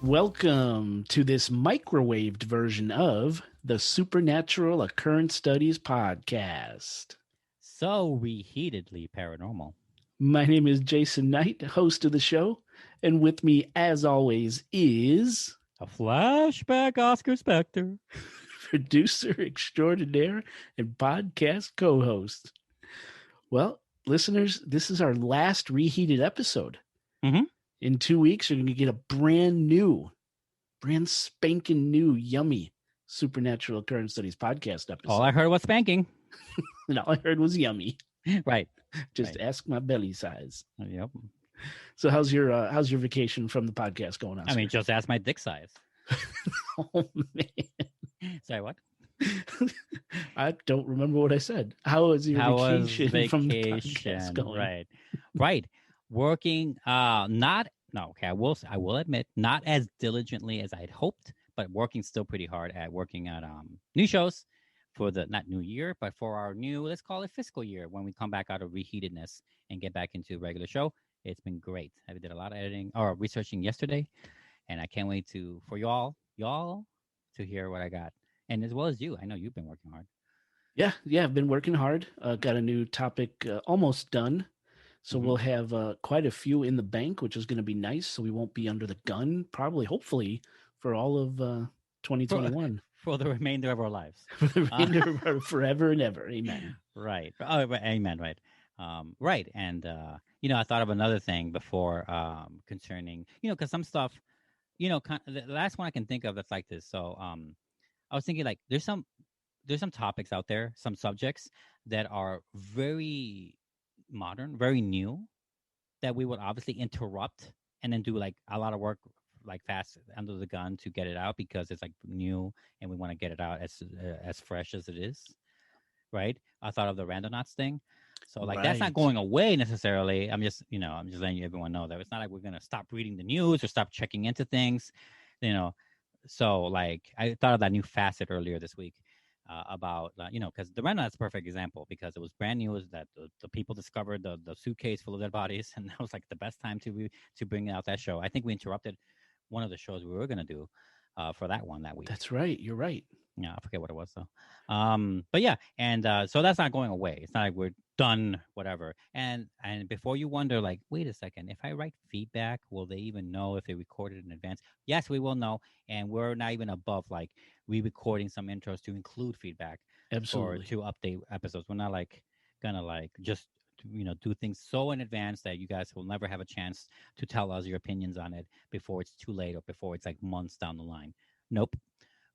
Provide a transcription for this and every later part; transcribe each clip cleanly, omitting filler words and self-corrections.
Welcome to this microwaved version of the Supernatural Occurrence Studies podcast. So reheatedly paranormal. My name is Jason Knight, host of the show, and with me, as always, is A flashback Oscar Spectre. producer extraordinaire and podcast co host. Well, listeners, this is our last reheated episode. Mhm. In 2 weeks, you're going to get a brand spanking new, yummy Supernatural Occurrence Studies podcast episode. All I heard was spanking. And all I heard was yummy. Right. Just Right. ask my belly size. Yep. So how's your vacation from the podcast going on? I mean, just ask my dick size. Oh man. Sorry, what? I don't remember what I said. How was your How vacation, was from the vacation? podcast going? Right. Right. Working not no, okay, I will admit, not as diligently as I'd hoped, but working still pretty hard at working at new shows for the not new year, but for our new, let's call it fiscal year, when we come back out of reheatedness and get back into regular show. It's been great. I did a lot of editing or researching yesterday, and I can't wait for y'all to hear what I got. And as well as you. I know you've been working hard. Yeah, I've been working hard. Got a new topic almost done. So we'll have quite a few in the bank, which is going to be nice. So we won't be under the gun, hopefully, for all of 2021. For the remainder of our lives. For the remainder of our forever and ever. Amen. Right. Oh, amen. Right. Right. And, I thought of another thing before concerning, because some stuff, the last one I can think of that's like this. So I was thinking, like, there's some topics out there, some subjects that are very modern, very new, that we would obviously interrupt and then do like a lot of work, like fast under the gun to get it out because it's like new and we want to get it out as fresh as it is. Right. I thought of the Randonauts thing. So like that's not going away necessarily. I'm just letting everyone know that it's not like we're going to stop reading the news or stop checking into things, So like I thought of that new facet earlier this week about, because the Randonauts is a perfect example because it was brand new that the people discovered the suitcase full of dead bodies. And that was like the best time to bring out that show. I think we interrupted one of the shows we were going to do for that one that week. That's right. You're right. Yeah, I forget what it was though. But yeah, and so that's not going away. It's not like we're done, whatever. And before you wonder, like, wait a second, if I write feedback, will they even know if they recorded in advance? Yes, we will know, and we're not even above like re-recording some intros to include feedback. Absolutely. Or to update episodes. We're not like gonna like just do things so in advance that you guys will never have a chance to tell us your opinions on it before it's too late or before it's like months down the line. Nope.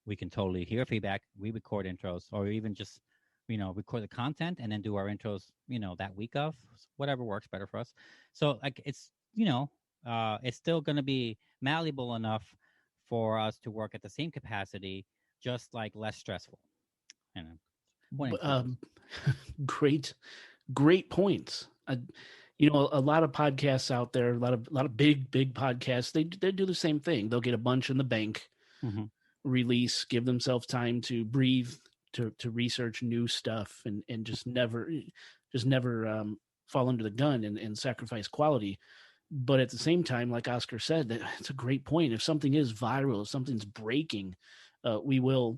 We can totally hear feedback. We record intros, or even just, record the content and then do our intros, that week of whatever works better for us. So like it's, it's still going to be malleable enough for us to work at the same capacity, just like less stressful. Great points. A lot of podcasts out there, a lot of big podcasts, they do the same thing. They'll get a bunch in the bank. Mm-hmm. Release, give themselves time to breathe, to research new stuff, and just never fall under the gun and sacrifice quality. But at the same time, like Oscar said, that it's a great point. If something is viral, if something's breaking, we will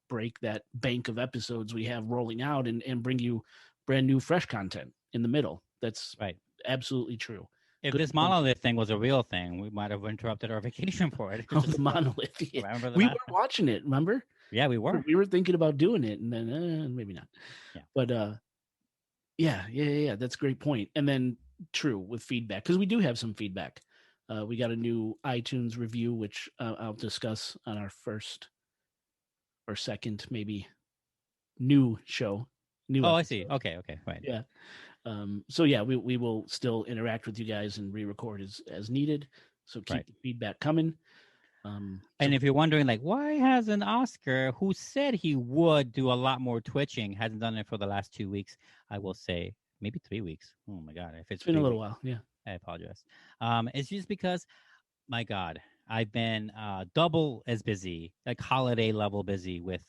break that bank of episodes we have rolling out and bring you brand new fresh content in the middle. That's right. Absolutely true. If this monolith thing was a real thing, we might have interrupted our vacation for it. The monolith. Yeah. We were watching it, remember? Yeah, we were. We were thinking about doing it, and then maybe not. Yeah. But yeah. That's a great point. And then true with feedback, because we do have some feedback. We got a new iTunes review, which I'll discuss on our first or second, maybe, new show. Episode. I see. Okay, right. Yeah. So yeah, we will still interact with you guys and re-record as needed. So keep the feedback coming. And if you're wondering, like, why hasn't Oscar, who said he would do a lot more twitching, hasn't done it for the last 2 weeks, I will say maybe 3 weeks. Oh my God, if it's been a little while, yeah. I apologize. It's just because, my God, I've been double as busy, like holiday level busy with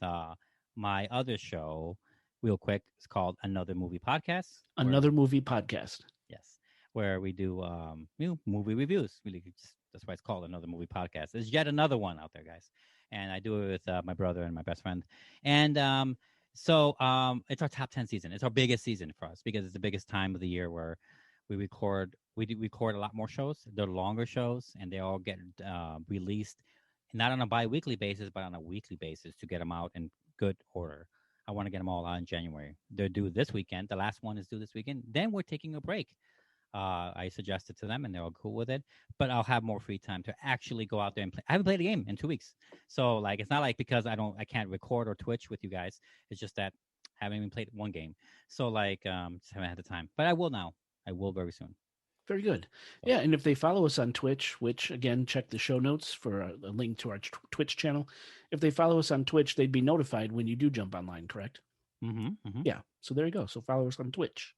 my other show. Real quick, it's called Another Movie Podcast. Another Movie Podcast. Yes, where we do movie reviews. Really, that's why it's called Another Movie Podcast. There's yet another one out there, guys, and I do it with my brother and my best friend. And it's our top 10 season. It's our biggest season for us because it's the biggest time of the year where we record. We do record a lot more shows. They're longer shows, and they all get released not on a bi-weekly basis, but on a weekly basis to get them out in good order. I want to get them all out in January. They're due this weekend. The last one is due this weekend. Then we're taking a break. I suggested to them, and they're all cool with it. But I'll have more free time to actually go out there and play. I haven't played a game in 2 weeks, so like it's not like because I can't record or Twitch with you guys. It's just that I haven't even played one game. So like just haven't had the time. But I will now. I will very soon. Very good. So. Yeah, and if they follow us on Twitch, which again, check the show notes for a link to our Twitch channel. If they follow us on Twitch, they'd be notified when you do jump online, correct? Mm-hmm, mm-hmm. Yeah. So there you go. So follow us on Twitch.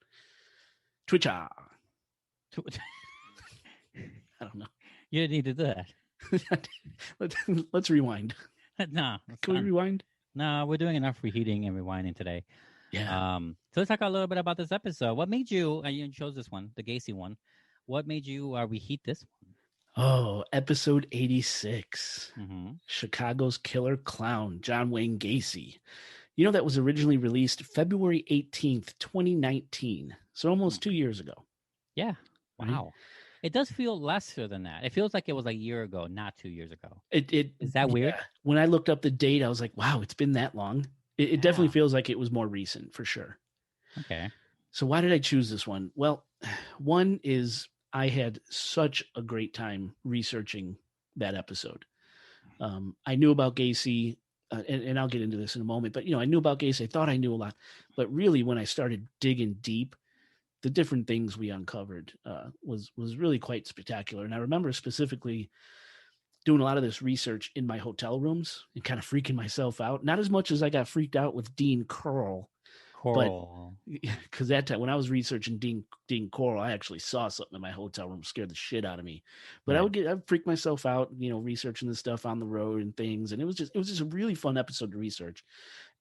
Twitch. I don't know. You didn't need to do that. Let's rewind. No. Can we rewind? No, we're doing enough reheating and rewinding today. Yeah. So let's talk a little bit about this episode. What made you? You chose this one, the Gacy one. What made you reheat this one? Oh, episode 86. Mm-hmm. Chicago's Killer Clown, John Wayne Gacy. You know, that was originally released February 18th, 2019. So almost 2 years ago. Yeah. Wow. Right? It does feel lesser than that. It feels like it was a year ago, not 2 years ago. Is that weird? When I looked up the date, I was like, wow, it's been that long. It definitely feels like it was more recent, for sure. Okay. So why did I choose this one? Well, one is I had such a great time researching that episode. I knew about Gacy, and I'll get into this in a moment, but, I knew about Gacy. I thought I knew a lot. But really, when I started digging deep, the different things we uncovered was really quite spectacular. And I remember specifically doing a lot of this research in my hotel rooms and kind of freaking myself out. Not as much as I got freaked out with Dean Coral. But because that time when I was researching Dean Coral, I actually saw something in my hotel room, scared the shit out of me. But right. I'd freak myself out, researching this stuff on the road and things. And it was just a really fun episode to research.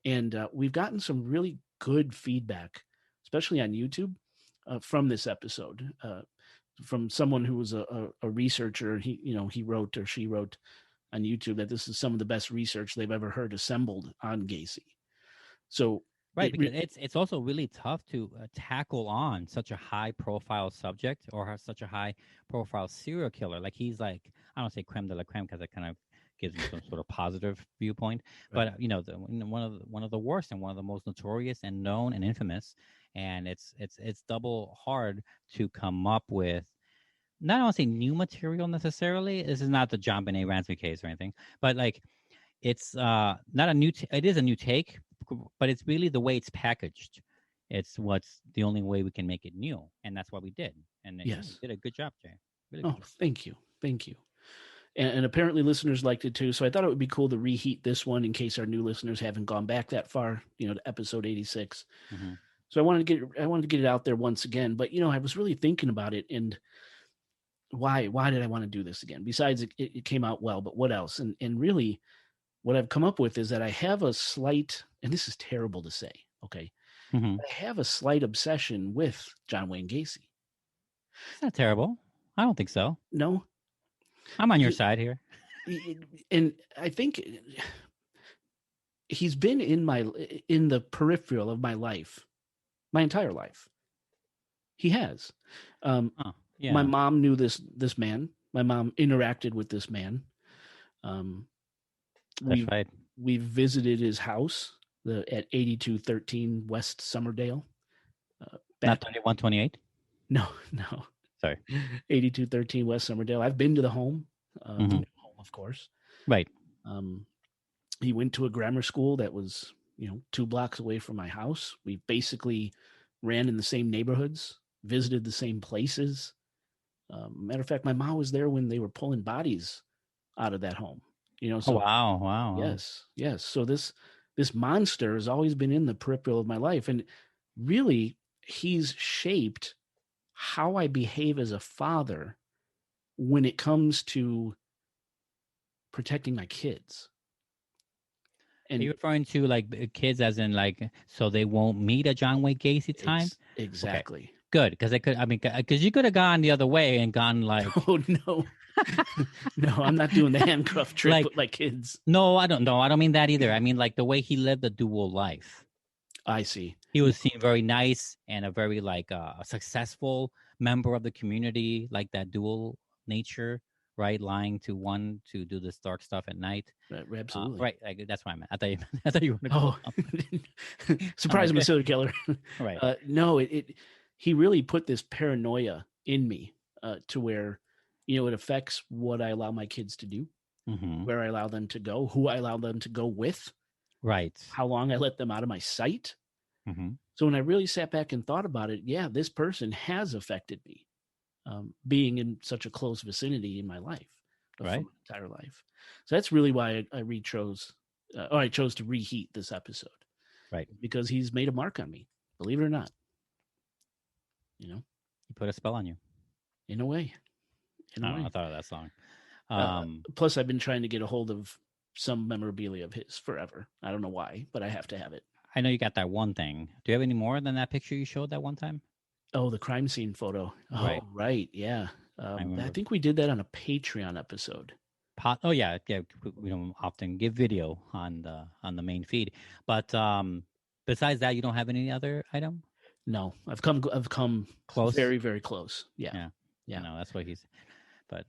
And we've gotten some really good feedback, especially on YouTube, from this episode. From someone who was a researcher. He wrote or she wrote on YouTube that this is some of the best research they've ever heard assembled on Gacy. So right, because it's also really tough to tackle on such a high profile subject or such a high profile serial killer. Like he's like, I don't say creme de la creme because it kind of gives me some sort of positive viewpoint, right. But one of the worst and one of the most notorious and known and infamous. And it's double hard to come up with. Not I don't say new material necessarily. This is not the John Benet Ramsey case or anything, but like it's not a new. It is a new take, but it's really the way it's packaged. It's what's the only way we can make it new, and that's what we did. And yes, you did a good job, Jay. Really good. Thank you. And apparently listeners liked it too. So I thought it would be cool to reheat this one in case our new listeners haven't gone back that far, to episode 86. Mm-hmm. So I wanted to get it out there once again. But I was really thinking about it and why did I want to do this again? Besides it came out well, but what else? And really what I've come up with is that I have a slight, and this is terrible to say, okay, mm-hmm. I have a slight obsession with John Wayne Gacy. It's not terrible. I don't think so. No? I'm on your side here. And I think he's been in the peripheral of my life, my entire life. He has. Yeah. My mom knew this man. My mom interacted with this man. That's right. We visited his house at 8213 West Summerdale. Not 2128? No. Sorry. 8213 West Summerdale. I've been to the home, mm-hmm. Of course. Right. He went to a grammar school that was, 2 blocks away from my house. We basically ran in the same neighborhoods, visited the same places. Matter of fact, my mom was there when they were pulling bodies out of that home. So, wow. Yes. So this monster has always been in the peripheral of my life. And really, he's shaped how I behave as a father when it comes to protecting my kids. And are you referring to like kids as in like, so they won't meet a John Wayne Gacy time? Exactly. Good, because they could. I mean, because you could have gone the other way and gone like, Oh no, no, I'm not doing the handcuff trick like with my kids. no, I don't know. I don't mean that either. I mean like the way he lived a dual life. I see. He No, was seen very nice and a very like a successful member of the community, like that dual nature, right? Lying to one to do this dark stuff at night. absolutely. Right, like, that's what I meant. I thought you, I thought you were gonna go. Oh, I'm surprise! like, I'm a serial killer. right. No, he really put this paranoia in me to where, it affects what I allow my kids to do, Mm-hmm. where I allow them to go, who I allow them to go with, Right. how long I let them out of my sight. Mm-hmm. So when I really sat back and thought about it, yeah, this person has affected me, being in such a close vicinity in my life, Right. for my entire life. So that's really why I chose to reheat this episode. Right. Because he's made a mark on me, believe it or not. He put a spell on you. In a way. I thought of that song. Plus, I've been trying to get a hold of some memorabilia of his forever. I don't know why, but I have to have it. I know you got that one thing. Do you have any more than that picture you showed that one time? Oh, the crime scene photo. Oh, right. Yeah. I think we did that on a Patreon episode. Oh yeah. We don't often give video on the main feed, but besides that, you don't have any other item. No, I've come close, very, very close. Yeah. No, that's what he's. But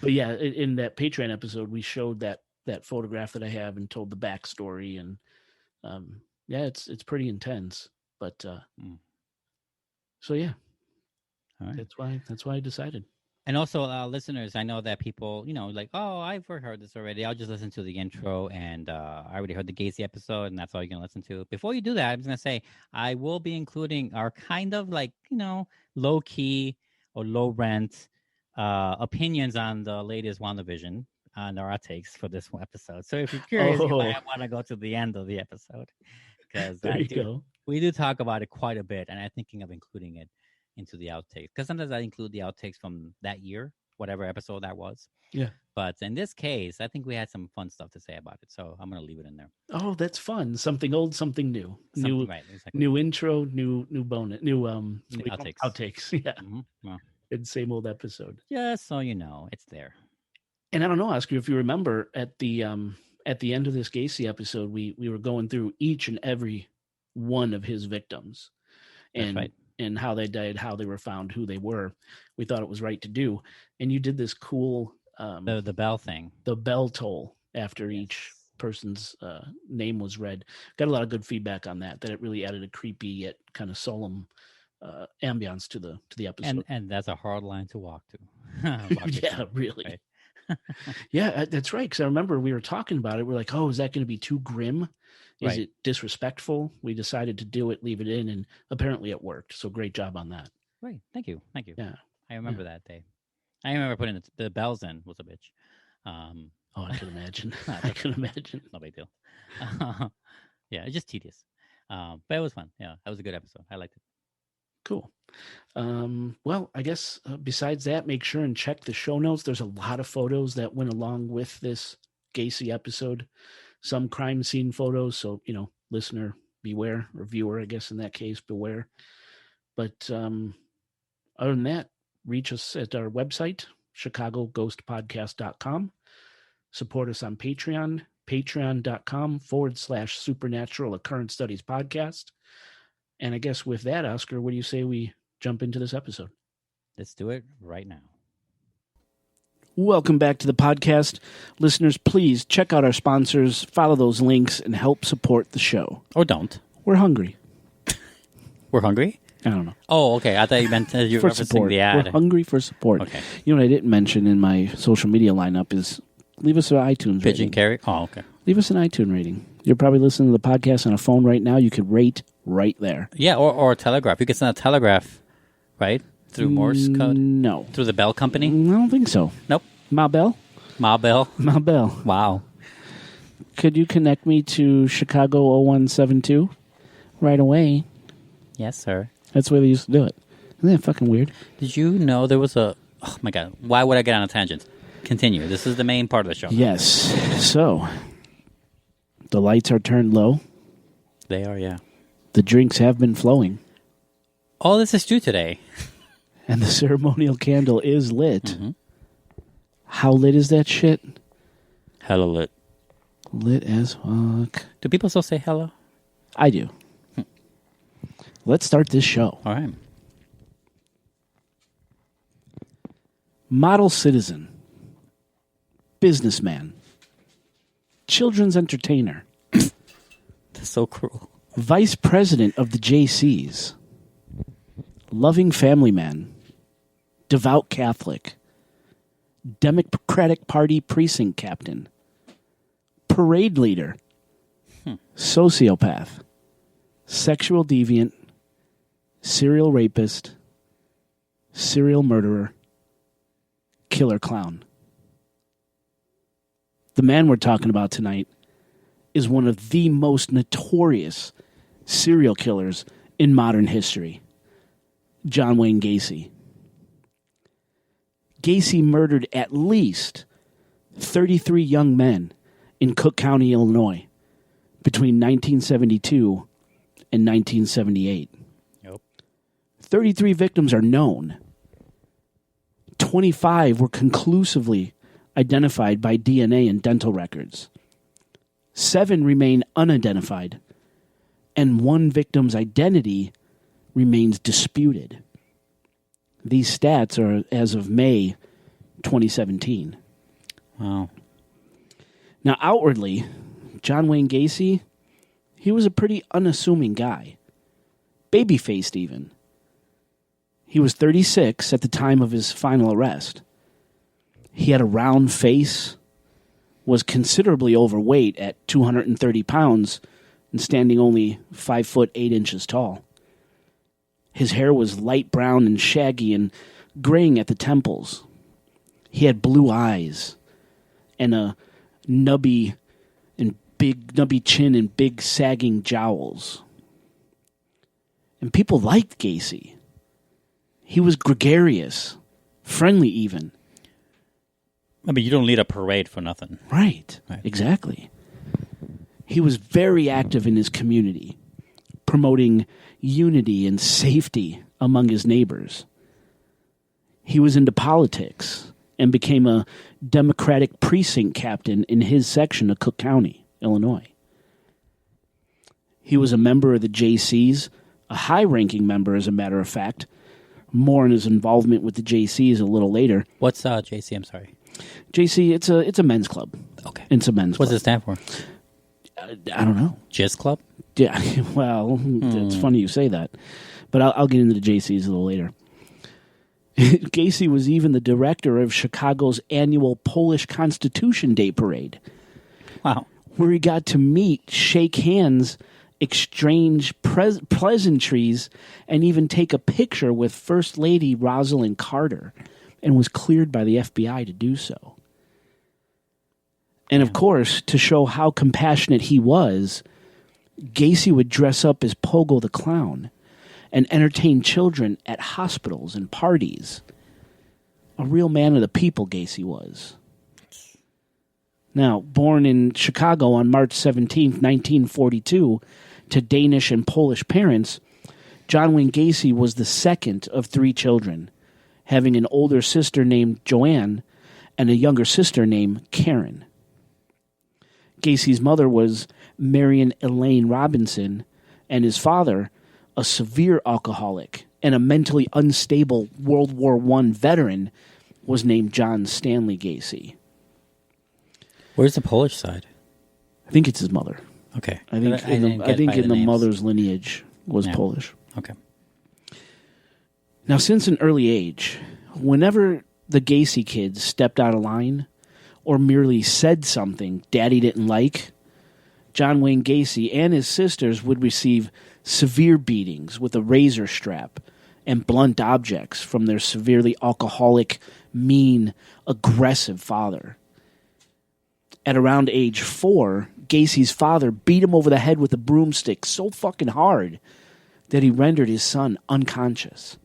but yeah, in that Patreon episode, we showed that photograph that I have and told the backstory, and yeah, it's pretty intense. But so yeah, all right. That's why I decided. And also, listeners, I know that people, like, oh, I've heard this already. I'll just listen to the intro, and I already heard the Gacy episode, and that's all you're going to listen to. Before you do that, I'm just going to say I will be including our kind of like, low-key or low-rent opinions on the latest WandaVision on our outtakes for this episode. So if you're curious, you might want to go to the end of the episode, because we do talk about it quite a bit, and I'm thinking of including it into the outtakes, because sometimes I include the outtakes from that year, whatever episode that was. Yeah. But in this case, I think we had some fun stuff to say about it, so I'm going to leave it in there. Oh, that's fun. Something old, something new. Right, exactly. New intro, new bonus, new outtakes. Outtakes. Yeah. Mm-hmm. Well, it's the same old episode. Just so you know, it's there. And I don't know, Oscar, if you remember at the end of this Gacy episode, we were going through each and every one of his victims. And right. And how they died, how they were found, who they were. We thought it was right to do. And you did this cool the bell thing, the bell toll after each person's name was read. Got a lot of good feedback on that it really added a creepy yet kind of solemn ambiance to the episode. And that's a hard line to walk to. Yeah, really. Right. Yeah, that's right. Because I remember we were talking about it. We're like, oh, is that going to be too grim? Is it disrespectful? We decided to do it, leave it in, and apparently it worked. So great job on that. Right. Thank you. Yeah. I remember that day. I remember putting the bells in was a bitch. Oh, I can imagine. I can imagine. No big deal. Yeah, it's just tedious. But it was fun. Yeah, that was a good episode. I liked it. Cool. Well, I guess besides that, make sure and check the show notes. There's a lot of photos that went along with this Gacy episode. Some crime scene photos. So, listener, beware, or viewer, I guess in that case, beware. But other than that, reach us at our website, chicagoghostpodcast.com. Support us on Patreon, patreon.com/supernatural occurrence studies podcast. And I guess with that, Oscar, what do you say we jump into this episode? Let's do it right now. Welcome back to the podcast. Listeners, please check out our sponsors, follow those links, and help support the show. Or don't. We're hungry. We're hungry? I don't know. Oh, okay. I thought you meant you were referencing support. The ad. We're hungry for support. Okay. You know what I didn't mention in my social media lineup is leave us an iTunes Pigeon rating. carry? Oh, okay. Leave us an iTunes rating. You're probably listening to the podcast on a phone right now. You could rate right there. Yeah, or a telegraph. You could send a telegraph, right? Through Morse code? No. Through the Bell Company? I don't think so. Nope. Ma Bell? Ma Bell? Ma Bell. Wow. Could you connect me to Chicago 0172 right away? Yes, sir. That's the way they used to do it. Isn't that fucking weird? Did you know there was a... Oh, my God. Why would I get on a tangent? Continue. This is the main part of the show. Yes. So, the lights are turned low. They are, yeah. The drinks have been flowing. All this is true today. And the ceremonial candle is lit. Mm-hmm. How lit is that shit? Hella lit. Lit as fuck. Do people still say hello? I do. Let's start this show. All right. Model citizen. Businessman. Children's entertainer. That's so cruel. Vice president of the JCs. Loving family man. Devout Catholic. Democratic Party precinct captain. Parade leader. Sociopath. Sexual deviant. Serial rapist. Serial murderer. Killer clown. The man we're talking about tonight is one of the most notorious serial killers in modern history. John Wayne Gacy. Gacy murdered at least 33 young men in Cook County, Illinois, between 1972 and 1978. Yep. 33 victims are known. 25 were conclusively identified by DNA and dental records. 7 remain unidentified, and 1 victim's identity remains disputed. These stats are as of May 2017. Wow. Now, outwardly, John Wayne Gacy, he was a pretty unassuming guy. Baby-faced, even. He was 36 at the time of his final arrest. He had a round face, was considerably overweight at 230 pounds, and standing only 5 foot 8 inches tall. His hair was light brown and shaggy and graying at the temples. He had blue eyes and a nubby chin and big sagging jowls. And people liked Gacy. He was gregarious, friendly even. I mean, you don't lead a parade for nothing. Right. Exactly. He was very active in his community, promoting unity and safety among his neighbors. He was into politics and became a Democratic precinct captain in his section of Cook County, Illinois. He was a member of the JCs, a high-ranking member, as a matter of fact. More on his involvement with the JCs a little later. What's JC? I'm sorry. JC, it's a men's club. Okay. It's a men's club. What's it stand for? I don't know. Jizz Club? Yeah, well, it's funny you say that. But I'll get into the JCs a little later. Gacy was even the director of Chicago's annual Polish Constitution Day Parade. Wow. Where he got to meet, shake hands, exchange pleasantries, and even take a picture with First Lady Rosalind Carter, and was cleared by the FBI to do so. And of course, to show how compassionate he was, Gacy would dress up as Pogo the Clown and entertain children at hospitals and parties. A real man of the people, Gacy was. Now, born in Chicago on March 17th, 1942, to Danish and Polish parents, John Wayne Gacy was the second of 3 children, having an older sister named Joanne and a younger sister named Karen. Gacy's mother was Marion Elaine Robinson, and his father, a severe alcoholic and a mentally unstable World War I veteran, was named John Stanley Gacy. Where's the Polish side? I think it's his mother. Okay. I think in the mother's lineage was Polish. Okay. Now, since an early age, whenever the Gacy kids stepped out of line or merely said something Daddy didn't like, John Wayne Gacy and his sisters would receive severe beatings with a razor strap and blunt objects from their severely alcoholic, mean, aggressive father. At around age 4, Gacy's father beat him over the head with a broomstick so fucking hard that he rendered his son unconscious.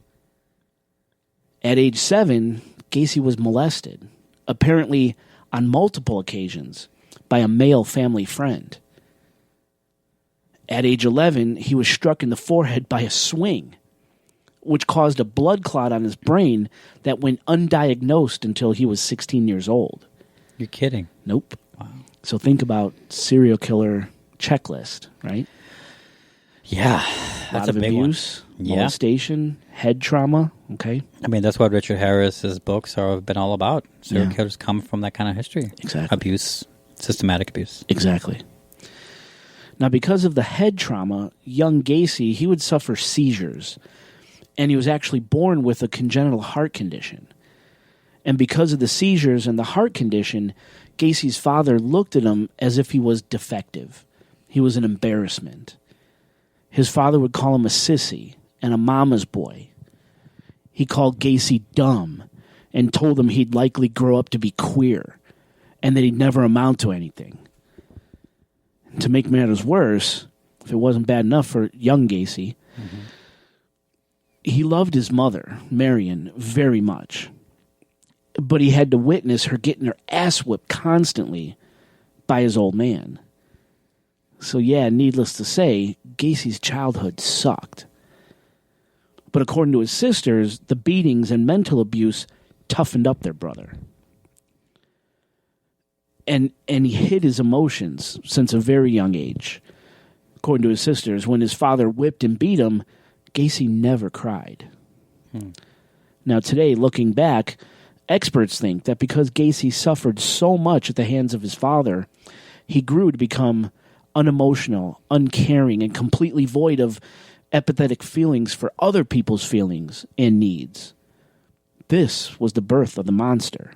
At age 7, Gacy was molested, apparently on multiple occasions, by a male family friend. At age 11, he was struck in the forehead by a swing. which caused a blood clot on his brain that went undiagnosed until he was 16 years old. You're kidding. Nope. Wow. So think about serial killer checklist, right? Yeah, that's a big abuse, one. Yeah. molestation, head trauma. Okay. I mean, that's what Richard Harris's books have been all about. Serial killers come from that kind of history. Exactly. Abuse, systematic abuse. Exactly. Now, because of the head trauma, young Gacy, he would suffer seizures, and he was actually born with a congenital heart condition. And because of the seizures and the heart condition, Gacy's father looked at him as if he was defective. He was an embarrassment. His father would call him a sissy and a mama's boy. He called Gacy dumb and told him he'd likely grow up to be queer and that he'd never amount to anything. To make matters worse, if it wasn't bad enough for young Gacy, he loved his mother, Marion, very much. But he had to witness her getting her ass whipped constantly by his old man. So yeah, needless to say, Gacy's childhood sucked. But according to his sisters, the beatings and mental abuse toughened up their brother. And he hid his emotions since a very young age. According to his sisters, when his father whipped and beat him, Gacy never cried. Now today, looking back, experts think that because Gacy suffered so much at the hands of his father, he grew to become unemotional, uncaring, and completely void of empathetic feelings for other people's feelings and needs. This was the birth of the monster.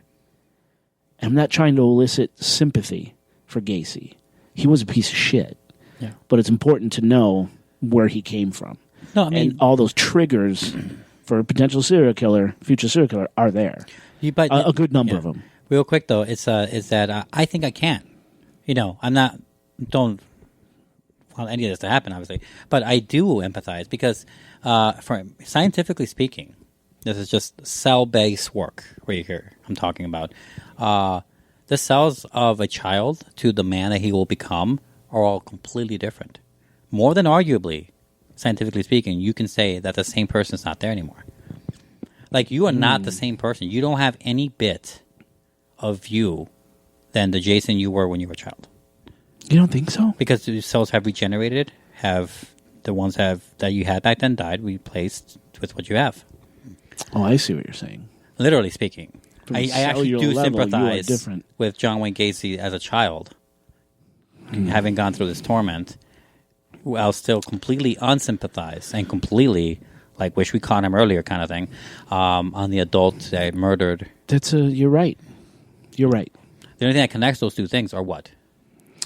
I'm not trying to elicit sympathy for Gacy. He was a piece of shit. Yeah. But it's important to know where he came from. No, I mean, and all those triggers for a potential serial killer, future serial killer, are there. A good number of them. Real quick, though, is that I think I can. Don't want any of this to happen, obviously. But I do empathize because, scientifically speaking, this is just cell-based work right here I'm talking about. The cells of a child to the man that he will become are all completely different. More than arguably, scientifically speaking, you can say that the same person is not there anymore. Like, you are not the same person. You don't have any bit of you than the Jason you were when you were a child. You don't think so? Because the cells have regenerated, the ones that you had back then died, replaced with what you have. Oh, I see what you're saying. Literally speaking. I actually do level, sympathize with John Wayne Gacy as a child, having gone through this torment, while still completely unsympathized and completely, like, wish we caught him earlier kind of thing, on the adult that murdered. You're right. You're right. The only thing that connects those two things are what?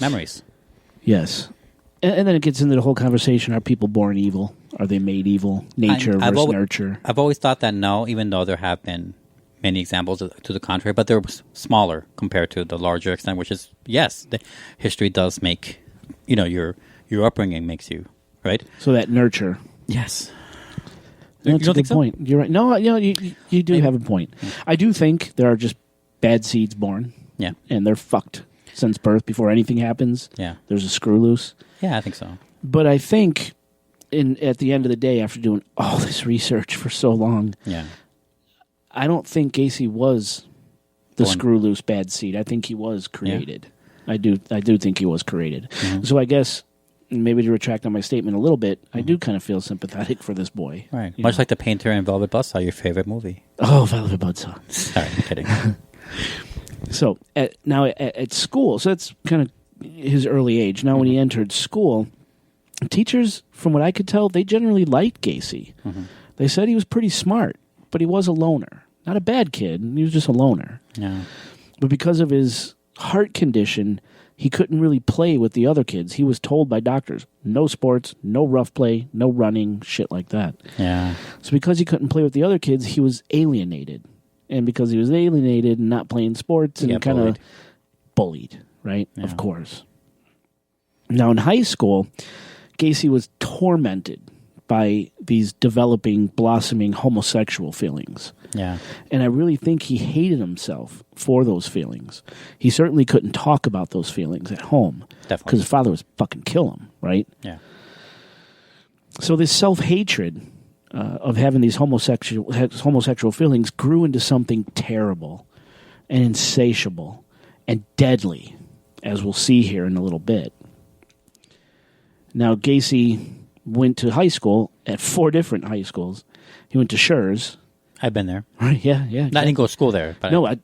Memories. Yes. And then it gets into the whole conversation, are people born evil? Are they made evil? Nature versus nurture. I've always thought that no, even though there have been many examples to the contrary, but they're smaller compared to the larger extent, which is, yes, the history does make, your upbringing makes you, right? So that nurture. Yes. That's a good point. You're right. No, you do have a point. I do think there are just bad seeds born. Yeah. And they're fucked since birth before anything happens. Yeah. There's a screw loose. Yeah, I think so. But I think at the end of the day, after doing all this research for so long, I don't think Gacy was the screw loose bad seed. I think he was created. Yeah. I do think he was created. Mm-hmm. So I guess maybe to retract on my statement a little bit, I do kind of feel sympathetic for this boy. Right. Much like The Painter and Velvet Buzzsaw, your favorite movie. Oh, Velvet Buzzsaw. Sorry, I'm kidding. So at school, so that's kind of his early age. Now, when he entered school, teachers, from what I could tell, they generally liked Gacy. Mm-hmm. They said he was pretty smart, but he was a loner. Not a bad kid. He was just a loner. Yeah. But because of his heart condition, he couldn't really play with the other kids. He was told by doctors, no sports, no rough play, no running, shit like that. Yeah. So because he couldn't play with the other kids, he was alienated. And because he was alienated and not playing sports and kind of bullied, right? Yeah. Of course. Now, in high school, Gacy was tormented by these developing, blossoming homosexual feelings. Yeah. And I really think he hated himself for those feelings. He certainly couldn't talk about those feelings at home. Definitely. Because his father was fucking kill him, right? Yeah. So this self-hatred of having these homosexual feelings grew into something terrible and insatiable and deadly, as we'll see here in a little bit. Now, Gacy went to high school at 4 different high schools. He went to Schurz. I've been there. Right? Yeah. I didn't go to school there. But no, I've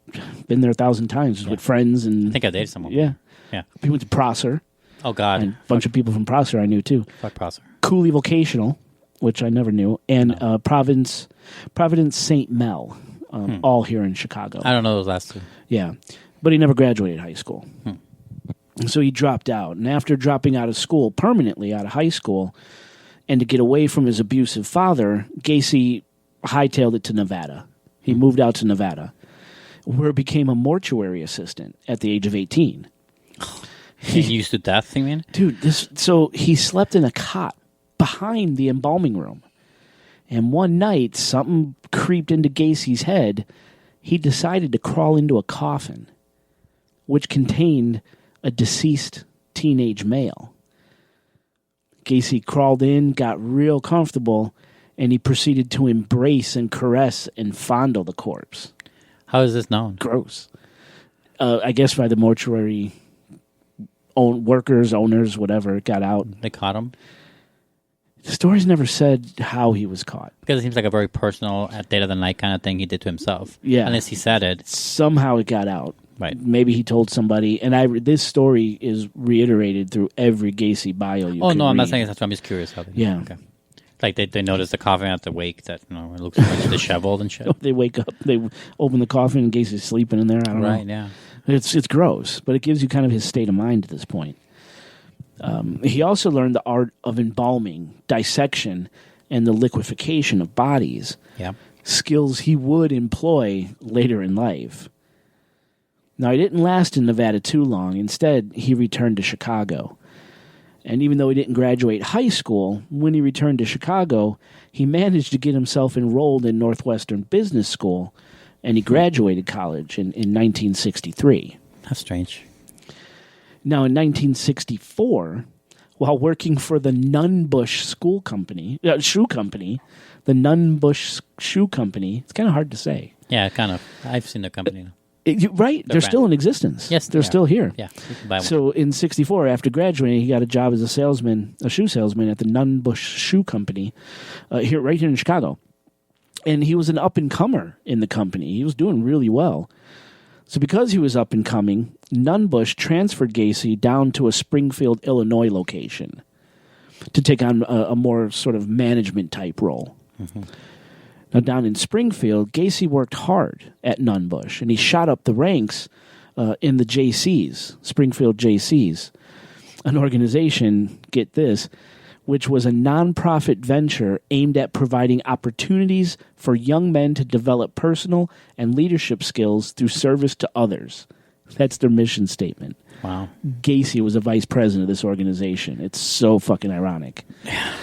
been there 1,000 times with friends. And I think I dated someone. Yeah. Yeah. We went to Prosser. Oh, God. And a bunch of people from Prosser I knew, too. Fuck Prosser. Cooley Vocational, which I never knew, and Providence St. Mel, all here in Chicago. I don't know those last two. Yeah. But he never graduated high school. And so he dropped out. And after dropping out of school, permanently out of high school, and to get away from his abusive father, Gacy hightailed it to Nevada. He moved out to Nevada, where he became a mortuary assistant at the age of 18. He used to death, you mean? Dude, so he slept in a cot behind the embalming room. And one night, something creeped into Gacy's head. He decided to crawl into a coffin, which contained a deceased teenage male. Gacy crawled in, got real comfortable, and he proceeded to embrace and caress and fondle the corpse. How is this known? Gross. I guess by the mortuary owners, whatever, got out. They caught him? The story's never said how he was caught. Because it seems like a very personal, at dead of the night kind of thing he did to himself. Yeah. Unless he said it. Somehow it got out. Right. Maybe he told somebody. And this story is reiterated through every Gacy bio you can I'm not read. saying that's. I'm just curious how they Yeah. Okay. Like they noticed the coffin at the wake that it looks like disheveled and shit. They wake up, they open the coffin, and Gacy's sleeping in there. I don't know. Right, yeah. It's gross, but it gives you kind of his state of mind at this point. He also learned the art of embalming, dissection, and the liquefaction of bodies. Yeah. Skills he would employ later in life. Now, he didn't last in Nevada too long. Instead, he returned to Chicago. And even though he didn't graduate high school, when he returned to Chicago, he managed to get himself enrolled in Northwestern Business School, and he graduated college in 1963. That's strange. Now, in 1964, while working for the Nunbush Shoe Company, the Nunbush Shoe Company, it's kind of hard to say. Yeah, kind of. I've seen the company. Right? They're still in existence. Yes, they're still here. Yeah, you can buy one. So in 64, after graduating, he got a job as a shoe salesman at the Nunbush Shoe Company right here in Chicago. And he was an up-and-comer in the company. He was doing really well. So because he was up-and-coming, Nunbush transferred Gacy down to a Springfield, Illinois location to take on a more sort of management-type role. Mm-hmm. Now, down in Springfield, Gacy worked hard at Nunbush, and he shot up the ranks in the JCs, Springfield JCs, an organization, get this, which was a nonprofit venture aimed at providing opportunities for young men to develop personal and leadership skills through service to others. That's their mission statement. Wow. Gacy was a vice president of this organization. It's so fucking ironic. Yeah.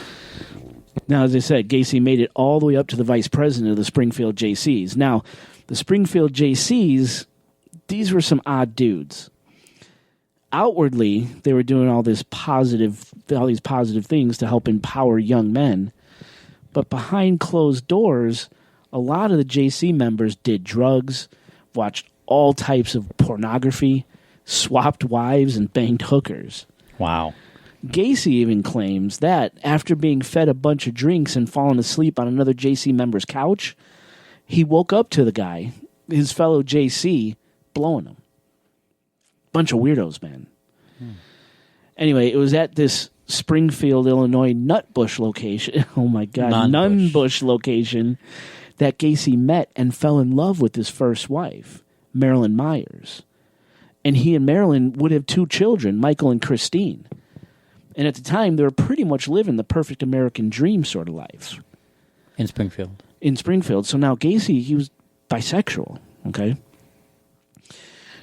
Now, as I said, Gacy made it all the way up to the vice president of the Springfield JCs. Now, the Springfield JCs, these were some odd dudes. Outwardly, they were doing all these positive things to help empower young men. But behind closed doors, a lot of the JC members did drugs, watched all types of pornography, swapped wives, and banged hookers. Wow. Gacy even claims that after being fed a bunch of drinks and falling asleep on another JC member's couch, he woke up to the guy, his fellow JC, blowing him. Bunch of weirdos, man. Anyway, it was at this Springfield, Illinois Nutbush location. Oh, my God. Nunbush location that Gacy met and fell in love with his first wife, Marilyn Myers. And he and Marilyn would have 2 children, Michael and Christine. And at the time, they were pretty much living the perfect American dream sort of life. In Springfield. So now Gacy, he was bisexual, okay?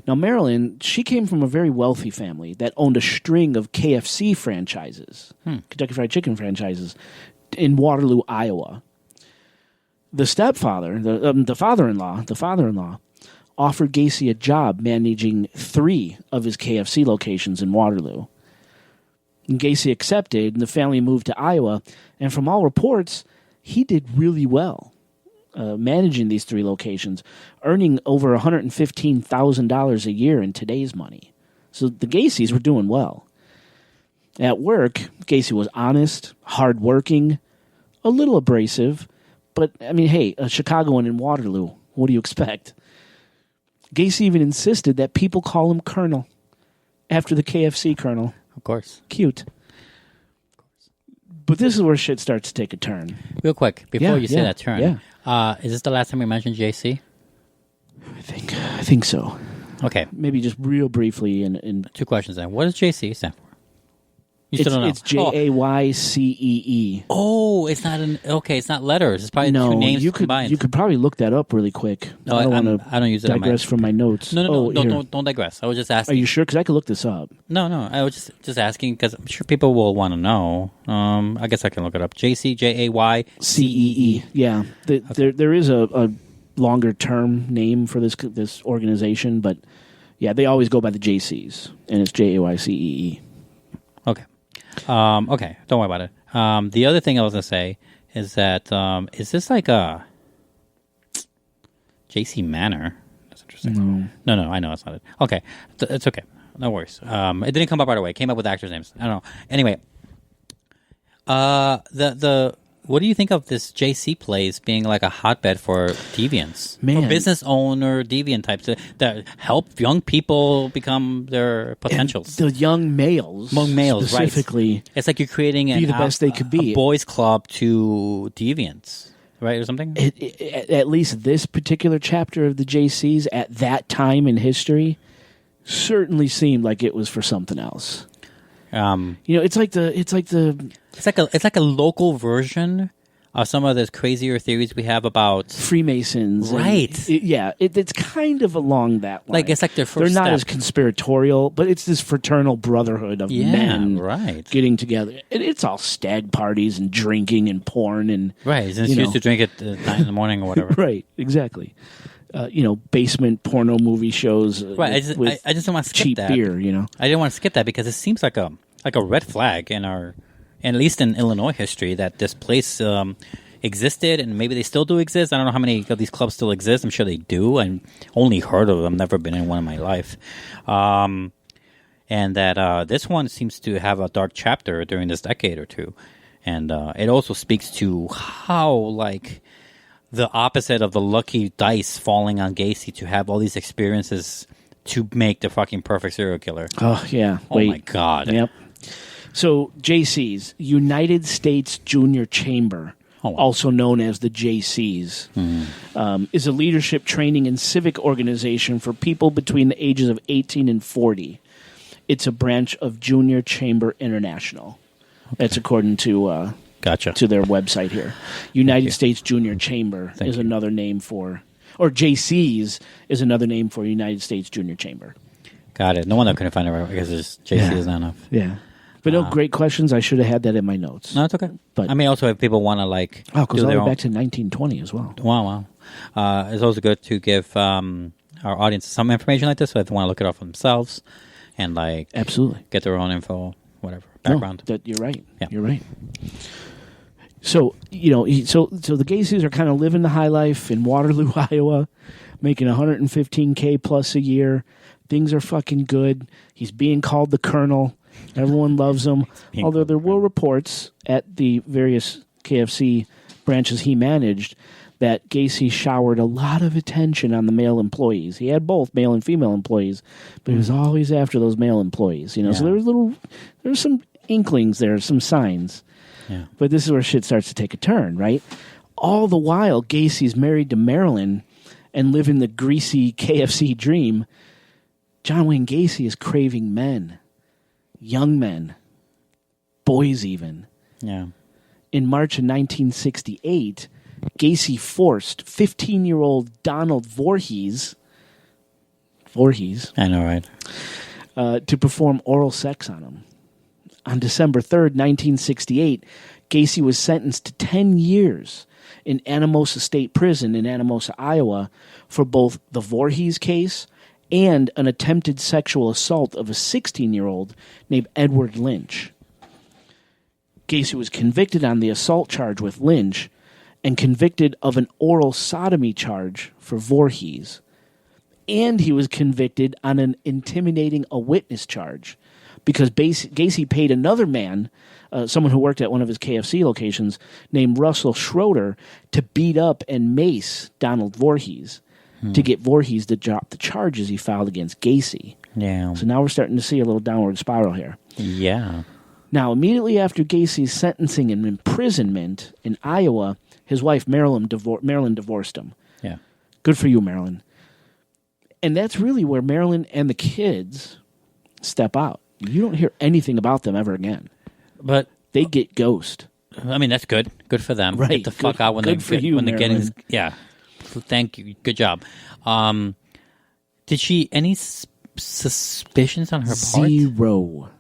Now, Marilyn, she came from a very wealthy family that owned a string of KFC franchises, Kentucky Fried Chicken franchises, in Waterloo, Iowa. The stepfather, the father-in-law, offered Gacy a job managing 3 of his KFC locations in Waterloo. And Gacy accepted, and the family moved to Iowa. And from all reports, he did really well managing these 3 locations, earning over $115,000 a year in today's money. So the Gacys were doing well. At work, Gacy was honest, hardworking, a little abrasive, but, I mean, hey, a Chicagoan in Waterloo, what do you expect? Gacy even insisted that people call him Colonel, after the KFC Colonel. Of course. Cute. But this is where shit starts to take a turn. Real quick, before you say that turn, yeah. Is this the last time we mentioned JC? I think so. Okay. Maybe just real briefly. In 2 questions then. What does JC stand for? You still don't know. It's Jaycee. Oh, it's not it's not letters. It's probably 2 names combined. You could probably look that up really quick. No, I don't use it. Digress from my notes. No, don't digress. I was just asking. Are you sure? Because I could look this up. No. I was just asking because I'm sure people will want to know. I guess I can look it up. JC, Jaycee. Yeah, there is a longer term name for this organization, but yeah, they always go by the JCs, and it's Jaycee. Okay. Okay, don't worry about it. The other thing I was going to say is that, is this like a JC Manor? That's interesting. No, I know it's not it. Okay, it's okay. No worries. It didn't come up right away. It came up with actors' names. I don't know. Anyway, what do you think of this JC place being like a hotbed for deviants? Man. For business owner, deviant types that help young people become their potentials. And the young males. Specifically. Right. It's like you're creating the best they could be. A boys' club to deviants, right, or something? At least this particular chapter of the JCs at that time in history certainly seemed like it was for something else. It's like a local version of some of those crazier theories we have about Freemasons, right? It's kind of along that line. Like it's like their first. They're not step. as conspiratorial, but it's this fraternal brotherhood of men, getting together. It's all stag parties and drinking and porn and right. Since you used to drink at 9 in the morning or whatever. Right, exactly. Basement porno movie shows. Right. I just don't want to skip cheap that. Beer. I didn't want to skip that because it seems like a red flag in our, at least in Illinois history, that this place existed and maybe they still do exist. I don't know how many of these clubs still exist. I'm sure they do. I only heard of them. Never been in one in my life. And that this one seems to have a dark chapter during this decade or two. And it also speaks to how the opposite of the lucky dice falling on Gacy to have all these experiences to make the fucking perfect serial killer. Oh, yeah. Oh, my God. Yep. So, JC's, United States Junior Chamber, also known as the JC's, is a leadership training and civic organization for people between the ages of 18 and 40. It's a branch of Junior Chamber International. Okay. That's according to... Gotcha. To their website here. United States Junior Chamber is another name for, or JC's is another name for United States Junior Chamber. Got it. No wonder I couldn't find it right because JC is not enough. Yeah. But no, great questions. I should have had that in my notes. No, it's okay. But I mean, also if people want to because all the way back to 1920 as well. Wow. It's also good to give our audience some information like this, so if they want to look it up for themselves and absolutely get their own info, whatever background. No, you're right. Yeah. You're right. So, so the Gacys are kind of living the high life in Waterloo, Iowa, making $115K plus a year. Things are fucking good. He's being called the Colonel. Everyone loves him. Although there were reports at the various KFC branches he managed that Gacy showered a lot of attention on the male employees. He had both male and female employees, but he was always after those male employees. So there was some inklings there, some signs. Yeah. But this is where shit starts to take a turn, right? All the while, Gacy's married to Marilyn and living the greasy KFC dream. John Wayne Gacy is craving men, young men, boys even. Yeah. In March of 1968, Gacy forced 15-year-old Donald Voorhees, I know, right? To perform oral sex on him. On December 3rd, 1968, Gacy was sentenced to 10 years in Anamosa State Prison in Anamosa, Iowa, for both the Voorhees case and an attempted sexual assault of a 16-year-old named Edward Lynch. Gacy was convicted on the assault charge with Lynch, and convicted of an oral sodomy charge for Voorhees. And he was convicted on an intimidating a witness charge because Gacy paid another man, someone who worked at one of his KFC locations, named Russell Schroeder, to beat up and mace Donald Voorhees to get Voorhees to drop the charges he filed against Gacy. Yeah. So now we're starting to see a little downward spiral here. Yeah. Now, immediately after Gacy's sentencing and imprisonment in Iowa, his wife Marilyn divorced him. Yeah. Good for you, Marilyn. And that's really where Marilyn and the kids step out. You don't hear anything about them ever again. But they get ghost. I mean, that's good. Good for them. Right. Get the fuck out when they're getting. Yeah. Thank you. Good job. Did she any suspicions on her part?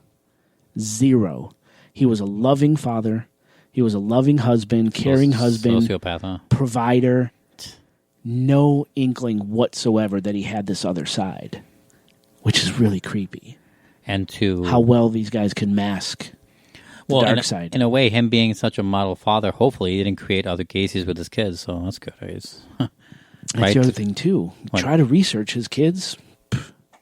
Zero. He was a loving father. He was a loving husband, caring husband, sociopath, huh? Provider. No inkling whatsoever that he had this other side, which is really creepy. And to how well these guys can mask the dark side. In a way, him being such a model father, hopefully he didn't create other Gacy's with his kids, so that's good. That's the other thing, too. Try to research his kids,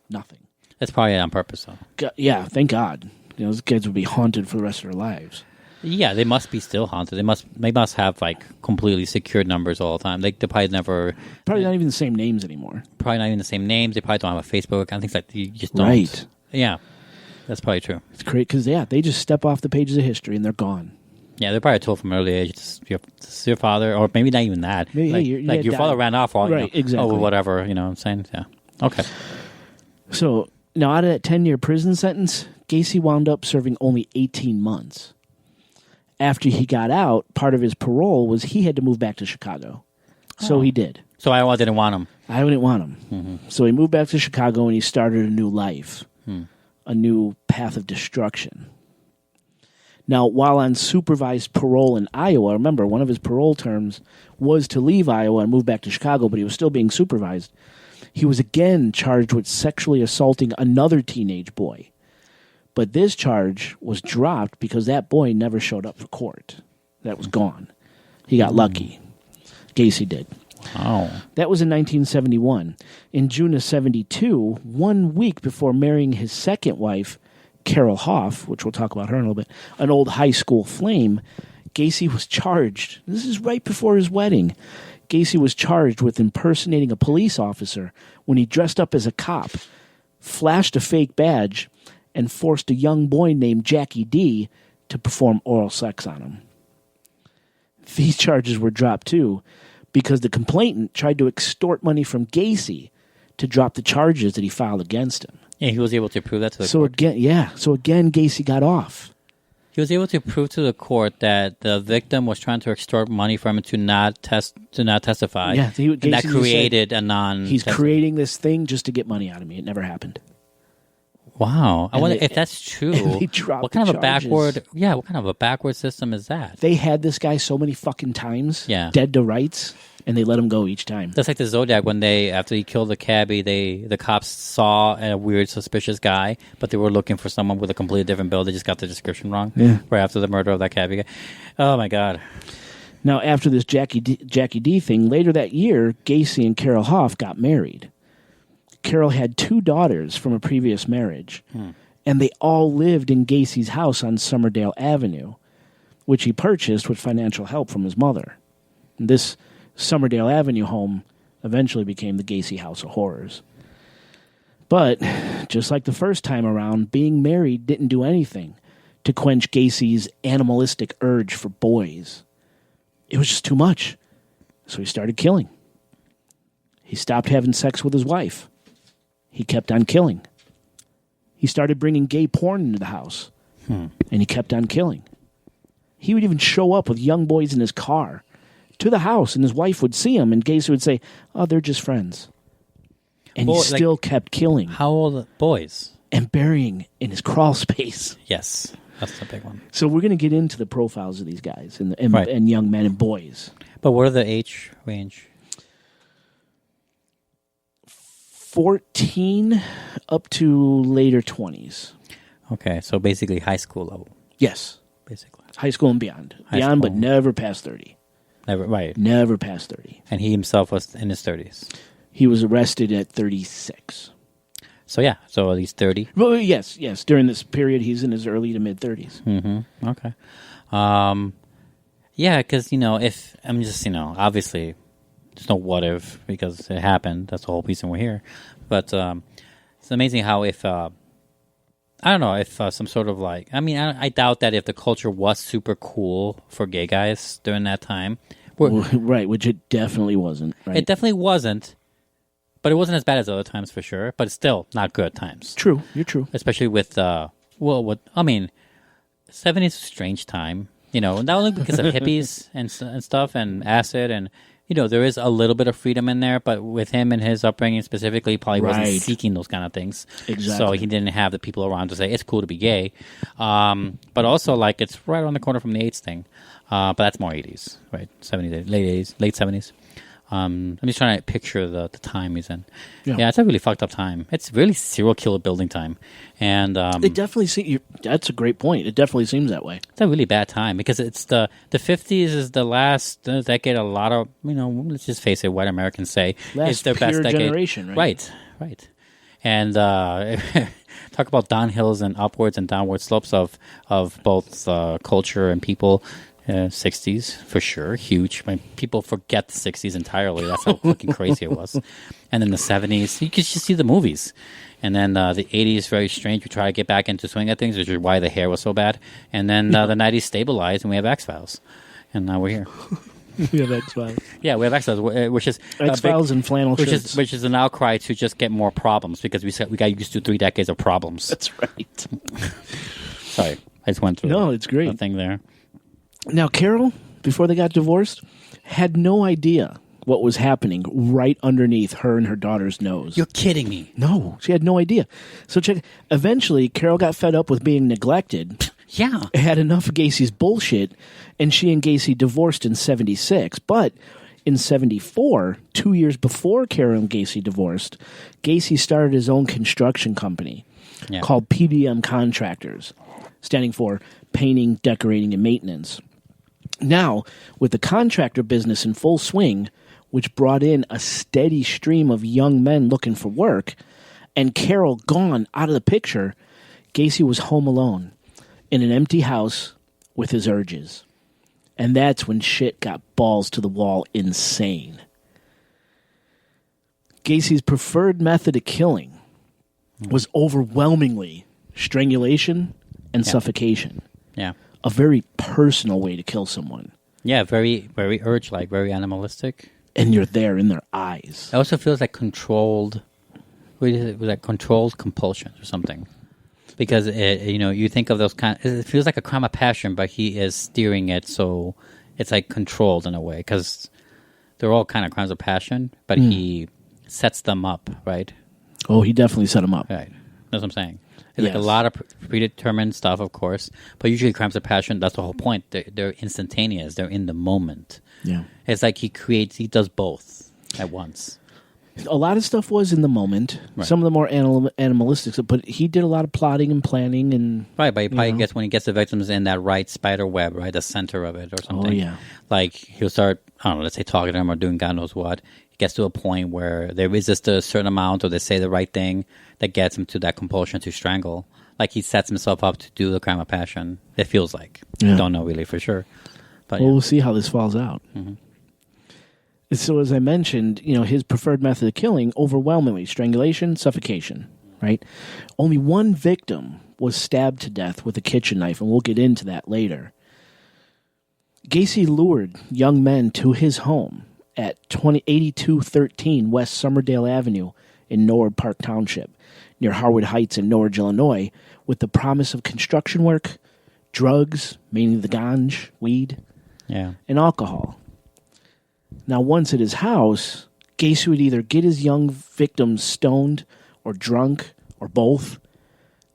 nothing. That's probably on purpose, though. Yeah, thank God. Those kids would be haunted for the rest of their lives. Yeah, they must be still haunted. They must have like completely secured numbers all the time. They probably never. Probably not even the same names anymore. Probably not even the same names. They probably don't have a Facebook account. Things like that. You just don't. Right. Yeah, that's probably true. It's great because they just step off the pages of history and they're gone. Yeah, they're probably told from an early age, this is your father, or maybe not even that. Maybe, your father ran off, or right? Exactly. Or whatever. You know what I'm saying? Yeah. Okay. So now, out of that 10-year prison sentence, Gacy wound up serving only 18 months. After he got out, part of his parole was he had to move back to Chicago. So he did. So Iowa didn't want him. Iowa didn't want him. Mm-hmm. So he moved back to Chicago and he started a new life, a new path of destruction. Now, while on supervised parole in Iowa, remember, one of his parole terms was to leave Iowa and move back to Chicago, but he was still being supervised. He was again charged with sexually assaulting another teenage boy. But this charge was dropped because that boy never showed up for court. That was gone. He got lucky. Gacy did. Oh. That was in 1971. In June of 72, 1 week before marrying his second wife, Carol Hoff, which we'll talk about her in a little bit, an old high school flame, Gacy was charged. This is right before his wedding. Gacy was charged with impersonating a police officer when he dressed up as a cop, flashed a fake badge, and forced a young boy named Jackie D to perform oral sex on him. These charges were dropped, too, because the complainant tried to extort money from Gacy to drop the charges that he filed against him. Yeah, he was able to prove that to the court. So again, Gacy got off. He was able to prove to the court that the victim was trying to extort money from him to not testify. Yeah, and that created a non. He's creating this thing just to get money out of me. It never happened. Wow, I wonder if that's true. What kind of a backward? Yeah, what kind of a backward system is that? They had this guy so many fucking times. Yeah, dead to rights, and they let him go each time. That's like the Zodiac when after he killed the cabbie, the cops saw a weird, suspicious guy, but they were looking for someone with a completely different build. They just got the description wrong. Yeah, right after the murder of that cabbie guy. Oh my god. Now, after this Jackie D thing, later that year, Gacy and Carol Hoff got married. Carol had 2 daughters from a previous marriage, and they all lived in Gacy's house on Summerdale Avenue, which he purchased with financial help from his mother. And this Summerdale Avenue home eventually became the Gacy House of Horrors. But, just like the first time around, being married didn't do anything to quench Gacy's animalistic urge for boys. It was just too much, so he started killing. He stopped having sex with his wife. He kept on killing. He started bringing gay porn into the house, and he kept on killing. He would even show up with young boys in his car to the house, and his wife would see him, and Gacy would say, "Oh, they're just friends." And he still kept killing. How old boys? And burying in his crawl space. Yes, that's the big one. So we're going to get into the profiles of these guys and young men and boys. But what are the age range? 14 up to later 20s. Okay, so basically high school level. Yes. Basically. High school and beyond. But never past 30. Never, right. Never past 30. And he himself was in his 30s. He was arrested at 36. So, yeah. So, he's 30. Well, yes. During this period, he's in his early to mid-30s. Mm-hmm. Okay. Yeah, because, if I'm just, obviously, there's no what if because it happened. That's the whole reason we're here. But it's amazing how if, I don't know, if some sort of like, I doubt that if the culture was super cool for gay guys during that time. Right, which it definitely wasn't. Right? It definitely wasn't. But it wasn't as bad as other times for sure. But it's still not good times. True, you're true. Especially with, 70s is a strange time. Not only because of hippies and stuff and acid and, there is a little bit of freedom in there, but with him and his upbringing specifically, he probably wasn't seeking those kind of things. Exactly. So he didn't have the people around to say, it's cool to be gay. But also, like, it's right around the corner from the AIDS thing. But that's more 80s, right? 70s, late 80s, late 70s. I'm just trying to picture the time he's in. Yeah, it's a really fucked up time. It's really serial killer building time. And it definitely seems, that's a great point. It definitely seems that way. It's a really bad time because it's the 50s is the last decade. A lot of, let's just face it, white Americans say it's their best decade. Generation, right? Right. And talk about downhills and upwards and downward slopes of both culture and people. 60s for sure, huge. People forget the 60s entirely. That's how fucking crazy it was. And then the 70s, you could just see the movies. And then the 80s, very strange. We try to get back into swing at things, which is why the hair was so bad. And then the 90s stabilized, and we have X-Files. And now we're here. We have X-Files. Yeah, we have X-Files, which is X-Files and flannel shirts. Which is an outcry to just get more problems because we got used to 3 decades of problems. That's right. Sorry, I just went through it's great. the thing there. Now, Carol, before they got divorced, had no idea what was happening right underneath her and her daughter's nose. You're kidding me. No, she had no idea. So eventually, Carol got fed up with being neglected. Yeah. Had enough of Gacy's bullshit, and she and Gacy divorced in 76. But in 74, 2 years before Carol and Gacy divorced, Gacy started his own construction company called PDM Contractors, standing for Painting, Decorating, and Maintenance. Now, with the contractor business in full swing, which brought in a steady stream of young men looking for work, and Carol gone out of the picture, Gacy was home alone in an empty house with his urges. And that's when shit got balls to the wall insane. Gacy's preferred method of killing was overwhelmingly strangulation and suffocation. Yeah. A very personal way to kill someone. Yeah, very, very urge-like, very animalistic. And you're there in their eyes. It also feels like controlled. What is it? Was that controlled compulsion or something? Because you think of those kind. It feels like a crime of passion, but he is steering it, so it's like controlled in a way. Because they're all kind of crimes of passion, but he sets them up, right? Oh, he definitely set them up. Right. That's what I'm saying. It's like a lot of predetermined stuff, of course, but usually crimes of passion, that's the whole point. They're instantaneous. They're in the moment. Yeah. It's like he does both at once. A lot of stuff was in the moment. Right. Some of the more animalistic stuff, but he did a lot of plotting and planning. And right, but he probably gets when he gets the victims in that right spider web, right, the center of it or something. Oh, yeah. Like he'll start, I don't know, let's say talking to him or doing God knows what. He gets to a point where they resist a certain amount or they say the right thing that gets him to that compulsion to strangle. Like he sets himself up to do the crime of passion. It feels like. Yeah. Don't know really for sure. But we'll see how this falls out. Mm-hmm. So as I mentioned, his preferred method of killing, overwhelmingly, strangulation, suffocation, right? Only one victim was stabbed to death with a kitchen knife, and we'll get into that later. Gacy lured young men to his home at 8213 West Summerdale Avenue in Norwood Park Township, near Harwood Heights in Norwich, Illinois, with the promise of construction work, drugs, mainly the ganj, weed, and alcohol. Now, once at his house, Gacy would either get his young victims stoned or drunk or both,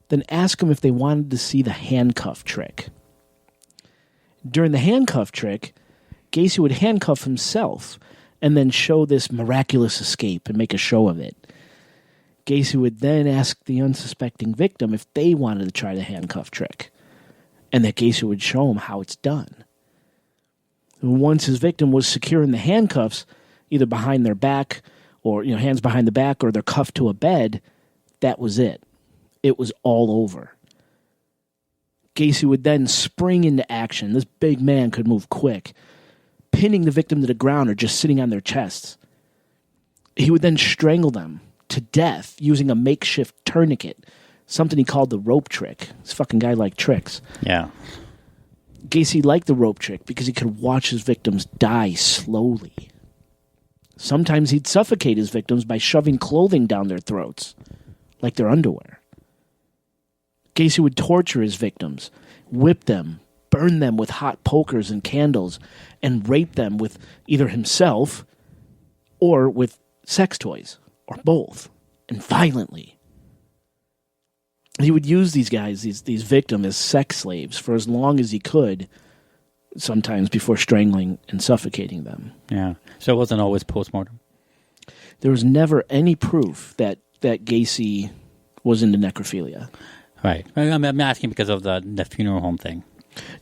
then ask them if they wanted to see the handcuff trick. During the handcuff trick, Gacy would handcuff himself and then show this miraculous escape and make a show of it. Gacy would then ask the unsuspecting victim if they wanted to try the handcuff trick, and that Gacy would show them how it's done. Once his victim was secure in the handcuffs, either behind their back or, hands behind the back, or they're cuffed to a bed, that was it. It was all over. Gacy would then spring into action. This big man could move quick, pinning the victim to the ground or just sitting on their chests. He would then strangle them to death using a makeshift tourniquet, something he called the rope trick. This fucking guy liked tricks. Yeah. Gacy liked the rope trick because he could watch his victims die slowly. Sometimes he'd suffocate his victims by shoving clothing down their throats, like their underwear. Gacy would torture his victims, whip them, burn them with hot pokers and candles, and rape them with either himself or with sex toys, or both, and violently. He would use these guys, these victims, as sex slaves for as long as he could, sometimes before strangling and suffocating them. Yeah. So it wasn't always post-mortem? There was never any proof that Gacy was into necrophilia. Right. I'm asking because of the funeral home thing.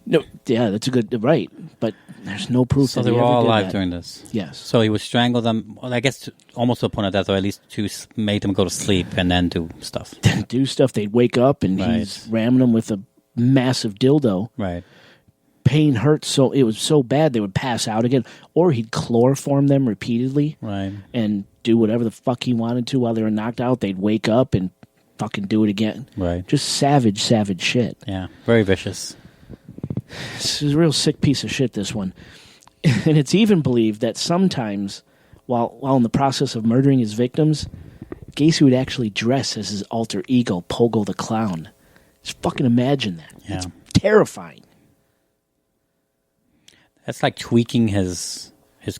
No, yeah, that's a good, right. But there's no proof so that they were all alive that. during this? Yes. So he would strangle them, well, I guess almost to the point of death, or at least to make them go to sleep and then do stuff. Do stuff, they'd wake up and he's ramming them with a massive dildo. Right. Pain hurt, so it was so bad they would pass out again. Or he'd chloroform them repeatedly. Right. And do whatever the fuck he wanted to while they were knocked out. They'd wake up and fucking do it again. Right. Just savage shit. Yeah. Very vicious. This is a real sick piece of shit, this one. And it's even believed that sometimes, while in the process of murdering his victims, Gacy would actually dress as his alter ego, Pogo the Clown. Just fucking imagine that. Yeah. It's terrifying. That's like tweaking his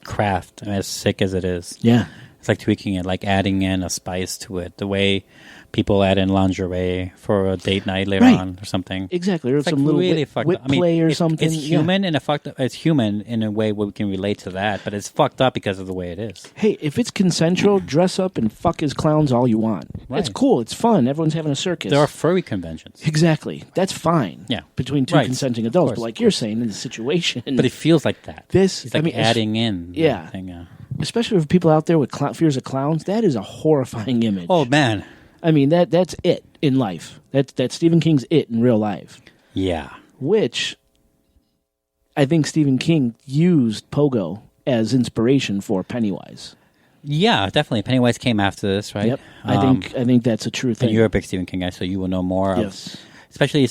craft, as sick as it is. Yeah. It's like tweaking it, like adding in a spice to it. The way people add in lingerie for a date night later on or something. Exactly. Or it's some like little really whip play or something. It's human in a fucked up. It's human in a way where we can relate to that, but it's fucked up because of the way it is. Hey, if it's consensual, dress up and fuck his clowns all you want. Right. That's cool. It's fun. Everyone's having a circus. There are furry conventions. Exactly. That's fine. Yeah. Between two consenting adults. But like you're saying, in the situation. But it feels like that. It's like adding in. Yeah. Thing, especially for people out there with fears of clowns, that is a horrifying image. Oh, man. I mean, that's it in life. That's Stephen King's it in real life. Yeah. Which I think Stephen King used Pogo as inspiration for Pennywise. Yeah, definitely. Pennywise came after this, right? Yep. I think that's a true thing. And you're a big Stephen King guy, so you will know more. Yes. Especially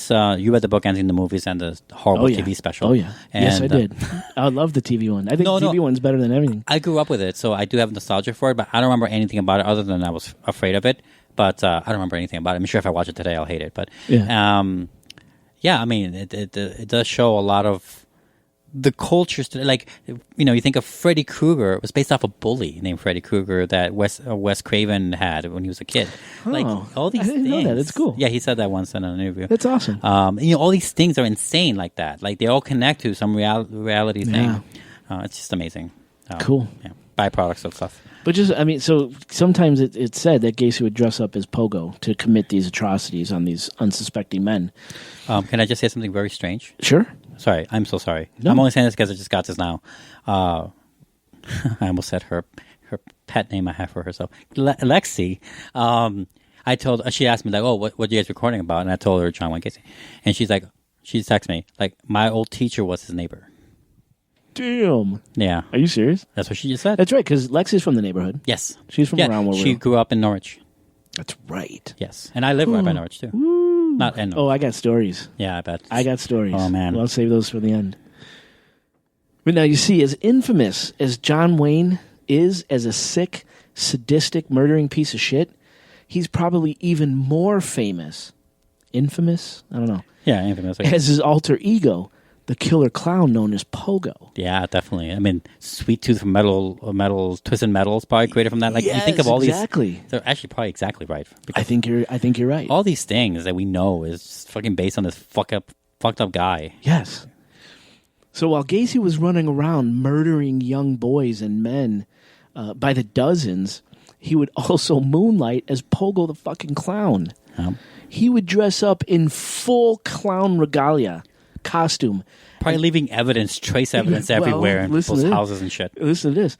you read the book and seen the movies and the horrible TV special. Oh, yeah. And, yes, I did. I love the TV one. I think the TV one's better than everything. I grew up with it, so I do have nostalgia for it, but I don't remember anything about it other than I was afraid of it. But I don't remember anything about it. I'm sure if I watch it today, I'll hate it. But yeah, I mean, it does show a lot of the cultures. Like, you think of Freddy Krueger. It was based off a bully named Freddy Krueger that Wes Craven had when he was a kid. Oh, like all these things. Know that. It's cool. Yeah, he said that once in an interview. That's awesome. All these things are insane like that. Like they all connect to some reality thing. It's just amazing. Cool. Yeah, byproducts of stuff. But so sometimes it's said that Gacy would dress up as Pogo to commit these atrocities on these unsuspecting men. Can I just say something very strange? Sure. Sorry, I'm so sorry. No. I'm only saying this because I just got this now. I almost said her pet name I have for herself, Lexi. She asked me like, "Oh, what are you guys recording about?" And I told her John Wayne Gacy, and she texted me like, "My old teacher was his neighbor." Damn. Yeah. Are you serious? That's what she just said. That's right, because Lexi's from the neighborhood. Yes. She's from around where she grew up in Norwich. That's right. Yes. And I live right by Norwich, too. Woo. Not in Norwich. Oh, I got stories. Yeah, I bet. I got stories. Oh, man. Well, I'll save those for the end. But now, you see, as infamous as John Wayne is as a sick, sadistic, murdering piece of shit, he's probably even more famous. Infamous? I don't know. Yeah, infamous. As his alter ego, the killer clown known as Pogo. Yeah, definitely. I mean, Sweet Tooth from Twisted Metal's probably created from that. Like, you think of all these. They're actually probably exactly right. I think you're right. All these things that we know is fucking based on this fucked up guy. Yes. So while Gacy was running around murdering young boys and men by the dozens, he would also moonlight as Pogo the fucking clown. He would dress up in full clown regalia, costume. Probably leaving trace evidence everywhere in people's houses and shit. Listen to this.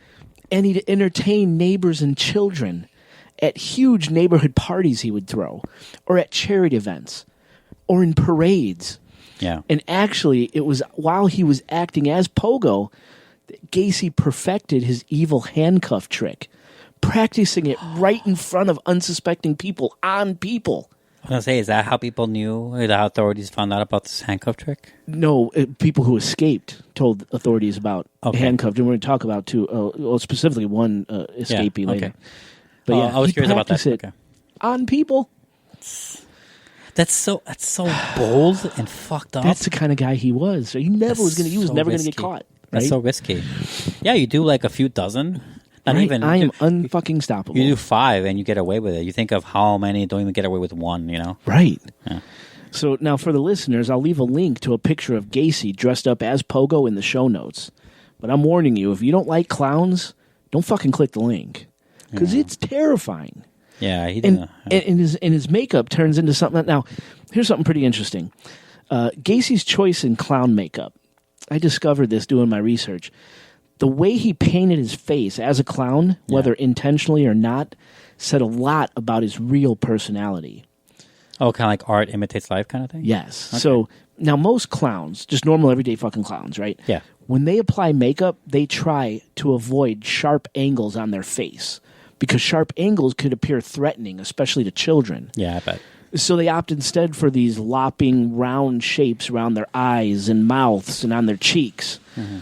And he'd entertain neighbors and children at huge neighborhood parties he would throw, or at charity events, or in parades. Yeah. And actually, it was while he was acting as Pogo that Gacy perfected his evil handcuff trick, practicing it right in front of unsuspecting people on people. I was going to say, is that how people knew, how authorities found out about this handcuff trick? No, people who escaped told authorities about handcuffed. And we're going to talk about, too, specifically one escapee later. Okay. But yeah, I was curious about that. It on people. That's so bold and fucked up. That's the kind of guy he was. So he never was never going to get caught. Right? That's so risky. Yeah, you do like a few dozen. Not right? even. I am unfucking stoppable. You do 5 and you get away with it. You think of how many don't even get away with 1, you know? Right. Yeah. So now for the listeners, I'll leave a link to a picture of Gacy dressed up as Pogo in the show notes. But I'm warning you, if you don't like clowns, don't fucking click the link. Because it's terrifying. Yeah, he didn't. And his makeup turns into something. Now, here's something pretty interesting. Gacy's choice in clown makeup. I discovered this doing my research. The way he painted his face as a clown, whether intentionally or not, said a lot about his real personality. Oh, kind of like art imitates life kind of thing? Yes. Okay. So now most clowns, just normal everyday fucking clowns, right? Yeah. When they apply makeup, they try to avoid sharp angles on their face because sharp angles could appear threatening, especially to children. Yeah, I bet. So they opt instead for these lopping round shapes around their eyes and mouths and on their cheeks. Mm-hmm.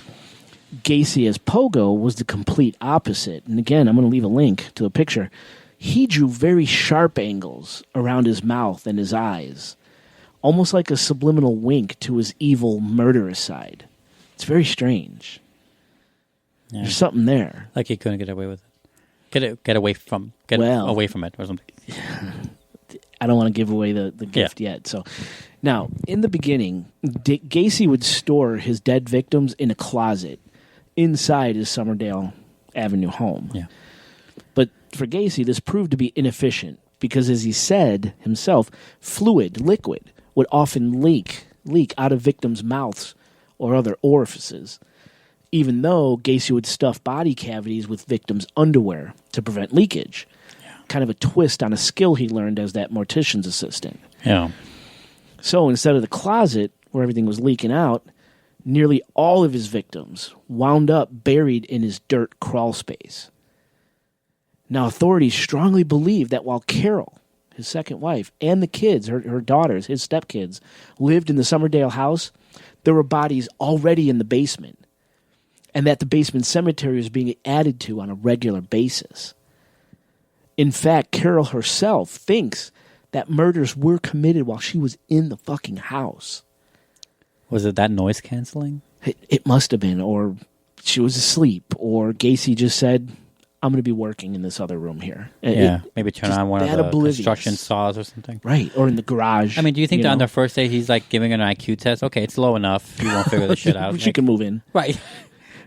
Gacy as Pogo was the complete opposite. And again, I'm going to leave a link to the picture. He drew very sharp angles around his mouth and his eyes, almost like a subliminal wink to his evil, murderous side. It's very strange. Yeah. There's something there. Like he couldn't get away with it. Get away from it or something. I don't want to give away the gift yet. So now, in the beginning, Gacy would store his dead victims in a closet inside his Somerdale Avenue home. Yeah. But for Gacy, this proved to be inefficient because, as he said himself, liquid, would often leak out of victims' mouths or other orifices, even though Gacy would stuff body cavities with victims' underwear to prevent leakage. Yeah. Kind of a twist on a skill he learned as that mortician's assistant. Yeah. So instead of the closet where everything was leaking out, nearly all of his victims wound up buried in his dirt crawl space. Now, authorities strongly believe that while Carol, his second wife, and the kids, her daughters, his stepkids, lived in the Somerdale house, there were bodies already in the basement, and that the basement cemetery was being added to on a regular basis. In fact, Carol herself thinks that murders were committed while she was in the fucking house. Was it that noise canceling? It must have been, or she was asleep, or Gacy just said, I'm going to be working in this other room here. Yeah, maybe turn on one of the construction saws or something. Right, or in the garage. I mean, do you think that on the first day he's like giving an IQ test? Okay, it's low enough. You won't figure this shit out. She can move in. Right.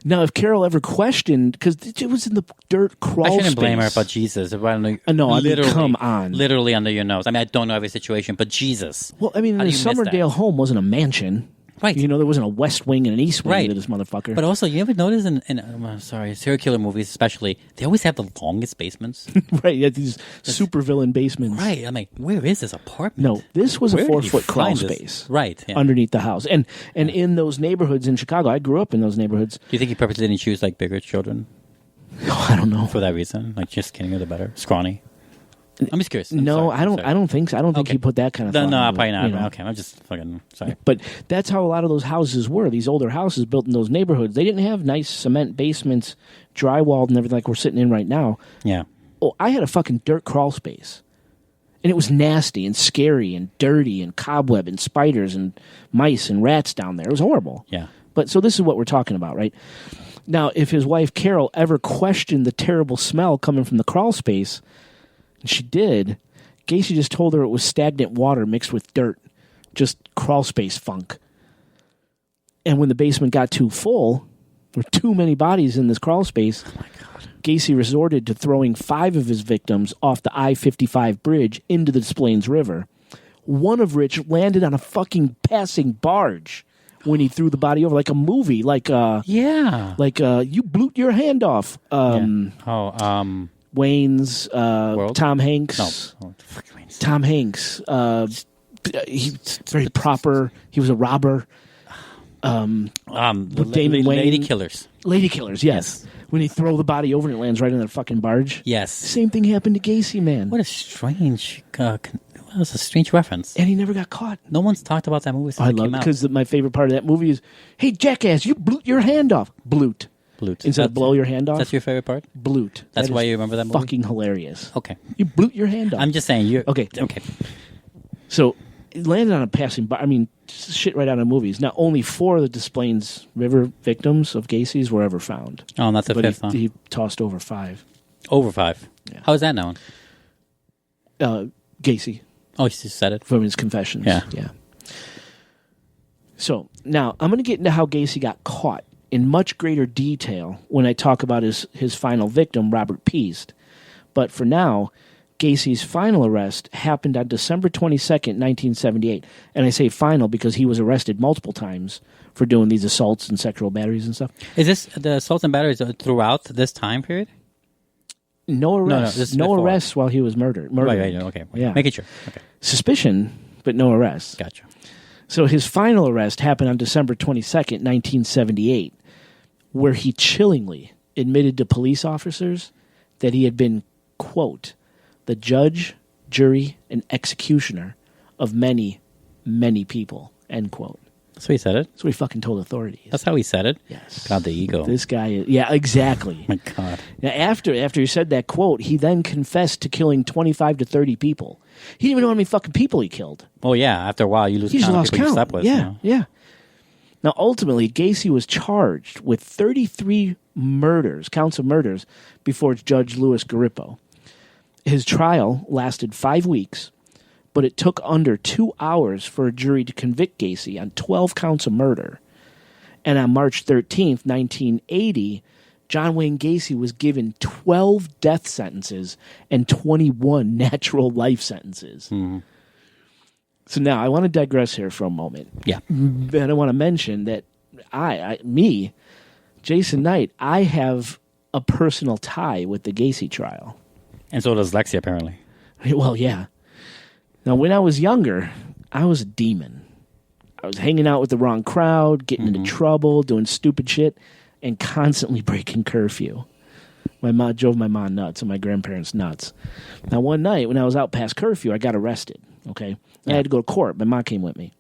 Now, if Carol ever questioned, because it was in the dirt crawl space. I shouldn't blame her about Jesus. If I don't know, no, I mean, come on. Literally under your nose. I mean, I don't know every situation, but Jesus. Well, I mean, the Somerdale home wasn't a mansion. Right. You know, there wasn't a west wing and an east wing to this motherfucker. But also, you ever notice in serial killer movies especially, they always have the longest basements. Right, yeah, these supervillain basements. Right, I'm like, where is this apartment? No, this was a 4-foot crawl space. Right. Yeah. Underneath the house. And in those neighborhoods in Chicago, I grew up in those neighborhoods. Do you think he purposely didn't choose, like, bigger children? Oh, I don't know. For that reason? Like, just skinnier the better? Scrawny? I'm just curious. I don't think so. I don't think he put that kind of thought No, into probably it, not. you know? Okay, I'm just fucking sorry. But that's how a lot of those houses were. These older houses built in those neighborhoods, they didn't have nice cement basements, drywalled and everything like we're sitting in right now. Yeah. Oh, I had a fucking dirt crawl space. And it was nasty and scary and dirty and cobweb and spiders and mice and rats down there. It was horrible. Yeah. But so this is what we're talking about, right? Now, if his wife Carol ever questioned the terrible smell coming from the crawl space, and she did, Gacy just told her it was stagnant water mixed with dirt, just crawl space funk. And when the basement got too full, there were too many bodies in this crawl space, oh my God. Gacy resorted to throwing 5 of his victims off the I-55 bridge into the Des Plaines River, one of which landed on a fucking passing barge. when he threw the body over, like a movie, like you blew your hand off. Wayne's Tom Hanks. No, Wayne's. Tom Hanks. He's very proper. He was a robber. Lady Killers. Lady Killers, yes. When he throw the body over and it lands right on that fucking barge. Yes. Same thing happened to Gacy, man. What a strange, that was a strange reference. And he never got caught. No one's talked about that movie since it came out. I love it because my favorite part of that movie is, hey, jackass, you blew your hand off. Bloot. Instead of blow your hand off. That's your favorite part? Bloot. That's why you remember that movie? Fucking hilarious. Okay. You blew your hand off. I'm just saying. Okay. So it landed on a passing bar. I mean, shit right out of movies. Now, only 4 of the Des Plaines River victims of Gacy's were ever found. Oh, and that's the fifth, huh? He tossed over 5. Over 5? Yeah. How is that known? Gacy. Oh, he just said it? From his confessions. Yeah. So, now, I'm going to get into how Gacy got caught in much greater detail when I talk about his final victim, Robert Piest. But for now, Gacy's final arrest happened on December 22nd, 1978. And I say final because he was arrested multiple times for doing these assaults and sexual batteries and stuff. Is this the assaults and batteries throughout this time period? No arrests. No arrests while he was murdered. Right, okay. Yeah. Make it sure. Okay. Suspicion, but no arrests. Gotcha. So his final arrest happened on December 22nd, 1978, where he chillingly admitted to police officers that he had been, quote, the judge, jury, and executioner of many, many people, end quote. That's what he said it? That's what he fucking told authorities. That's how he said it? Yes. God, the ego. This guy, yeah, exactly. My God. Now, after he said that quote, he then confessed to killing 25 to 30 people. He didn't even know how many fucking people he killed. Oh, yeah. After a while, you lose count of people you slept with. Yeah. Now, ultimately, Gacy was charged with 33 counts of murders, before Judge Louis Garippo. His trial lasted 5 weeks, but it took under 2 hours for a jury to convict Gacy on 12 counts of murder. And on March 13th, 1980, John Wayne Gacy was given 12 death sentences and 21 natural life sentences. Mm-hmm. So now I want to digress here for a moment. Yeah. And I want to mention that Jason Knight, I have a personal tie with the Gacy trial. And so does Lexi, apparently. Well, yeah. Now, when I was younger, I was a demon. I was hanging out with the wrong crowd, getting into trouble, doing stupid shit, and constantly breaking curfew. My mom drove my mom nuts and my grandparents nuts. Now, one night when I was out past curfew, I got arrested, okay? I had to go to court. My mom came with me.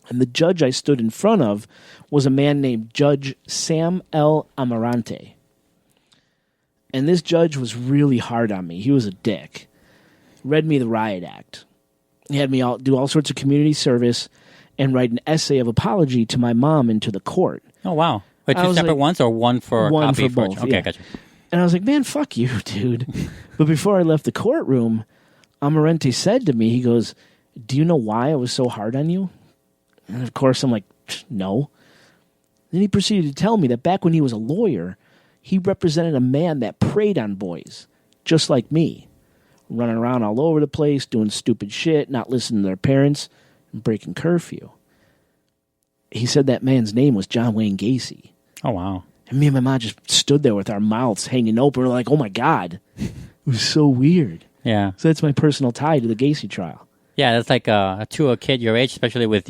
And the judge I stood in front of was a man named Judge Sam L. Amarante. And this judge was really hard on me. He was a dick. Read me the riot act. He had me do all sorts of community service and write an essay of apology to my mom and to the court. Oh, wow. Wait, 2 separate ones or one for a copy? For both. Okay, gotcha. And I was like, man, fuck you, dude. But before I left the courtroom, Amarante said to me, he goes, do you know why I was so hard on you? And of course, I'm like, no. Then he proceeded to tell me that back when he was a lawyer, he represented a man that preyed on boys, just like me, running around all over the place, doing stupid shit, not listening to their parents, and breaking curfew. He said that man's name was John Wayne Gacy. Oh, wow. And me and my mom just stood there with our mouths hanging open. We're like, oh, my God. It was so weird. Yeah. So that's my personal tie to the Gacy trial. Yeah, that's like to a kid your age, especially with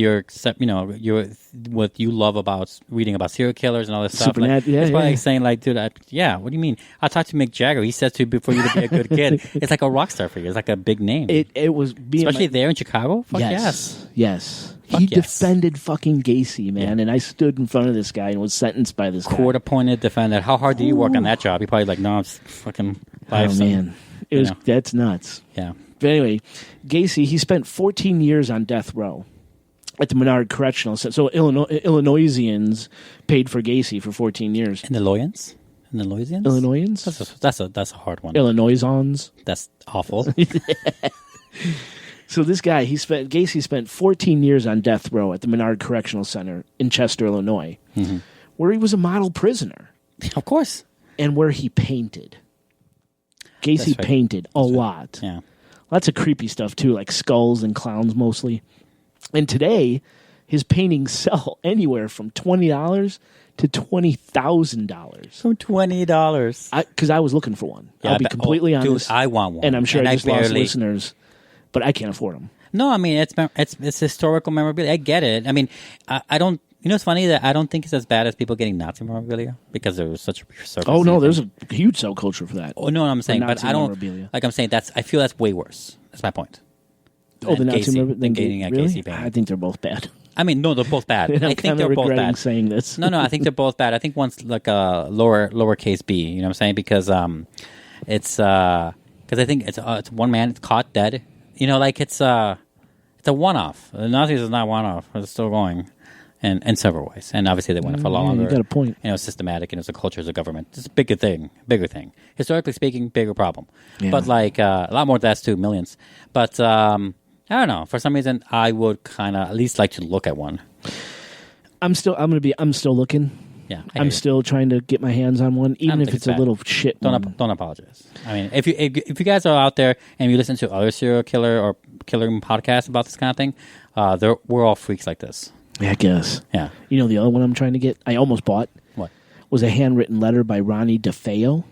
what you love about reading about serial killers and all this stuff. Like, it's probably like saying, like, dude, what do you mean? I talked to Mick Jagger. He says to you for you to be a good kid. It's like a rock star for you. It's like a big name. It was being especially there in Chicago. Fuck yes. He defended fucking Gacy, man, and I stood in front of this guy and was sentenced by this court-appointed defendant. How hard did you work on that job? He probably like, no, I'm fucking life. Oh man, that's nuts. Yeah. But anyway, Gacy, he spent 14 years on death row at the Menard Correctional Center. So Illinoisians paid for Gacy for 14 years. Illinoisans? That's a hard one. Illinoisans. That's awful. So this guy, Gacy spent 14 years on death row at the Menard Correctional Center in Chester, Illinois, where he was a model prisoner. Of course. And where he painted. Gacy painted a lot. Yeah. Lots of creepy stuff, too, like skulls and clowns mostly. And today, his paintings sell anywhere from $20 to $20,000. So $20. Because I was looking for one. Yeah, I'll be completely honest. Dude, I want one. And I'm sure I just lost barely... listeners, but I can't afford them. No, I mean, it's historical memorabilia. I get it. I mean, I don't... You know, it's funny that I don't think it's as bad as people getting Nazi memorabilia because there was such a surface. Oh, no, there's a huge subculture for that. Oh, no, I'm saying, Nazi but I don't... memorabilia. Like I'm saying, I feel that's way worse. That's my point. Oh, the Nazi memorabilia? Than getting a really? Gacy painting. I think they're both bad. I mean, no, they're both bad. I think they're both bad. Saying this. No, I think they're both bad. I think one's like a lowercase b. You know what I'm saying? Because it's I think it's one man caught dead. You know, like it's a one-off. The Nazis is not one-off. It's still going, in several ways. And obviously they went for longer. You got a point. You know, it's systematic, and it's a culture, it's a government. It's a bigger thing. Historically speaking, bigger problem. Yeah. But like a lot more deaths too, millions. But I don't know. For some reason, I would kind of at least like to look at one. I'm still looking. Yeah, I'm still trying to get my hands on one, even if it's a little shit. Don't apologize. I mean, if you guys are out there and you listen to other serial killer or killer podcasts about this kind of thing, we're all freaks like this. Yeah, I guess. Yeah. You know the other one I'm trying to get? I almost bought. What? Was a handwritten letter by Ronnie DeFeo.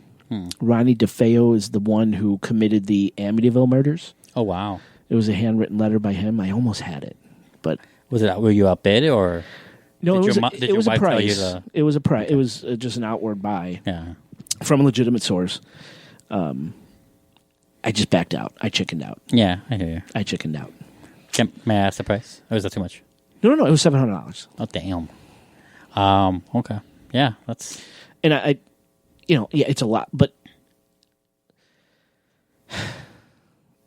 Ronnie DeFeo is the one who committed the Amityville murders. Oh, wow. It was a handwritten letter by him. I almost had it, but were you outbid or? No, it was a price. It was a price. It was just an outward buy. Yeah. From a legitimate source. I just backed out. I chickened out. Yeah, I hear you. I chickened out. May I ask the price? Or is that too much? No. It was $700. Oh, damn. Okay. Yeah, that's... And I it's a lot, but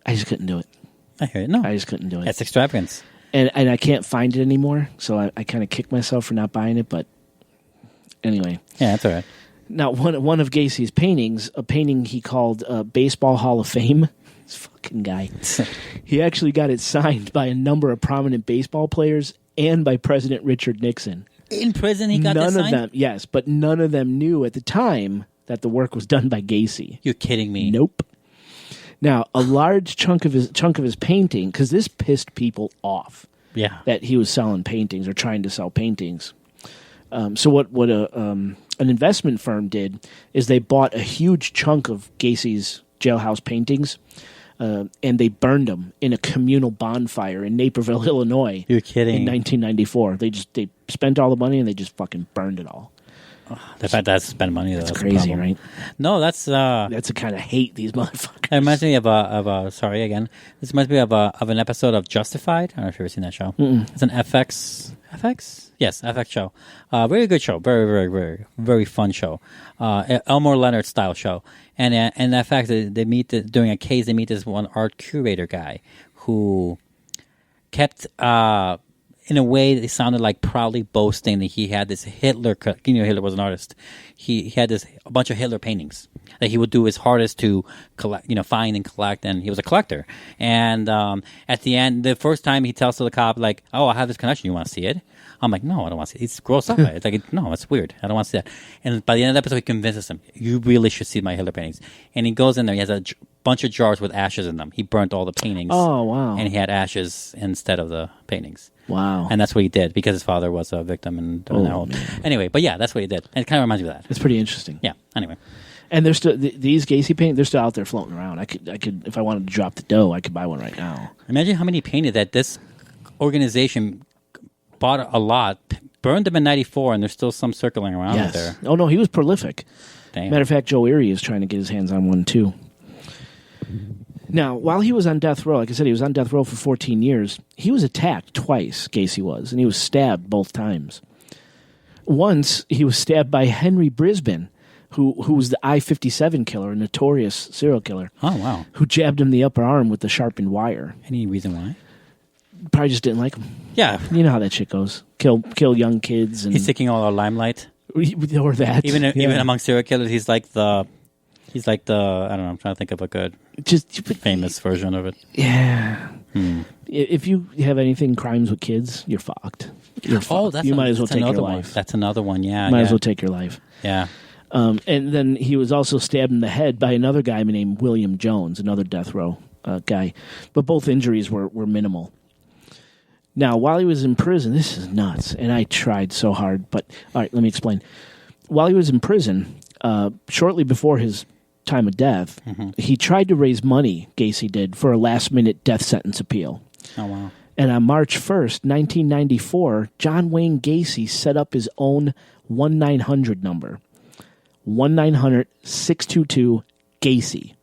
I just couldn't do it. I hear it. No. I just couldn't do it. That's extravagance. And I can't find it anymore, so I kind of kick myself for not buying it, but anyway. Yeah, that's all right. Now, one of Gacy's paintings, a painting he called Baseball Hall of Fame, this fucking guy, he actually got it signed by a number of prominent baseball players and by President Richard Nixon. In prison he got that signed? None of them, yes, but none of them knew at the time that the work was done by Gacy. You're kidding me. Nope. Now, a large chunk of his painting, because this pissed people off. Yeah. That he was selling paintings or trying to sell paintings. So what an investment firm did is they bought a huge chunk of Gacy's jailhouse paintings, and they burned them in a communal bonfire in Naperville, Illinois. You're kidding. In 1994. They spent all the money and they just fucking burned it all. The fact that I spend money, though, that's crazy, right? No, that's the kind of hate these motherfuckers. It reminds me of sorry again. This reminds me of an episode of Justified. I don't know if you've ever seen that show. It's an FX. Yes, FX show. Very good show. Very, very, very, very fun show. Elmore Leonard style show. And in that fact, they meet during a case. They meet this one art curator guy who kept. In a way, it sounded like proudly boasting that he had this Hitler. Hitler was an artist. He had a bunch of Hitler paintings that he would do his hardest to collect, find and collect. And he was a collector. And at the end, the first time he tells to the cop, like, "Oh, I have this collection. You want to see it?" I'm like, "No, I don't want to see it. It's gross up." It's like, "No, it's weird. I don't want to see that." And by the end of the episode, he convinces him, "You really should see my Hitler paintings." And he goes in there. He has a bunch of jars with ashes in them. He burnt all the paintings. Oh, wow. And he had ashes instead of the paintings. Wow. And that's what he did because his father was a victim. And anyway, but yeah, that's what he did. And it kind of reminds me of that. It's pretty interesting. Yeah. Anyway. And they're still these Gacy paintings. They're still out there floating around. I could if I wanted to drop the dough, I could buy one right now. Imagine how many painted that this organization bought a lot, burned them in '94, and there's still some circling around there. Oh no, he was prolific. Damn. Matter of fact, Joe Erie is trying to get his hands on one too. Now, while he was on death row, like I said, he was on death row for 14 years. He was attacked twice, Gacy was, and he was stabbed both times. Once, he was stabbed by Henry Brisbane, who was the I-57 killer, a notorious serial killer. Oh, wow. Who jabbed him in the upper arm with the sharpened wire. Any reason why? Probably just didn't like him. Yeah. You know how that shit goes. Kill young kids. And he's seeking all our limelight. Or that. Even among serial killers, he's like the I don't know, I'm trying to think of a good famous version of it. Yeah. If you have anything crimes with kids, you're fucked. You might as well take your life. That's another one, yeah. Might as well take your life. Yeah. And then he was also stabbed in the head by another guy named William Jones, another death row guy. But both injuries were minimal. Now, while he was in prison, this is nuts, and I tried so hard, but all right, let me explain. While he was in prison, shortly before his time of death, he tried to raise money, Gacy did, for a last-minute death sentence appeal. Oh, wow. And on March 1st, 1994, John Wayne Gacy set up his own 1-900 number, 1-900-622-GACY,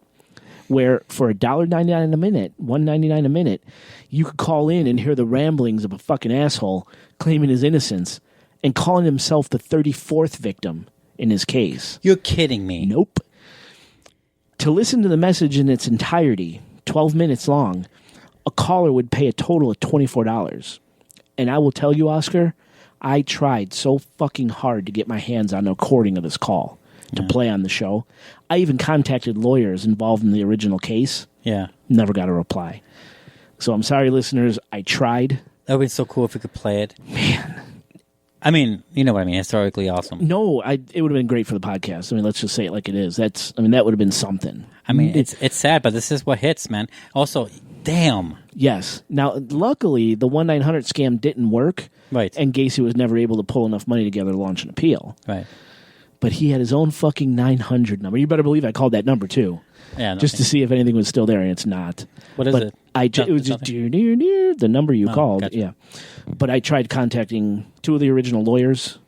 where for $1.99 a minute, $1.99 a minute, you could call in and hear the ramblings of a fucking asshole claiming his innocence and calling himself the 34th victim in his case. You're kidding me. Nope. To listen to the message in its entirety, 12 minutes long, a caller would pay a total of $24. And I will tell you, Oscar, I tried so fucking hard to get my hands on a recording of this call to play on the show. I even contacted lawyers involved in the original case. Yeah. Never got a reply. So I'm sorry, listeners. I tried. That would be so cool if we could play it. Man. I mean, you know what I mean. Historically awesome. No, it would have been great for the podcast. I mean, let's just say it like it is. That would have been something. I mean, it's sad, but this is what hits, man. Also, damn. Yes. Now, luckily, the 1-900 scam didn't work. Right. And Gacy was never able to pull enough money together to launch an appeal. Right. But he had his own fucking 900 number. You better believe I called that number, too. Yeah. Just to see if anything was still there, and it's not. What is it? It was just the number you called. Gotcha. Yeah. But I tried contacting two of the original lawyers.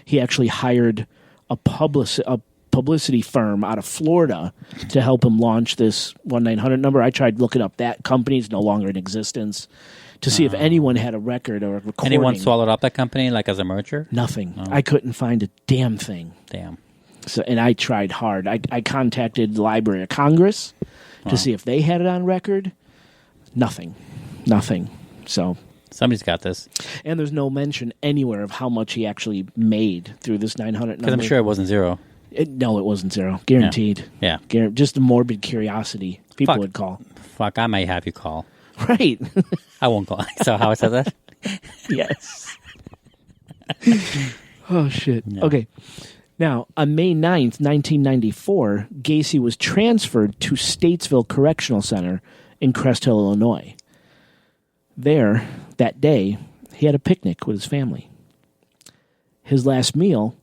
He actually hired a publicity firm out of Florida to help him launch this 1-900 number. I tried looking up that company. It's no longer in existence. To see if anyone had a record or a recording. Anyone swallowed up that company like as a merger? Nothing. Oh. I couldn't find a damn thing. Damn. So, and I tried hard. I contacted the Library of Congress to see if they had it on record. Nothing. So somebody's got this. And there's no mention anywhere of how much he actually made through this 900 number. Because I'm sure it wasn't zero. No, it wasn't zero. Guaranteed. Yeah. Just a morbid curiosity. People would call. Fuck, I might have you call. Right. I won't call. So how I said that? Yes. Oh, shit. Yeah. Okay. Now, on May 9th, 1994, Gacy was transferred to Statesville Correctional Center in Crest Hill, Illinois. There, that day, he had a picnic with his family. His last meal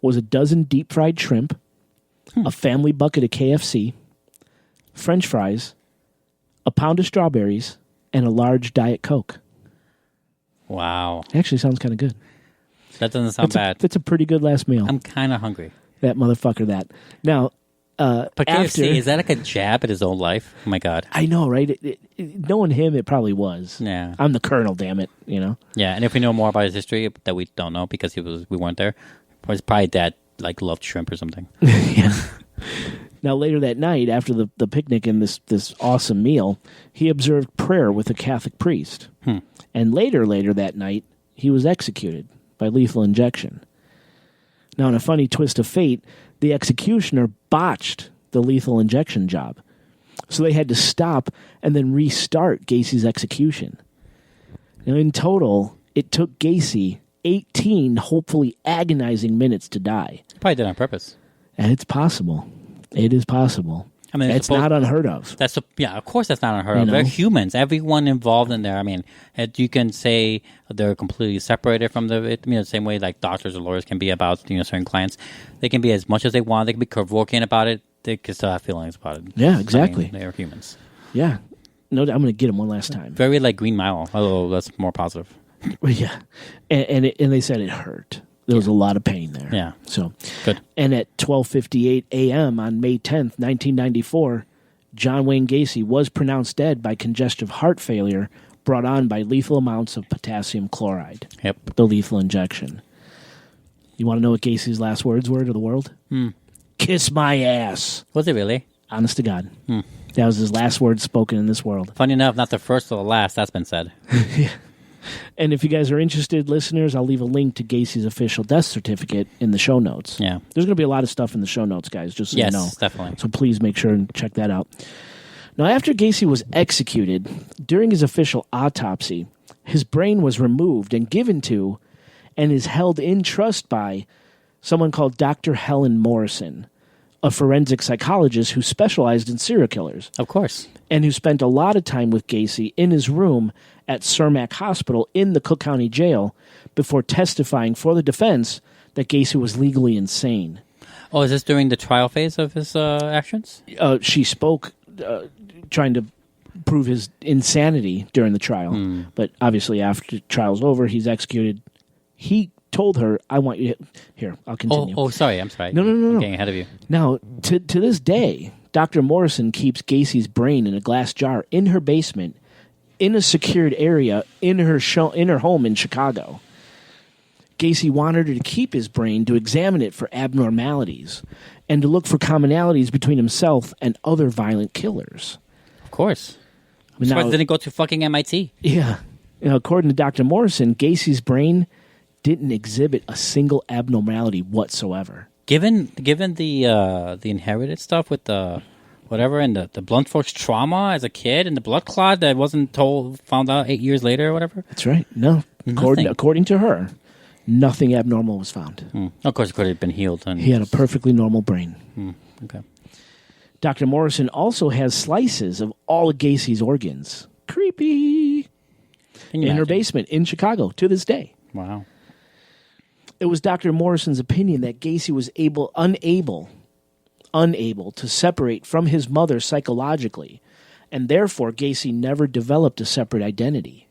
was a dozen deep-fried shrimp, a family bucket of KFC, French fries, a pound of strawberries, and a large Diet Coke. Wow. Actually sounds kind of good. That doesn't sound bad. It's a pretty good last meal. I'm kind of hungry. That motherfucker, that. Now, but KFC, is that like a jab at his own life? Oh, my God. I know, right? Knowing him, it probably was. Yeah. I'm the colonel, damn it, you know? Yeah, and if we know more about his history that we don't know because we weren't there, his probably dad like loved shrimp or something. Yeah. Now, later that night, after the picnic and this awesome meal, he observed prayer with a Catholic priest. And later that night, he was executed by lethal injection. Now, in a funny twist of fate, the executioner botched the lethal injection job. So they had to stop and then restart Gacy's execution. Now, in total, it took Gacy 18 hopefully agonizing minutes to die. Probably did it on purpose. And it's possible. It is possible. I mean, it's not unheard of. Of course that's not unheard of. They're humans. Everyone involved in there. I mean, you can say they're completely separated from the same way like doctors or lawyers can be about certain clients. They can be as much as they want. They can be provoking about it. They can still have feelings about it. Yeah, exactly. I mean, they're humans. Yeah. No, I'm going to get him one last time. Very like Green Mile, although that's more positive. Yeah. And they said it hurt. There was a lot of pain there. Yeah. So good. And at 12:58 a.m. on May 10th, 1994, John Wayne Gacy was pronounced dead by congestive heart failure brought on by lethal amounts of potassium chloride. Yep. The lethal injection. You want to know what Gacy's last words were to the world? Kiss my ass. Was it really? Honest to God. That was his last words spoken in this world. Funny enough, not the first or the last. That's been said. Yeah. And if you guys are interested, listeners, I'll leave a link to Gacy's official death certificate in the show notes. Yeah. There's going to be a lot of stuff in the show notes, guys, just so you know. Yes, definitely. So please make sure and check that out. Now, after Gacy was executed, during his official autopsy, his brain was removed and given to and is held in trust by someone called Dr. Helen Morrison, a forensic psychologist who specialized in serial killers. Of course. And who spent a lot of time with Gacy in his room at Cermak Hospital in the Cook County Jail before testifying for the defense that Gacy was legally insane. Oh, is this during the trial phase of his actions? She spoke trying to prove his insanity during the trial. But obviously after the trial's over, he's executed. He told her, I want you to... Here, I'll continue. Oh, sorry. I'm sorry. No. I'm getting ahead of you. Now, to this day, Dr. Morrison keeps Gacy's brain in a glass jar in her basement, in a secured area, in her home in Chicago. Gacy wanted her to keep his brain to examine it for abnormalities and to look for commonalities between himself and other violent killers. Of course. That's why didn't go to fucking MIT. Yeah. According to Dr. Morrison, Gacy's brain didn't exhibit a single abnormality whatsoever. Given the inherited stuff with the whatever and the blunt force trauma as a kid and the blood clot that wasn't found out 8 years later or whatever. That's right. No, according to her, nothing abnormal was found. Of course, it could have been healed. He had a perfectly normal brain. Okay. Dr. Morrison also has slices of all of Gacy's organs. Creepy. In her basement in Chicago to this day. Wow. It was Dr. Morrison's opinion that Gacy was unable to separate from his mother psychologically, and therefore Gacy never developed a separate identity.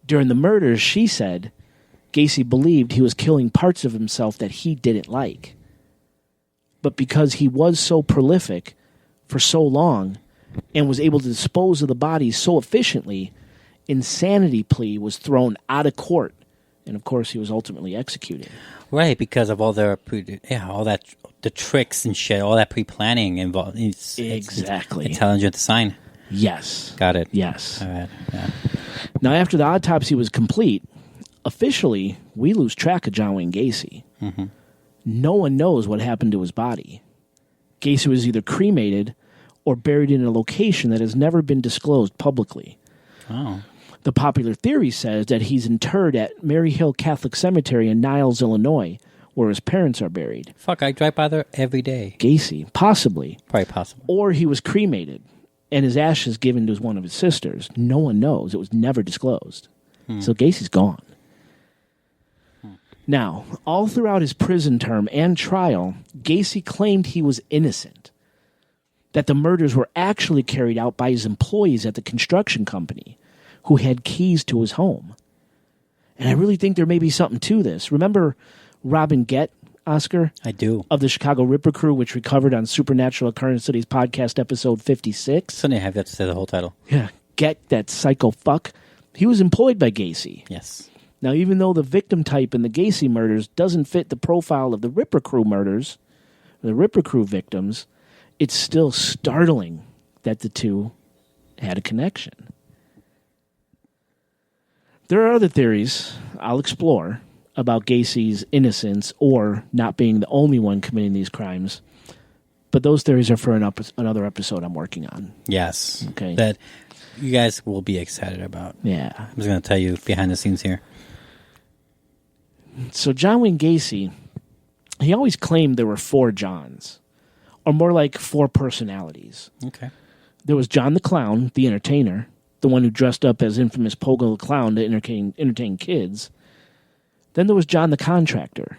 During the murders, she said, Gacy believed he was killing parts of himself that he didn't like. But because he was so prolific for so long and was able to dispose of the bodies so efficiently, insanity plea was thrown out of court. And of course, he was ultimately executed. Right, because of all the tricks and shit, all that pre-planning involved. Exactly. It's intelligent design. Yes. Got it. Yes. All right. Yeah. Now, after the autopsy was complete, officially, we lose track of John Wayne Gacy. No one knows what happened to his body. Gacy was either cremated or buried in a location that has never been disclosed publicly. Oh. The popular theory says that he's interred at Mary Hill Catholic Cemetery in Niles, Illinois, where his parents are buried. Fuck, I drive by there every day. Gacy, possibly. Probably possible. Or he was cremated, and his ashes given to one of his sisters. No one knows. It was never disclosed. So Gacy's gone. Now, all throughout his prison term and trial, Gacy claimed he was innocent, that the murders were actually carried out by his employees at the construction company, who had keys to his home. And I really think there may be something to this. Remember Robin Gett, Oscar? I do. Of the Chicago Ripper Crew, which we covered on Supernatural Occurrence Studies podcast episode 56. So they have that to say the whole title. Yeah. Gett, that psycho fuck. He was employed by Gacy. Yes. Now, even though the victim type in the Gacy murders doesn't fit the profile of the Ripper Crew murders, the Ripper Crew victims, it's still startling that the two had a connection. There are other theories I'll explore about Gacy's innocence or not being the only one committing these crimes, but those theories are for another episode I'm working on. Yes. Okay. That you guys will be excited about. Yeah. I'm just going to tell you behind the scenes here. So John Wayne Gacy, he always claimed there were 4 Johns, or more like 4 personalities. Okay. There was John the Clown, the entertainer, the one who dressed up as infamous Pogo the Clown to entertain kids. Then there was John the Contractor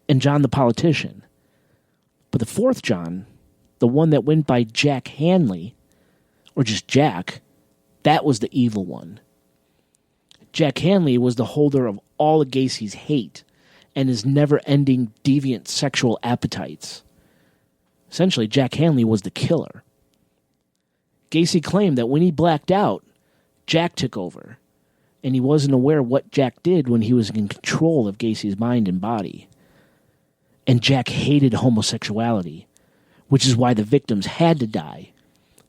and John the Politician. But the 4th John, the one that went by Jack Hanley, or just Jack, that was the evil one. Jack Hanley was the holder of all of Gacy's hate and his never-ending deviant sexual appetites. Essentially, Jack Hanley was the killer. Gacy claimed that when he blacked out, Jack took over, and he wasn't aware what Jack did when he was in control of Gacy's mind and body. And Jack hated homosexuality, which is why the victims had to die,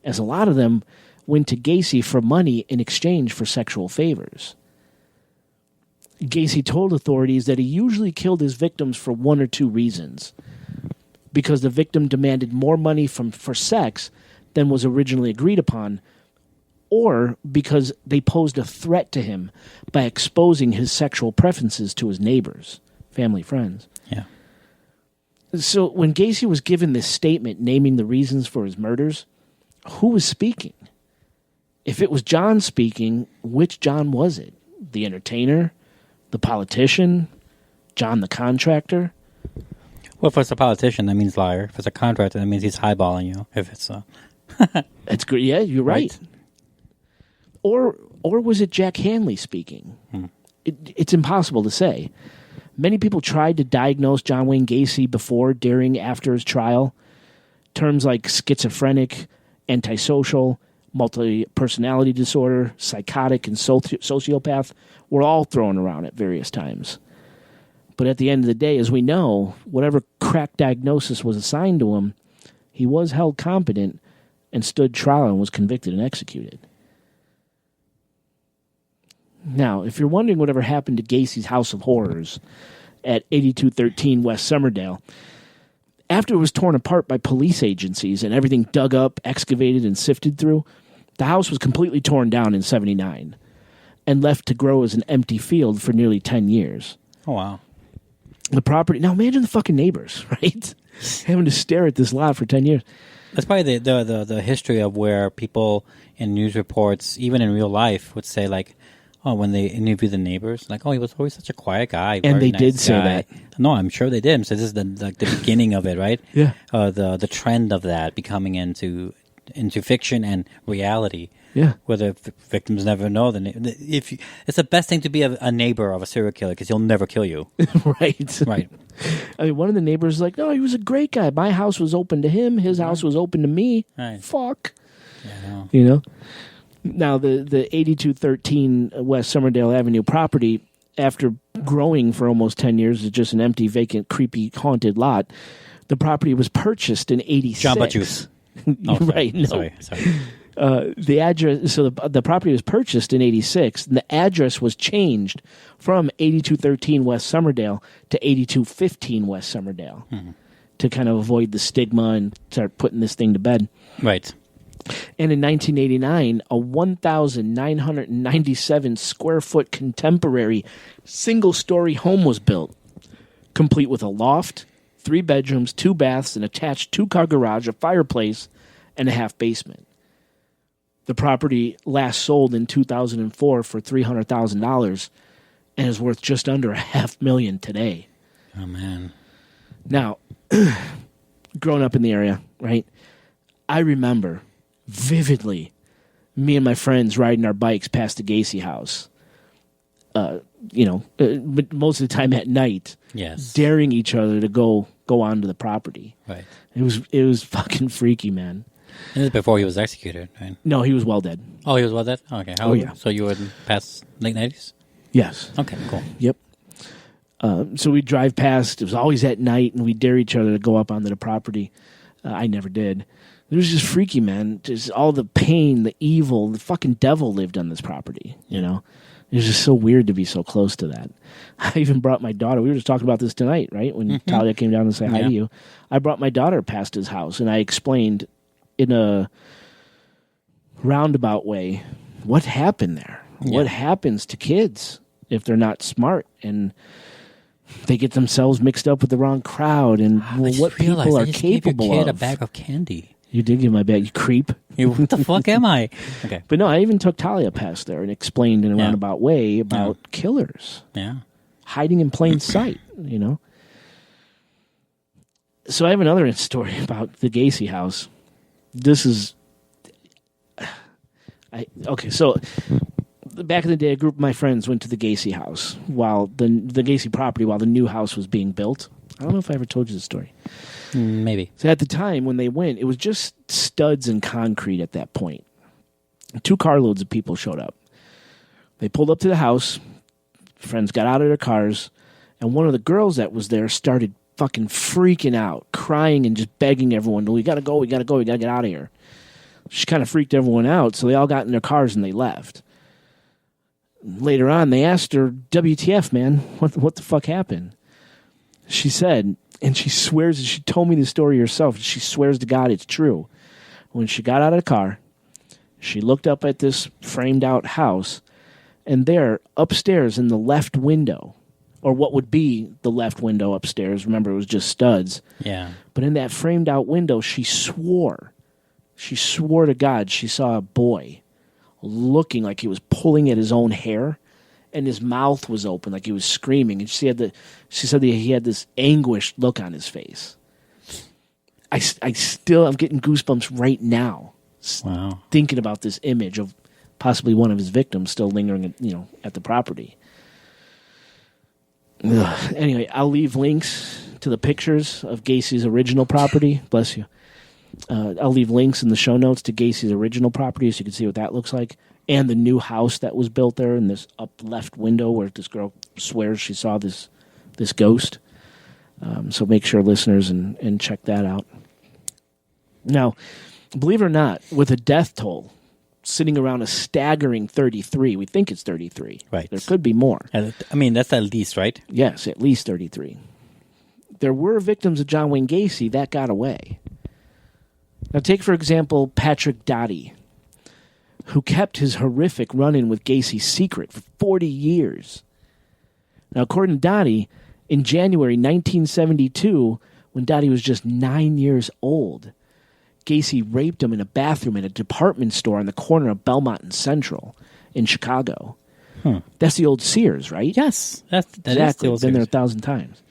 as a lot of them went to Gacy for money in exchange for sexual favors. Gacy told authorities that he usually killed his victims for 1 or 2 reasons. Because the victim demanded more money for sex than was originally agreed upon, or because they posed a threat to him by exposing his sexual preferences to his neighbors, family, friends. Yeah. So when Gacy was given this statement naming the reasons for his murders, who was speaking? If it was John speaking, which John was it? The entertainer? The politician? John the contractor? Well, if it's a politician, that means liar. If it's a contractor, that means he's highballing you. If it's That's good. Yeah, you're right. Or was it Jack Hanley speaking? It's impossible to say. Many people tried to diagnose John Wayne Gacy before, during, after his trial. Terms like schizophrenic, antisocial, multi-personality disorder, psychotic, and sociopath were all thrown around at various times. But at the end of the day, as we know, whatever crack diagnosis was assigned to him, he was held competent and stood trial and was convicted and executed. Now, if you're wondering whatever happened to Gacy's House of Horrors at 8213 West Somerdale, after it was torn apart by police agencies and everything dug up, excavated, and sifted through, the house was completely torn down in 79 and left to grow as an empty field for nearly 10 years. Oh, wow. The property... Now, imagine the fucking neighbors, right? Having to stare at this lot for 10 years. That's probably the history of where people in news reports, even in real life, would say, like, oh, when they interview the neighbors, like, oh, he was always such a quiet guy. And they nice did say guy. that. No, I'm sure they did. So this is the beginning of it, right? Yeah. The trend of that becoming into fiction and reality. Yeah. Where the victims never know it's the best thing to be a neighbor of a serial killer because he'll never kill you. Right. Right. I mean, one of the neighbors was like, no, he was a great guy. My house was open to him. His house was open to me. Right. Fuck. Yeah, I know. You know? Now, the 8213 West Somerdale Avenue property, after growing for almost 10 years as just an empty, vacant, creepy, haunted lot, the property was purchased in 86. Jamba Juice. Oh, right. No. Sorry. The address, so the property was purchased in 86, and the address was changed from 8213 West Somerdale to 8215 West Somerdale to kind of avoid the stigma and start putting this thing to bed. Right. And in 1989, a 1,997 square foot contemporary single-story home was built, complete with a loft, 3 bedrooms, 2 baths, an attached 2-car garage, a fireplace, and a half basement. The property last sold in 2004 for $300,000 and is worth just under $500,000 today. Oh, man. Now, growing up in the area, right, I remember vividly me and my friends riding our bikes past the Gacy house, but most of the time at night, yes, daring each other to go onto the property. Right. It was fucking freaky, man. This is before he was executed, right? No, he was well dead. Oh, he was well dead? Okay. Yeah. So you were past late 90s? Yes. Okay, cool. Yep. So we'd drive past. It was always at night, and we'd dare each other to go up onto the property. I never did. It was just freaky, man. Just all the pain, the evil, the fucking devil lived on this property, you know? It was just so weird to be so close to that. I even brought my daughter. We were just talking about this tonight, right? When Talia came down to say hi to you. I brought my daughter past his house, and I explained in a roundabout way what happened there. Yeah. What happens to kids if they're not smart and they get themselves mixed up with the wrong crowd and what people are capable gave your kid of. A bag of candy. You did give my bag, you creep. What the fuck am I? Okay. But no, I even took Talia past there and explained in a roundabout way about killers. Yeah. Hiding in plain sight, you know? So I have another story about the Gacy house. This is... so back in the day, a group of my friends went to the Gacy house while the Gacy property while the new house was being built. I don't know if I ever told you this story. Maybe. So at the time when they went, it was just studs and concrete at that point. 2 carloads of people showed up. They pulled up to the house. Friends got out of their cars, and one of the girls that was there started fucking freaking out, crying and just begging everyone, we got to go, we got to get out of here. She kind of freaked everyone out, so they all got in their cars and they left. Later on, they asked her, WTF, man, what the fuck happened? She said, and she swears, she told me the story herself, she swears to God it's true. When she got out of the car, she looked up at this framed-out house, and there, upstairs in the left window, or what would be the left window upstairs. Remember, it was just studs. Yeah. But in that framed out window, she swore to God she saw a boy looking like he was pulling at his own hair, and his mouth was open like he was screaming. And she said that he had this anguished look on his face. I'm getting goosebumps right now. Wow. Thinking about this image of possibly one of his victims still lingering, at the property. Ugh. Anyway, I'll leave links to the pictures of Gacy's original property. Bless you. I'll leave links in the show notes to Gacy's original property so you can see what that looks like, and the new house that was built there in this up left window where this girl swears she saw this ghost. So make sure, listeners, and check that out. Now, believe it or not, with a death toll sitting around a staggering 33, we think it's 33. Right. There could be more. I mean, that's at least, right? Yes, at least 33. There were victims of John Wayne Gacy that got away. Now, take, for example, Patrick Dottie, who kept his horrific run-in with Gacy secret for 40 years. Now, according to Dottie, in January 1972, when Dottie was just 9 years old, Gacy raped him in a bathroom at a department store on the corner of Belmont and Central in Chicago. That's the old Sears, right? Yes. That exactly. is the old Been there Sears. 1,000 times.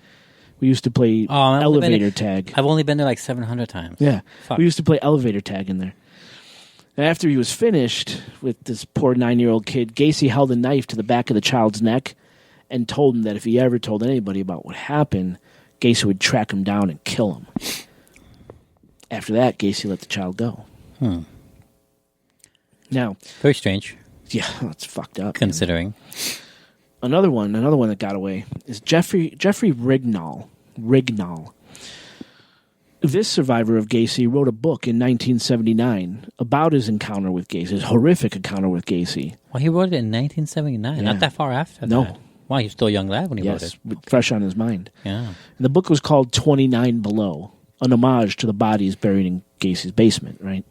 We used to play elevator tag. I've only been there like 700 times. Yeah. Fuck. We used to play elevator tag in there. And after he was finished with this poor 9-year-old kid, Gacy held a knife to the back of the child's neck and told him that if he ever told anybody about what happened, Gacy would track him down and kill him. After that, Gacy let the child go. Now, very strange. Yeah, that's fucked up. Considering. Another one that got away is Jeffrey Rignall. This survivor of Gacy wrote a book in 1979 about his encounter with Gacy, his horrific encounter with Gacy. Well, he wrote it in 1979, not that far after that. No. Wow, he was still a young lad when he wrote it. Yes, fresh on his mind. Yeah. And the book was called 29 Below, an homage to the bodies buried in Gacy's basement, right?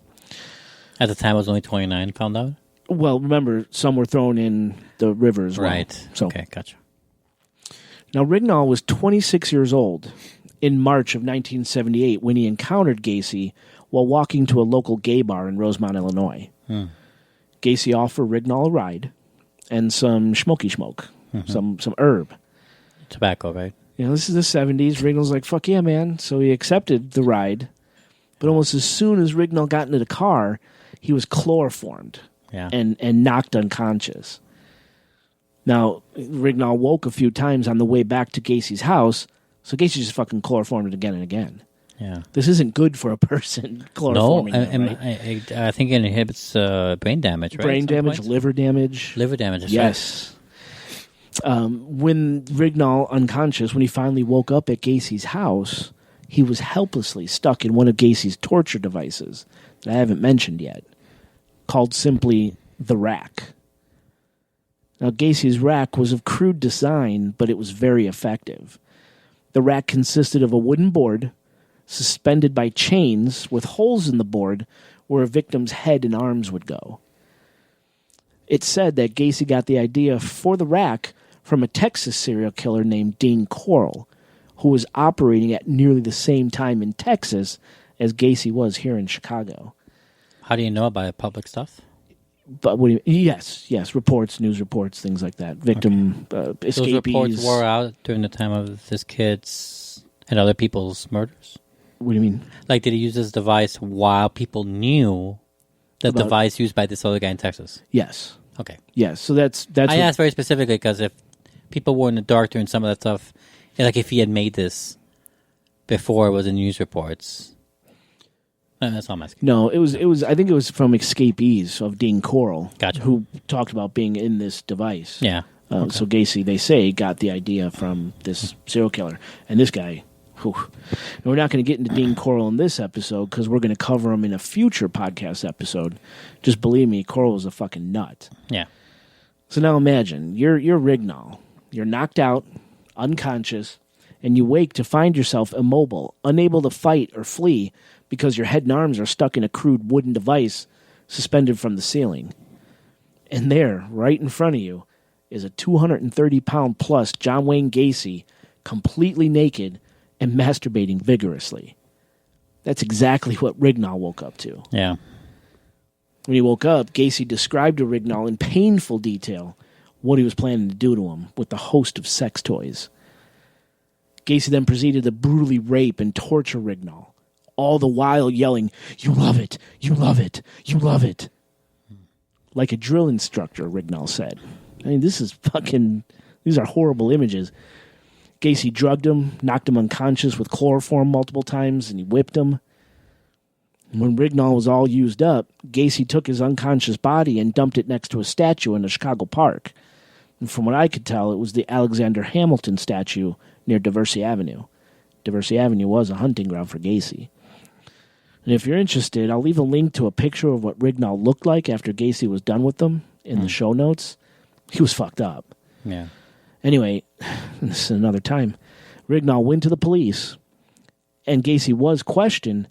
At the time, it was only 29 found out? Well, remember, some were thrown in the river as well. Right. So, okay, gotcha. Now, Rignall was 26 years old in March of 1978 when he encountered Gacy while walking to a local gay bar in Rosemont, Illinois. Gacy offered Rignall a ride and some smoky smoke, some herb. Tobacco, right? This is the 70s. Rignall's like, fuck yeah, man. So he accepted the ride. But almost as soon as Rignall got into the car, he was chloroformed and knocked unconscious. Now, Rignall woke a few times on the way back to Gacy's house, so Gacy just fucking chloroformed it again and again. Yeah. This isn't good for a person, chloroforming. No, right? I think it inhibits brain damage, right? Brain damage, liver damage. Liver damage, yes. Right. When Rignall, unconscious, when he finally woke up at Gacy's house, he was helplessly stuck in one of Gacy's torture devices that I haven't mentioned yet, called simply the rack. Now, Gacy's rack was of crude design, but it was very effective. The rack consisted of a wooden board suspended by chains with holes in the board where a victim's head and arms would go. It's said that Gacy got the idea for the rack from a Texas serial killer named Dean Corll, who was operating at nearly the same time in Texas as Gacy was here in Chicago. How do you know about public stuff? But what do you, yes, reports, news reports, things like that. Victim escapees. Those reports were out during the time of this kid's and other people's murders? What do you mean? Like, did he use this device while people knew the device used by this other guy in Texas? Yes. Okay. Yes. So that's. I asked very specifically because if people were in the dark during some of that stuff, like if he had made this before it was in news reports. That's all I'm asking. No, it was. I think it was from escapees of Dean Corll, gotcha, who talked about being in this device. Yeah. Okay. So Gacy, they say, got the idea from this serial killer, and this guy. Whew. And we're not going to get into Dean Corll in this episode because we're going to cover him in a future podcast episode. Just believe me, Corll is a fucking nut. Yeah. So now imagine you're Rignall. You're knocked out, unconscious, and you wake to find yourself immobile, unable to fight or flee because your head and arms are stuck in a crude wooden device suspended from the ceiling. And there, right in front of you, is a 230-pound plus John Wayne Gacy, completely naked and masturbating vigorously. That's exactly what Rignall woke up to. Yeah. When he woke up, Gacy described to Rignall in painful detail what he was planning to do to him with the host of sex toys. Gacy then proceeded to brutally rape and torture Rignall, all the while yelling, "You love it, you love it, you love it." Like a drill instructor, Rignall said. I mean, these are horrible images. Gacy drugged him, knocked him unconscious with chloroform multiple times, and he whipped him. When Rignall was all used up, Gacy took his unconscious body and dumped it next to a statue in a Chicago park. And from what I could tell, it was the Alexander Hamilton statue near Diversey Avenue. Diversey Avenue was a hunting ground for Gacy. And if you're interested, I'll leave a link to a picture of what Rignall looked like after Gacy was done with them in the show notes. He was fucked up. Yeah. Anyway, this is another time. Rignall went to the police, and Gacy was questioned,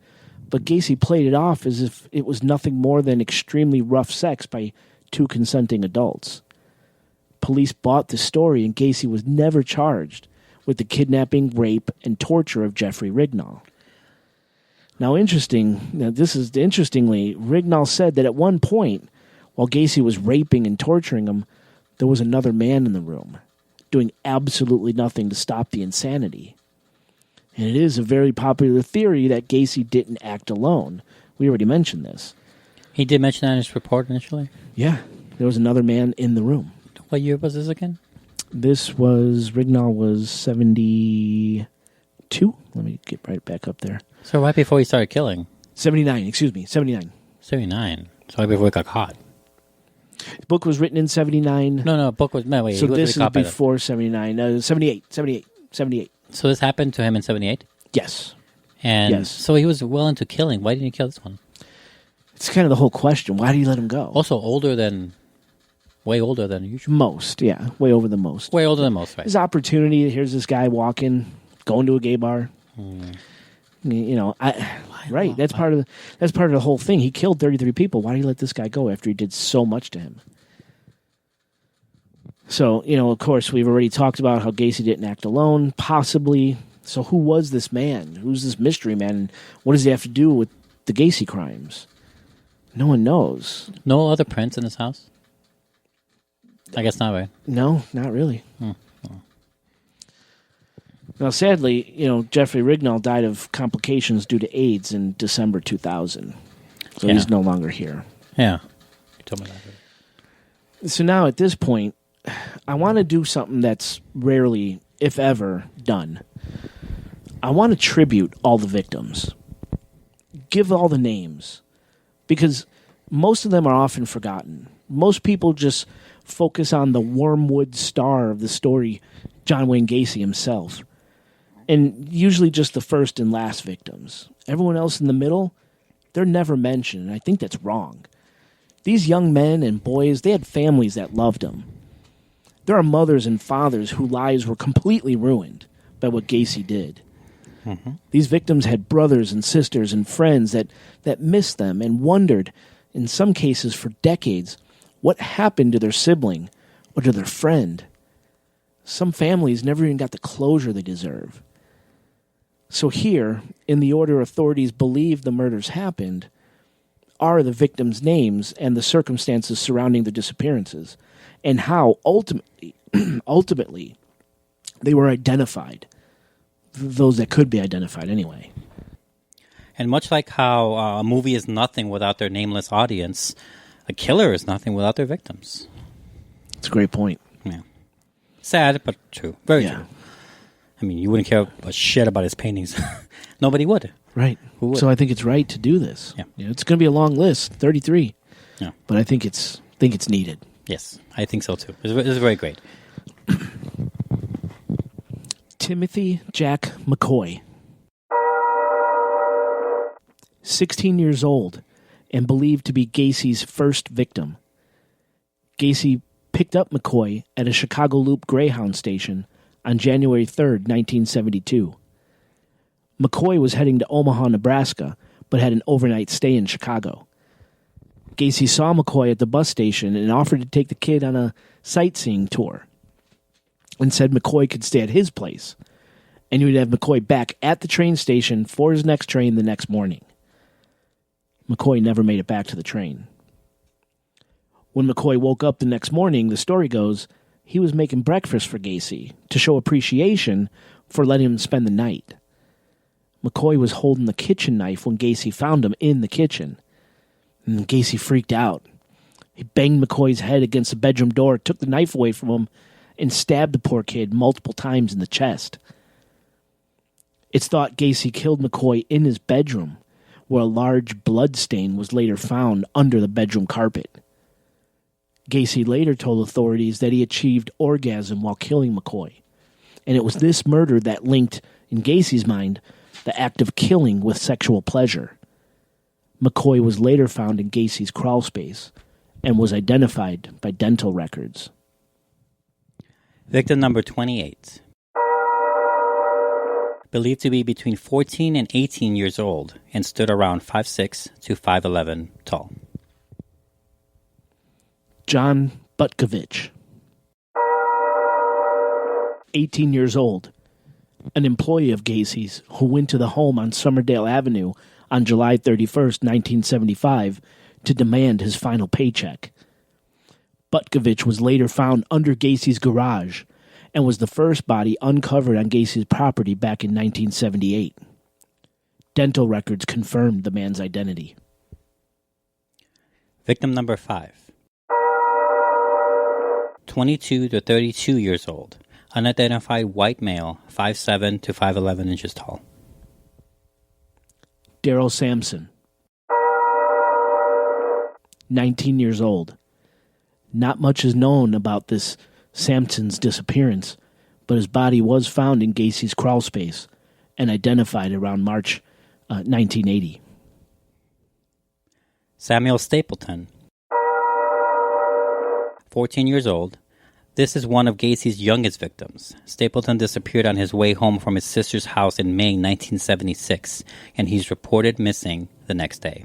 but Gacy played it off as if it was nothing more than extremely rough sex by two consenting adults. Police bought the story, and Gacy was never charged with the kidnapping, rape, and torture of Jeffrey Rignall. Interestingly, Rignall said that at one point, while Gacy was raping and torturing him, there was another man in the room, doing absolutely nothing to stop the insanity. And it is a very popular theory that Gacy didn't act alone. We already mentioned this. He did mention that in his report initially? Yeah, there was another man in the room. What year was this again? Rignall was 72. Let me get right back up there. So right before he started killing? 79. 79. So right before he got caught? The book was written in 79. No, book was... No, wait. So this is before 79. 78. So this happened to him in 78? Yes. And so he was well into killing. Why didn't he kill this one? It's kind of the whole question. Why did he let him go? Also way older than usual. Most, yeah. Way over the most. Way older than most, right. His opportunity, here's this guy walking, going to a gay bar. Right. That's part of the whole thing. He killed 33 people. Why did he let this guy go after he did so much to him? So, of course, we've already talked about how Gacy didn't act alone, possibly. So who was this man? Who's this mystery man? And what does he have to do with the Gacy crimes? No one knows. No other prints in his house? I guess not, right? No, not really. Now, sadly, Jeffrey Rignall died of complications due to AIDS in December 2000. So he's no longer here. Yeah. You told me that. So now at this point, I want to do something that's rarely, if ever, done. I want to tribute all the victims. Give all the names. Because most of them are often forgotten. Most people just focus on the Wormwood star of the story, John Wayne Gacy himself. And usually just the first and last victims. Everyone else in the middle, they're never mentioned, and I think that's wrong. These young men and boys, they had families that loved them. There are mothers and fathers whose lives were completely ruined by what Gacy did. Mm-hmm. These victims had brothers and sisters and friends that missed them and wondered, in some cases for decades, what happened to their sibling or to their friend. Some families never even got the closure they deserve. So here, in the order authorities believe the murders happened, are the victims' names and the circumstances surrounding their disappearances, and how ultimately they were identified. Those that could be identified anyway. And much like how a movie is nothing without their nameless audience, a killer is nothing without their victims. That's a great point. Yeah. Sad, but true. Very true. I mean, you wouldn't care a shit about his paintings. Nobody would. Right. Who would? So I think it's right to do this. Yeah. It's going to be a long list, 33. Yeah. But I think it's needed. Yes, I think so too. This is very great. Timothy Jack McCoy. 16 years old and believed to be Gacy's first victim. Gacy picked up McCoy at a Chicago Loop Greyhound station on January 3rd, 1972. McCoy was heading to Omaha, Nebraska, but had an overnight stay in Chicago. Gacy saw McCoy at the bus station and offered to take the kid on a sightseeing tour and said McCoy could stay at his place and he would have McCoy back at the train station for his next train the next morning. McCoy never made it back to the train. When McCoy woke up the next morning, the story goes, he was making breakfast for Gacy to show appreciation for letting him spend the night. McCoy was holding the kitchen knife when Gacy found him in the kitchen. And Gacy freaked out. He banged McCoy's head against the bedroom door, took the knife away from him, and stabbed the poor kid multiple times in the chest. It's thought Gacy killed McCoy in his bedroom, where a large blood stain was later found under the bedroom carpet. Gacy later told authorities that he achieved orgasm while killing McCoy, and it was this murder that linked, in Gacy's mind, the act of killing with sexual pleasure. McCoy was later found in Gacy's crawl space and was identified by dental records. Victim number 28. Believed to be between 14 and 18 years old and stood around 5'6" to 5'11" tall. John Butkovich, 18 years old, an employee of Gacy's who went to the home on Somerdale Avenue on July 31st, 1975, to demand his final paycheck. Butkovich was later found under Gacy's garage and was the first body uncovered on Gacy's property back in 1978. Dental records confirmed the man's identity. Victim number 5. 22 to 32 years old, unidentified white male, 5'7" to 5'11" inches tall. Daryl Sampson, 19 years old. Not much is known about this Sampson's disappearance, but his body was found in Gacy's crawl space and identified around March 1980. Samuel Stapleton, 14 years old. This is one of Gacy's youngest victims. Stapleton disappeared on his way home from his sister's house in May 1976, and he's reported missing the next day.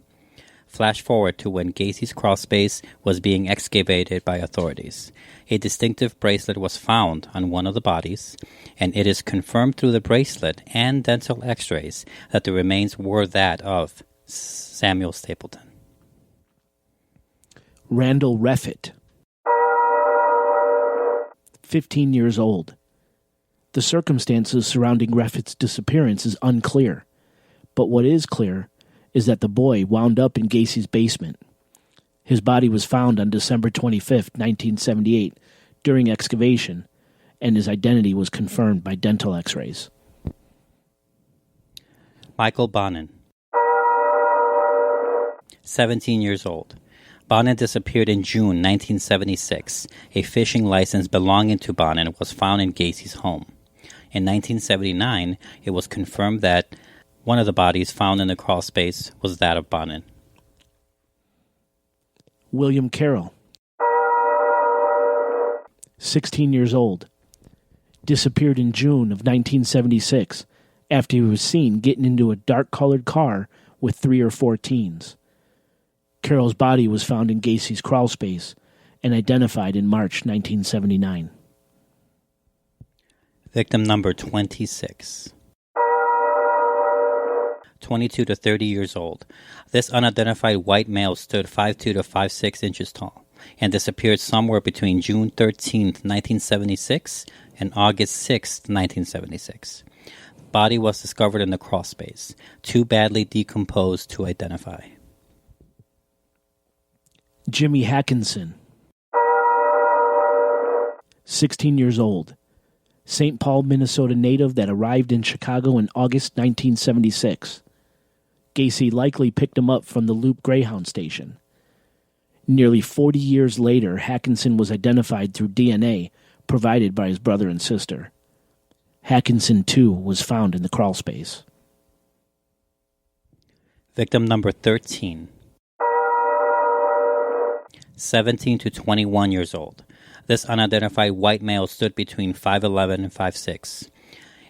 Flash forward to when Gacy's crawl space was being excavated by authorities. A distinctive bracelet was found on one of the bodies, and it is confirmed through the bracelet and dental x-rays that the remains were that of Samuel Stapleton. Randall Reffitt, 15 years old. The circumstances surrounding Reffitt's disappearance is unclear, but what is clear is that the boy wound up in Gacy's basement. His body was found on December 25th, 1978, during excavation, and his identity was confirmed by dental x-rays. Michael Bonin, 17 years old. Bonin disappeared in June 1976. A fishing license belonging to Bonin was found in Gacy's home. In 1979, it was confirmed that one of the bodies found in the crawl space was that of Bonin. William Carroll, 16 years old, disappeared in June of 1976 after he was seen getting into a dark-colored car with 3 or 4 teens. Carroll's body was found in Gacy's crawl space and identified in March 1979. Victim number 26. 22 to 30 years old. This unidentified white male stood 5'2" to 5'6" inches tall and disappeared somewhere between June 13th, 1976 and August 6th, 1976. Body was discovered in the crawl space, too badly decomposed to identify. Jimmy Hackinson, 16 years old, St. Paul, Minnesota native that arrived in Chicago in August 1976. Gacy likely picked him up from the Loop Greyhound station. Nearly 40 years later, Hackinson was identified through DNA provided by his brother and sister. Hackinson, too, was found in the crawl space. Victim number 13. 17 to 21 years old. This unidentified white male stood between 5'11" and 5'6",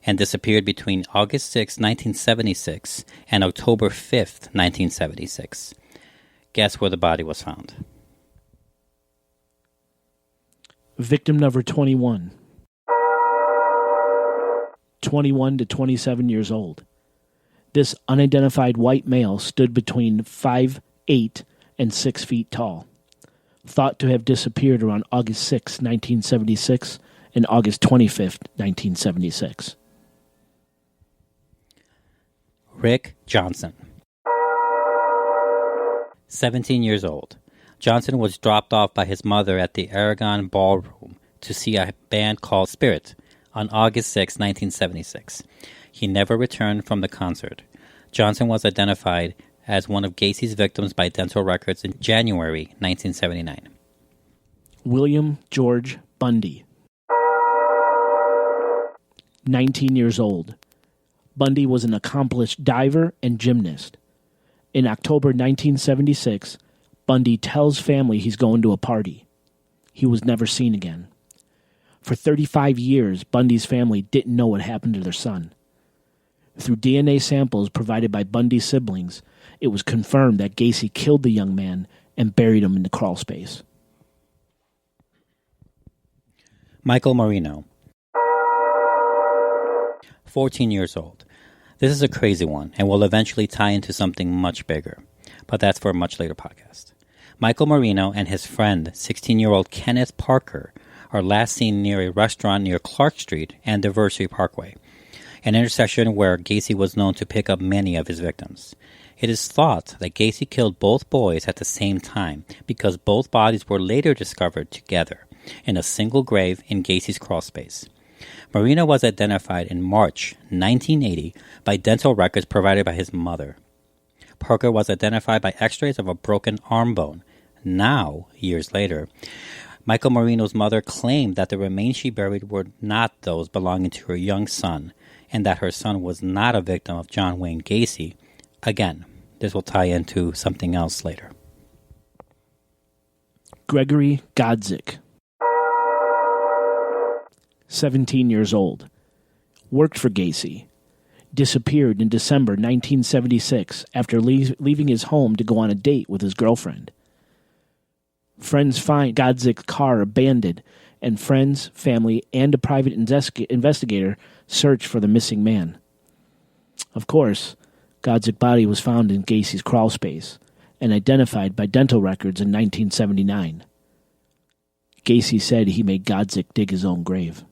and disappeared between August 6, 1976, and October 5, 1976. Guess where the body was found? Victim number 21. 21 to 27 years old. This unidentified white male stood between 5'8" and 6 feet tall. Thought to have disappeared around August 6, 1976 and August 25th, 1976. Rick Johnson. 17 years old. Johnson was dropped off by his mother at the Aragon Ballroom to see a band called Spirit on August 6, 1976. He never returned from the concert. Johnson was identified as one of Gacy's victims by dental records in January 1979. William George Bundy. 19 years old. Bundy was an accomplished diver and gymnast. In October 1976, Bundy tells family he's going to a party. He was never seen again. For 35 years, Bundy's family didn't know what happened to their son. Through DNA samples provided by Bundy's siblings, it was confirmed that Gacy killed the young man and buried him in the crawl space. Michael Marino. 14 years old. This is a crazy one and will eventually tie into something much bigger, but that's for a much later podcast. Michael Marino and his friend, 16-year-old Kenneth Parker, are last seen near a restaurant near Clark Street and Diversity Parkway, an intersection where Gacy was known to pick up many of his victims. It is thought that Gacy killed both boys at the same time because both bodies were later discovered together in a single grave in Gacy's crawl space. Marino was identified in March 1980 by dental records provided by his mother. Parker was identified by x-rays of a broken arm bone. Now, years later, Michael Marino's mother claimed that the remains she buried were not those belonging to her young son, and that her son was not a victim of John Wayne Gacy. Again, this will tie into something else later. Gregory Godzik. 17 years old. Worked for Gacy. Disappeared in December 1976 after leaving his home to go on a date with his girlfriend. Friends find Godzik's car abandoned, and friends, family, and a private investigator search for the missing man. Of course, Godzik's body was found in Gacy's crawl space and identified by dental records in 1979. Gacy said he made Godzik dig his own grave.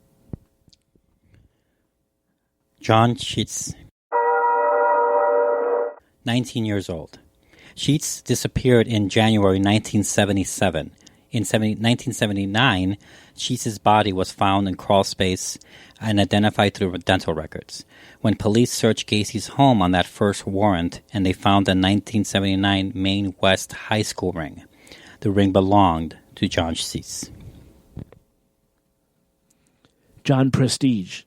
John Sheets. 19 years old. Sheets disappeared in January 1977. In 1979, Sheets' body was found in crawl space and identified through dental records. When police searched Gacy's home on that first warrant, and they found the 1979 Maine West High School ring. The ring belonged to John Sheets. John Prestige.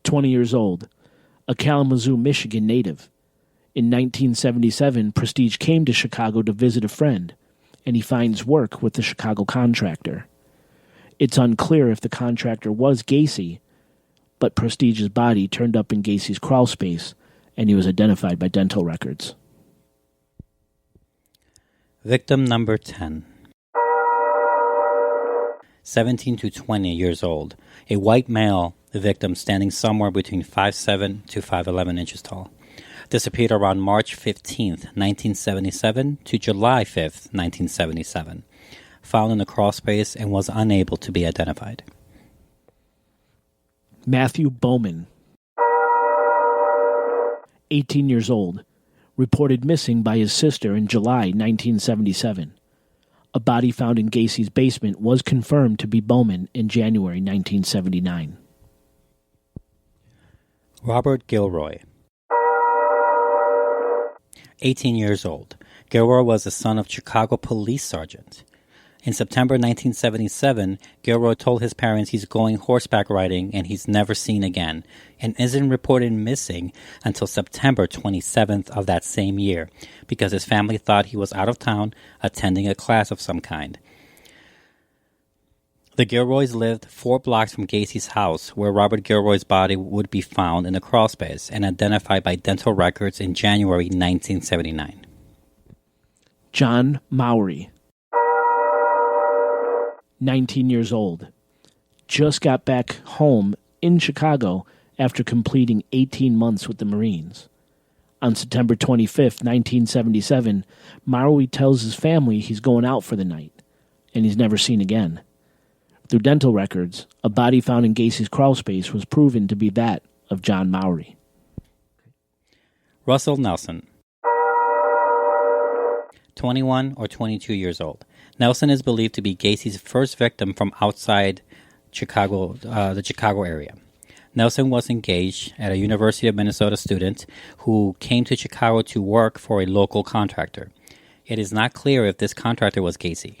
20 years old. A Kalamazoo, Michigan native. In 1977, Prestige came to Chicago to visit a friend, and he finds work with the Chicago contractor. It's unclear if the contractor was Gacy, but Prestige's body turned up in Gacy's crawl space, and he was identified by dental records. Victim number 10. 17 to 20 years old. A white male, the victim standing somewhere between 5'7" to 5'11" inches tall. Disappeared around March 15th, 1977 to July 5th, 1977. Found in the crawl space and was unable to be identified. Matthew Bowman. 18 years old. Reported missing by his sister in July 1977. A body found in Gacy's basement was confirmed to be Bowman in January 1979. Robert Gilroy. 18 years old. Gilroy was the son of Chicago police sergeant. In September 1977, Gilroy told his parents he's going horseback riding and he's never seen again, and isn't reported missing until September 27th of that same year, because his family thought he was out of town attending a class of some kind. The Gilroys lived 4 blocks from Gacy's house, where Robert Gilroy's body would be found in the crawl space and identified by dental records in January 1979. John Mowry, 19 years old, just got back home in Chicago after completing 18 months with the Marines. On September 25th, 1977, Mowry tells his family he's going out for the night, and he's never seen again. Through dental records, a body found in Gacy's crawl space was proven to be that of John Mowry. Russell Nelson, 21 or 22 years old. Nelson is believed to be Gacy's first victim from outside Chicago, the Chicago area. Nelson was engaged at a University of Minnesota student who came to Chicago to work for a local contractor. It is not clear if this contractor was Gacy.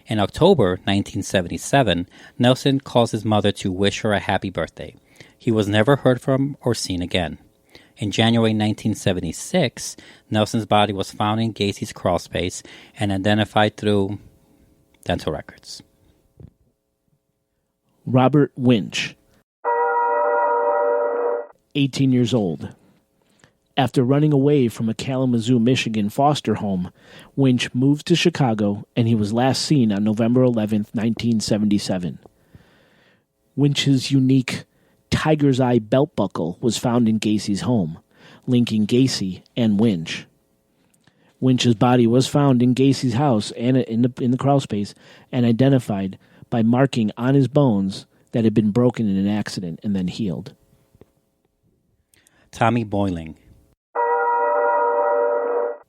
In October 1977, Nelson calls his mother to wish her a happy birthday. He was never heard from or seen again. In January 1976, Nelson's body was found in Gacy's crawl space and identified through dental records. Robert Winch, 18 years old. After running away from a Kalamazoo, Michigan foster home, Winch moved to Chicago, and he was last seen on November 11, 1977. Winch's unique tiger's eye belt buckle was found in Gacy's home, linking Gacy and Winch. Winch's body was found in Gacy's house and in the crawl space and identified by marking on his bones that had been broken in an accident and then healed. Tommy Boiling,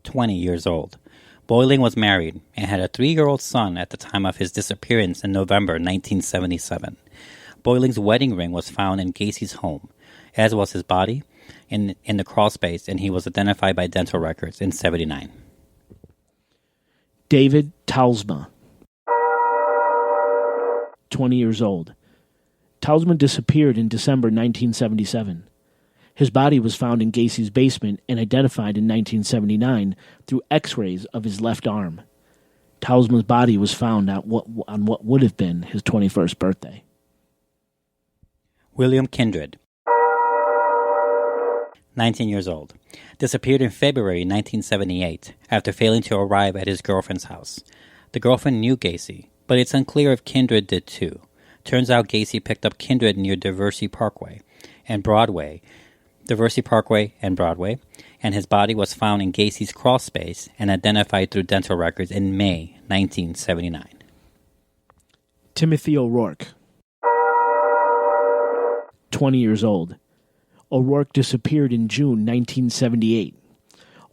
20 years old. Boiling was married and had a 3-year-old son at the time of his disappearance in November 1977. Boiling's wedding ring was found in Gacy's home, as was his body in the crawl space, and he was identified by dental records in 1979. David Talsma, 20 years old. Talsma disappeared in December 1977. His body was found in Gacy's basement and identified in 1979 through x-rays of his left arm. Talsma's body was found on what would have been his 21st birthday. William Kindred, 19 years old, disappeared in February 1978 after failing to arrive at his girlfriend's house. The girlfriend knew Gacy, but it's unclear if Kindred did too. Turns out Gacy picked up Kindred near Diversey Parkway, and his body was found in Gacy's crawl space and identified through dental records in May 1979. Timothy O'Rourke, 20 years old. O'Rourke disappeared in June 1978.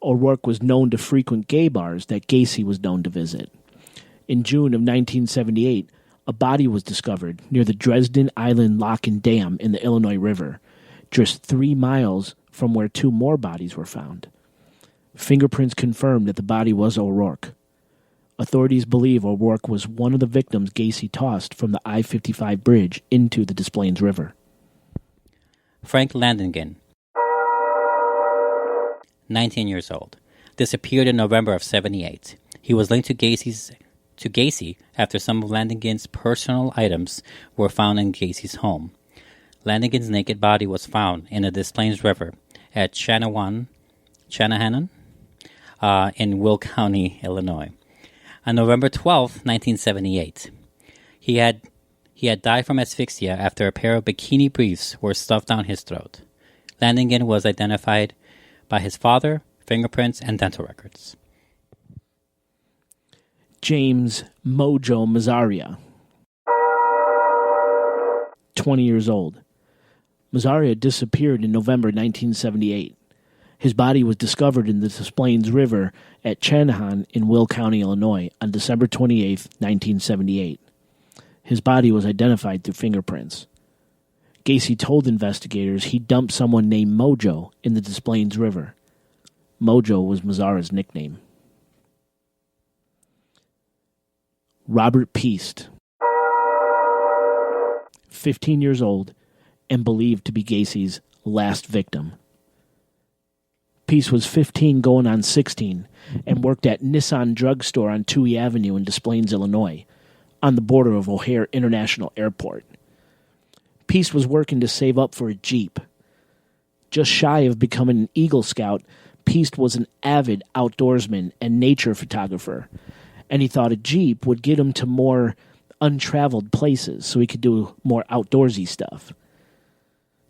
O'Rourke was known to frequent gay bars that Gacy was known to visit. In June of 1978, a body was discovered near the Dresden Island Lock and Dam in the Illinois River, just 3 miles from where 2 more bodies were found. Fingerprints confirmed that the body was O'Rourke. Authorities believe O'Rourke was one of the victims Gacy tossed from the I-55 bridge into the Des Plaines River. Frank Landingen, 19 years old, disappeared in November of 1978. He was linked to Gacy after some of Landingen's personal items were found in Gacy's home. Landingen's naked body was found in the Des Plaines River at Chanahan, in Will County, Illinois. On November 12, 1978, he had died from asphyxia after a pair of bikini briefs were stuffed down his throat. Landingen was identified by his father, fingerprints, and dental records. James Mojo Mazzaria, 20 years old. Mazzaria disappeared in November 1978. His body was discovered in the Des Plaines River at Chanahan in Will County, Illinois, on December 28, 1978. His body was identified through fingerprints. Gacy told investigators he dumped someone named Mojo in the Des Plaines River. Mojo was Mazzara's nickname. Robert Peast, 15 years old, and believed to be Gacy's last victim. Peast was 15 going on 16 and worked at Nissan Drug Store on Touhy Avenue in Des Plaines, Illinois, on the border of O'Hare International Airport. Peast was working to save up for a Jeep. Just shy of becoming an Eagle Scout, Peast was an avid outdoorsman and nature photographer, and he thought a Jeep would get him to more untraveled places so he could do more outdoorsy stuff.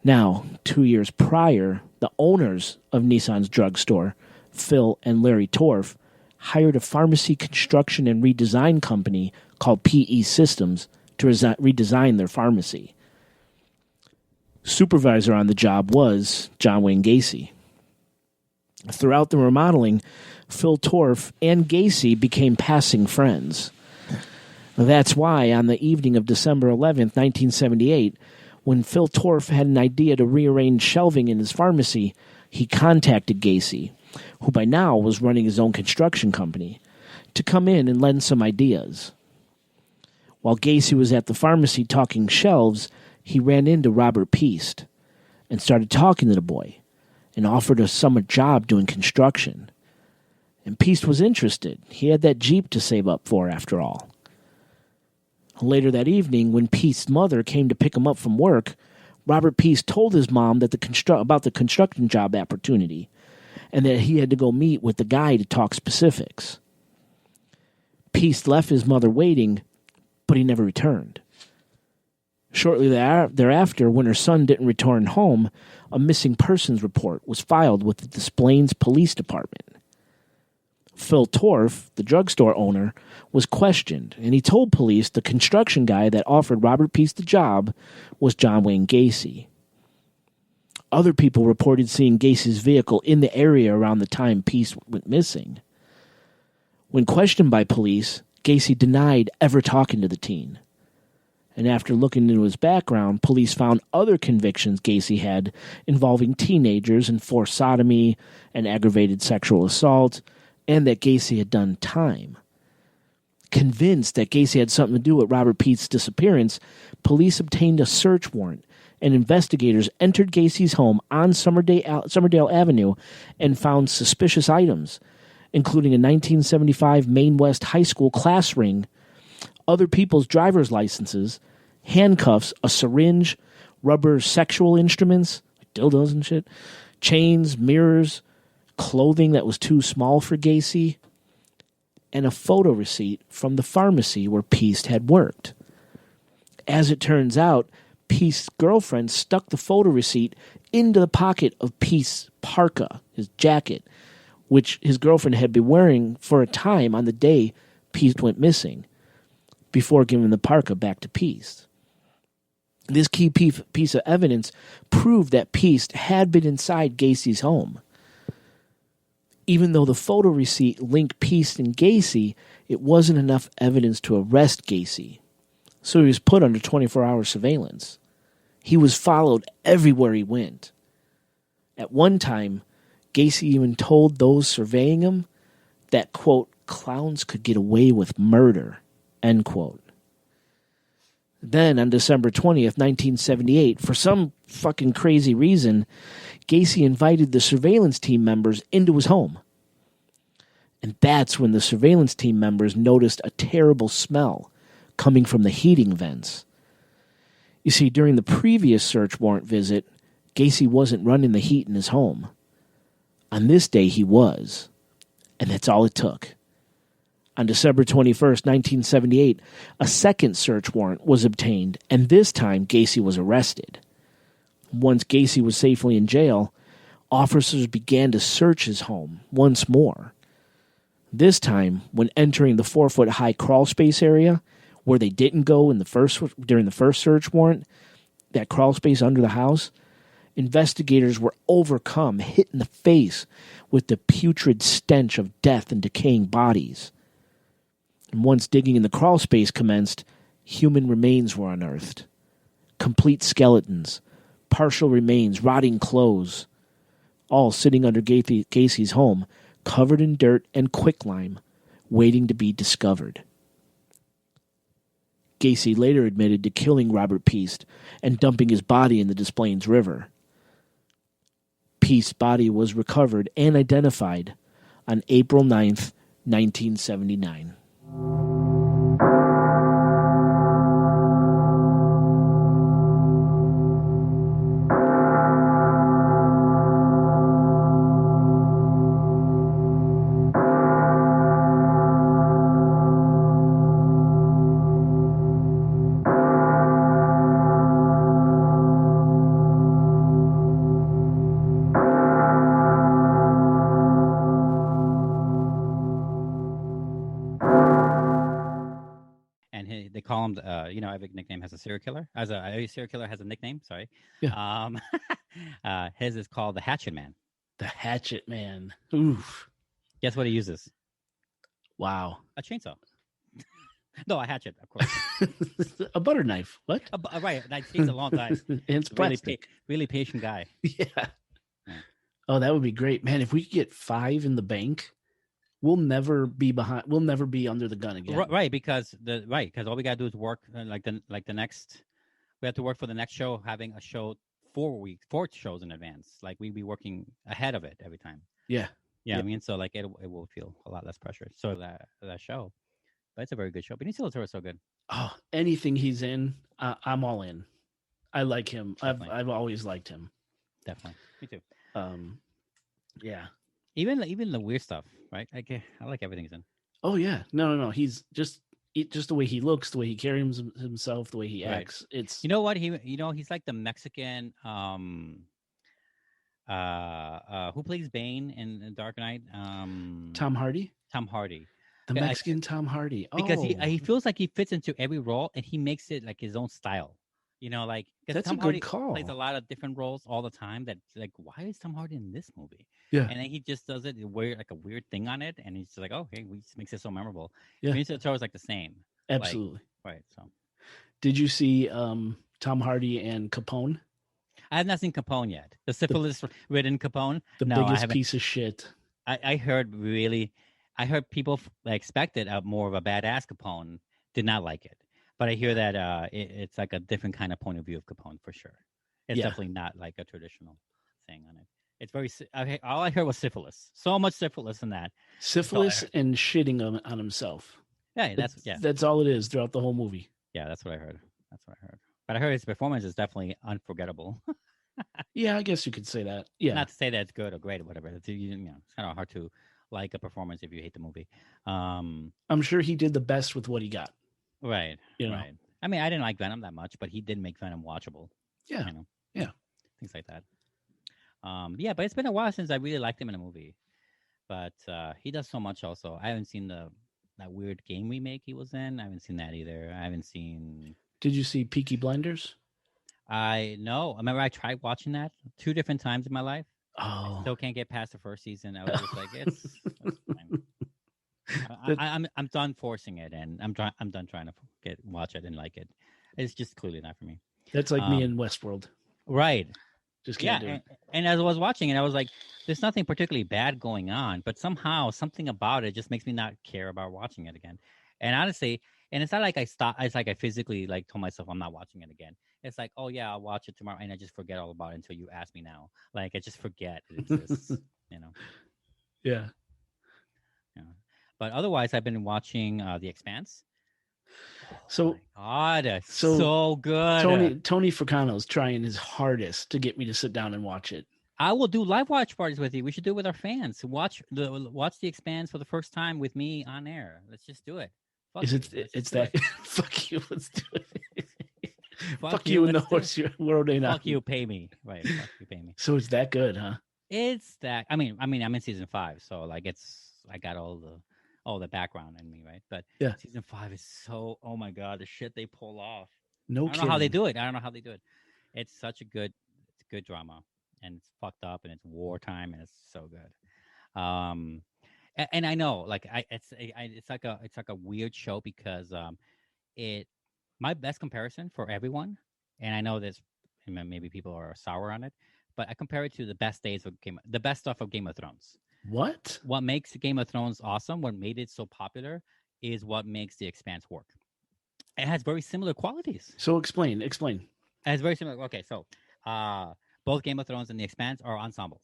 Now, 2 years prior, the owners of Nissan's drugstore, Phil and Larry Torf, hired a pharmacy construction and redesign company called PE Systems to redesign their pharmacy. Supervisor on the job was John Wayne Gacy. Throughout the remodeling, Phil Torf and Gacy became passing friends. That's why, on the evening of December 11th, 1978, when Phil Torf had an idea to rearrange shelving in his pharmacy, he contacted Gacy, who by now was running his own construction company, to come in and lend some ideas. While Gacy was at the pharmacy talking shelves, he ran into Robert Peast and started talking to the boy and offered a summer job doing construction. And Peast was interested. He had that Jeep to save up for, after all. Later that evening, when Peast's mother came to pick him up from work, Robert Peast told his mom that about the construction job opportunity and that he had to go meet with the guy to talk specifics. Peast left his mother waiting, but he never returned. Shortly thereafter, when her son didn't return home, a missing persons report was filed with the Des Plaines Police Department. Phil Torf, the drugstore owner, was questioned, and he told police the construction guy that offered Robert Peast the job was John Wayne Gacy. Other people reported seeing Gacy's vehicle in the area around the time Peast went missing. When questioned by police, Gacy denied ever talking to the teen. And after looking into his background, police found other convictions Gacy had involving teenagers and forced sodomy and aggravated sexual assault, and that Gacy had done time. Convinced that Gacy had something to do with Robert Peast's disappearance, police obtained a search warrant, and investigators entered Gacy's home on Somerdale Avenue and found suspicious items, including a 1975 Maine West High School class ring, other people's driver's licenses, handcuffs, a syringe, rubber sexual instruments, like dildos and shit, chains, mirrors, clothing that was too small for Gacy, and a photo receipt from the pharmacy where Peast had worked. As it turns out, Peast's girlfriend stuck the photo receipt into the pocket of Peast's parka, his jacket, which his girlfriend had been wearing for a time on the day Peast went missing, before giving the parka back to Peast. This key piece of evidence proved that Peast had been inside Gacy's home. Even though the photo receipt linked Peast and Gacy, it wasn't enough evidence to arrest Gacy, so he was put under 24-hour surveillance. He was followed everywhere he went. At one time, Gacy even told those surveying him that, quote, clowns could get away with murder, end quote. Then, on December 20th, 1978, for some fucking crazy reason, Gacy invited the surveillance team members into his home. And that's when the surveillance team members noticed a terrible smell coming from the heating vents. You see, during the previous search warrant visit, Gacy wasn't running the heat in his home. On this day, he was. And that's all it took. On December 21st, 1978, a second search warrant was obtained, and this time Gacy was arrested. Once Gacy was safely in jail, officers began to search his home once more. This time, when entering the 4-foot-high crawl space area, where they didn't go during the first search warrant, that crawl space under the house, investigators were overcome, hit in the face with the putrid stench of death and decaying bodies. And once digging in the crawl space commenced, human remains were unearthed. Complete skeletons, partial remains, rotting clothes, all sitting under Gacy's home, covered in dirt and quicklime, waiting to be discovered. Gacy later admitted to killing Robert Peast and dumping his body in the Des Plaines River. Peast's body was recovered and identified on April 9th, 1979. they call him. Every nickname has a serial killer. Every serial killer has a nickname. Sorry. Yeah. Um, his is called the Hatchet Man. The Hatchet Man. Oof. Guess what he uses? Wow. A chainsaw. No, a hatchet, of course. A butter knife. What? Right. That takes a long time. It's plastic. Really patient guy. Yeah. Oh, that would be great, man. If we could get 5 in the bank, we'll never be behind. We'll never be under the gun again. Right, because all we gotta do is work like the next. We have to work for the next show, having a show 4 shows in advance. Like we'd be working ahead of it every time. Yeah. Yeah, I mean, so like it will feel a lot less pressure. So that show, but it's a very good show. Benicio del Toro is so good. Oh, anything he's in, I'm all in. I like him. I've always liked him. Definitely, me too. Yeah. Even the weird stuff, right? I like everything he's in. Oh yeah, no. He's just the way he looks, the way he carries himself, the way he acts. It's what he's like the Mexican who plays Bane in Dark Knight? Tom Hardy. Tom Hardy. The Mexican Tom Hardy. Because he feels like he fits into every role and he makes it like his own style. Like that's Tom a Hardy good call. Plays a lot of different roles all the time. That's like, why is Tom Hardy in this movie? Yeah, and then he just does it weird, like a weird thing on it, and he's just like, oh, hey, we just makes it so memorable. Yeah, Benicio del Toro is like the same. Absolutely. Right. So, did you see Tom Hardy and Capone? I have not seen Capone yet. The syphilis-ridden Capone. The biggest piece of shit. I heard people expected more of a badass Capone. Did not like it. But I hear that it's like a different kind of point of view of Capone for sure. It's definitely not like a traditional thing on it. It's very. All I heard was syphilis. So much syphilis in that. Syphilis and shitting on himself. Yeah, that's all it is throughout the whole movie. Yeah, that's what I heard. But I heard his performance is definitely unforgettable. Yeah, I guess you could say that. Yeah, not to say that it's good or great or whatever. It's kind of hard to like a performance if you hate the movie. I'm sure he did the best with what he got. Right. Right. I mean, I didn't like Venom that much, but he did make Venom watchable. Yeah. Yeah. Things like that. Yeah, but it's been a while since I really liked him in a movie. But he does so much also. I haven't seen that weird game remake he was in. I haven't seen that either. I haven't seen... Did you see Peaky Blinders? No. I remember I tried watching that 2 different times in my life. Oh. I still can't get past the first season. I was just like, it's fine. I'm done forcing it, and I'm done trying to watch it and like it. It's just clearly not for me. That's like me in Westworld. Right. Just can't do it. And as I was watching it, I was like, there's nothing particularly bad going on, but somehow something about it just makes me not care about watching it again. And honestly, and it's not like I stopped. It's like I physically told myself I'm not watching it again. It's like, oh yeah, I'll watch it tomorrow, and I just forget all about it until you ask me now. Like I just forget it exists. Yeah. But otherwise, I've been watching The Expanse. So, God, so good. Tony Fricano's trying his hardest to get me to sit down and watch it. I will do live watch parties with you. We should do it with our fans. Watch The Expanse for the first time with me on air. Let's just do it. It's that. Fuck you. Let's do it. Fuck you in the horse world. Fuck you. Pay me. Right. Fuck you. Pay me. So it's that good, huh? It's that. I mean, I'm in season 5, so I got all the background in me, right? But yeah, season 5 is so. Oh my god, the shit they pull off. No, I don't know how they do it. It's such a good drama, and it's fucked up, and it's wartime, and it's so good. And I know, it's like a weird show because my best comparison for everyone, and I know this, maybe people are sour on it, but I compare it to the best stuff of Game of Thrones. What makes Game of Thrones awesome, what made it so popular, is what makes The Expanse work. It has very similar qualities. So explain. It has very similar. Okay, so both Game of Thrones and The Expanse are ensemble,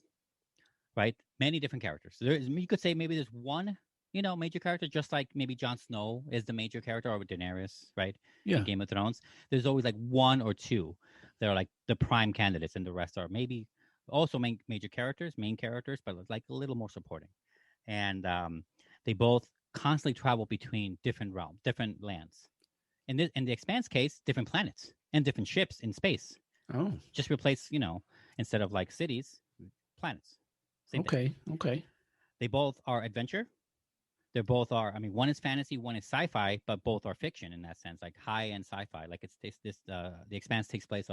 right? Many different characters. You could say maybe there's one, major character, just like maybe Jon Snow is the major character, or Daenerys, right? Yeah. In Game of Thrones, there's always like one or two that are like the prime candidates, and the rest are maybe also main characters, but like a little more supporting. And they both constantly travel between different realms, different lands. In the Expanse case, different planets and different ships in space. Oh. Just replace, instead of like cities, planets. Same thing. Okay. They both are adventure. They're both are. I mean, one is fantasy, one is sci-fi, but both are fiction in that sense, like high-end sci-fi. Like it's this the Expanse takes place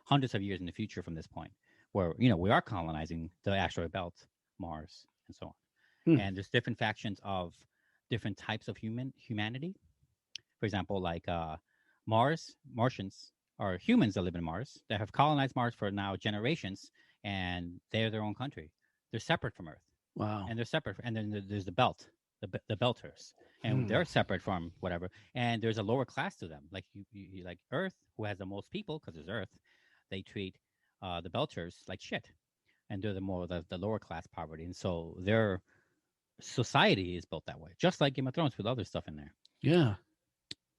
hundreds of years in the future from this point, where we are colonizing the asteroid belt, Mars, and so on. Hmm. And there's different factions of different types of humanity. For example, like Martians are humans that live in Mars that have colonized Mars for now generations, and they're their own country. They're separate from Earth, Wow. and they're separate. And then there's the belt, the Belters, and Hmm. they're separate from whatever. And there's a lower class to them, like you like Earth, who has the most people because it's Earth. They treat the Belters like shit, and they're the lower class poverty, and so their society is built that way, just like Game of Thrones with other stuff in there. Yeah.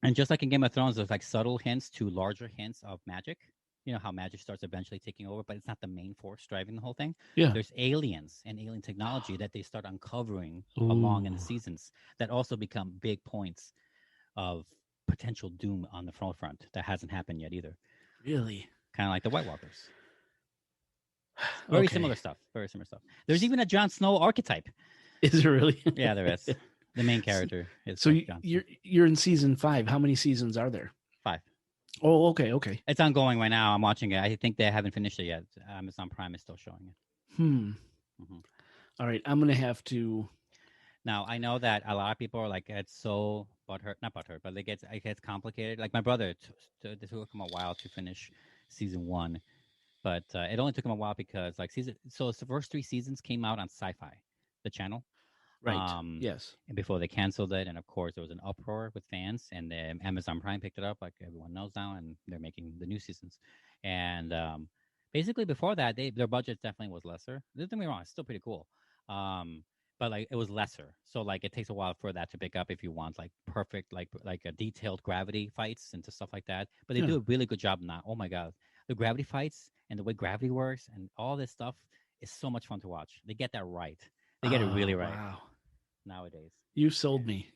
And just like in Game of Thrones, there's like subtle hints to larger hints of magic. You know how magic starts eventually taking over, but it's not the main force driving the whole thing. Yeah. There's aliens and alien technology that they start uncovering along in the Ooh. seasons that also become big points of potential doom on the front that hasn't happened yet either. Really? Kind of like the White Walkers. Very Okay. similar stuff. Very similar stuff. There's even a Jon Snow archetype. Is it really? Yeah, there is. The main character is So Jon Snow. you're in season 5. How many seasons are there? 5. Oh, okay, okay. It's ongoing right now. I'm watching it. I think they haven't finished it yet. Amazon Prime is still showing it. Hmm. Mm-hmm. All right, I'm gonna have to. Now I know that a lot of people are like, it's so butthurt, not butthurt, but it gets complicated. Like my brother, it took him a while to finish season 1, but it only took him a while because like so the first 3 seasons came out on Sci-Fi, the channel. Right. Yes. And before they canceled it, and of course there was an uproar with fans, and then Amazon Prime picked it up, like everyone knows now, and they're making the new seasons. And basically before that, their budget definitely was lesser. Don't get me wrong, it's still pretty cool, but like it was lesser. So like it takes a while for that to pick up if you want like perfect like a detailed gravity fights and stuff like that. But they do a really good job now. Oh my god, the gravity fights and the way gravity works and all this stuff is so much fun to watch. They get that right. They get it really right. Wow. Nowadays. You sold me.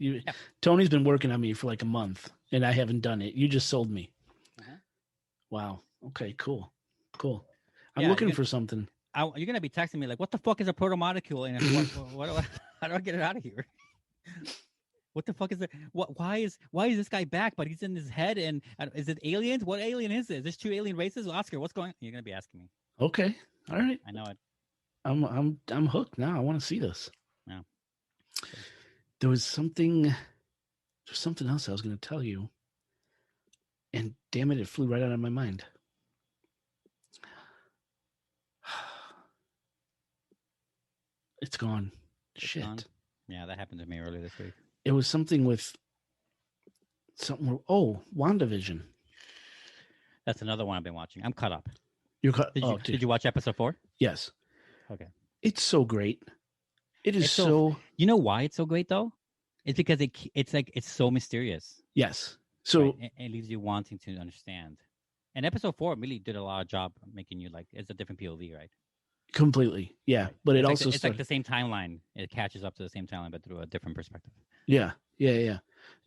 Tony's been working on me for like a month, and I haven't done it. You just sold me. Uh-huh. Wow. Okay. Cool. I'm looking for something. You're gonna be texting me like, "What the fuck is a protomolecule?" And how do I get it out of here? What the fuck is it? Why is this guy back? But he's in his head. And is it aliens? What alien is it? There's 2 alien races. Oscar, what's going on? You're gonna be asking me. Okay. All right. I know it. I'm hooked now. I want to see this. Yeah. There's something else I was going to tell you, and damn it flew right out of my mind. It's gone. Shit. Gone? Yeah, that happened to me earlier this week. It was something with WandaVision. That's another one I've been watching. I'm caught up. You're caught. Did you watch episode 4? Yes. Okay. It's so great. It's so. You know why it's so great though? It's because it's so mysterious. Yes. So right? It leaves you wanting to understand. And episode 4 really did a lot of job making you like it's a different POV, right? Completely. Yeah. Right. But it's like the same timeline. It catches up to the same timeline, but through a different perspective. Yeah.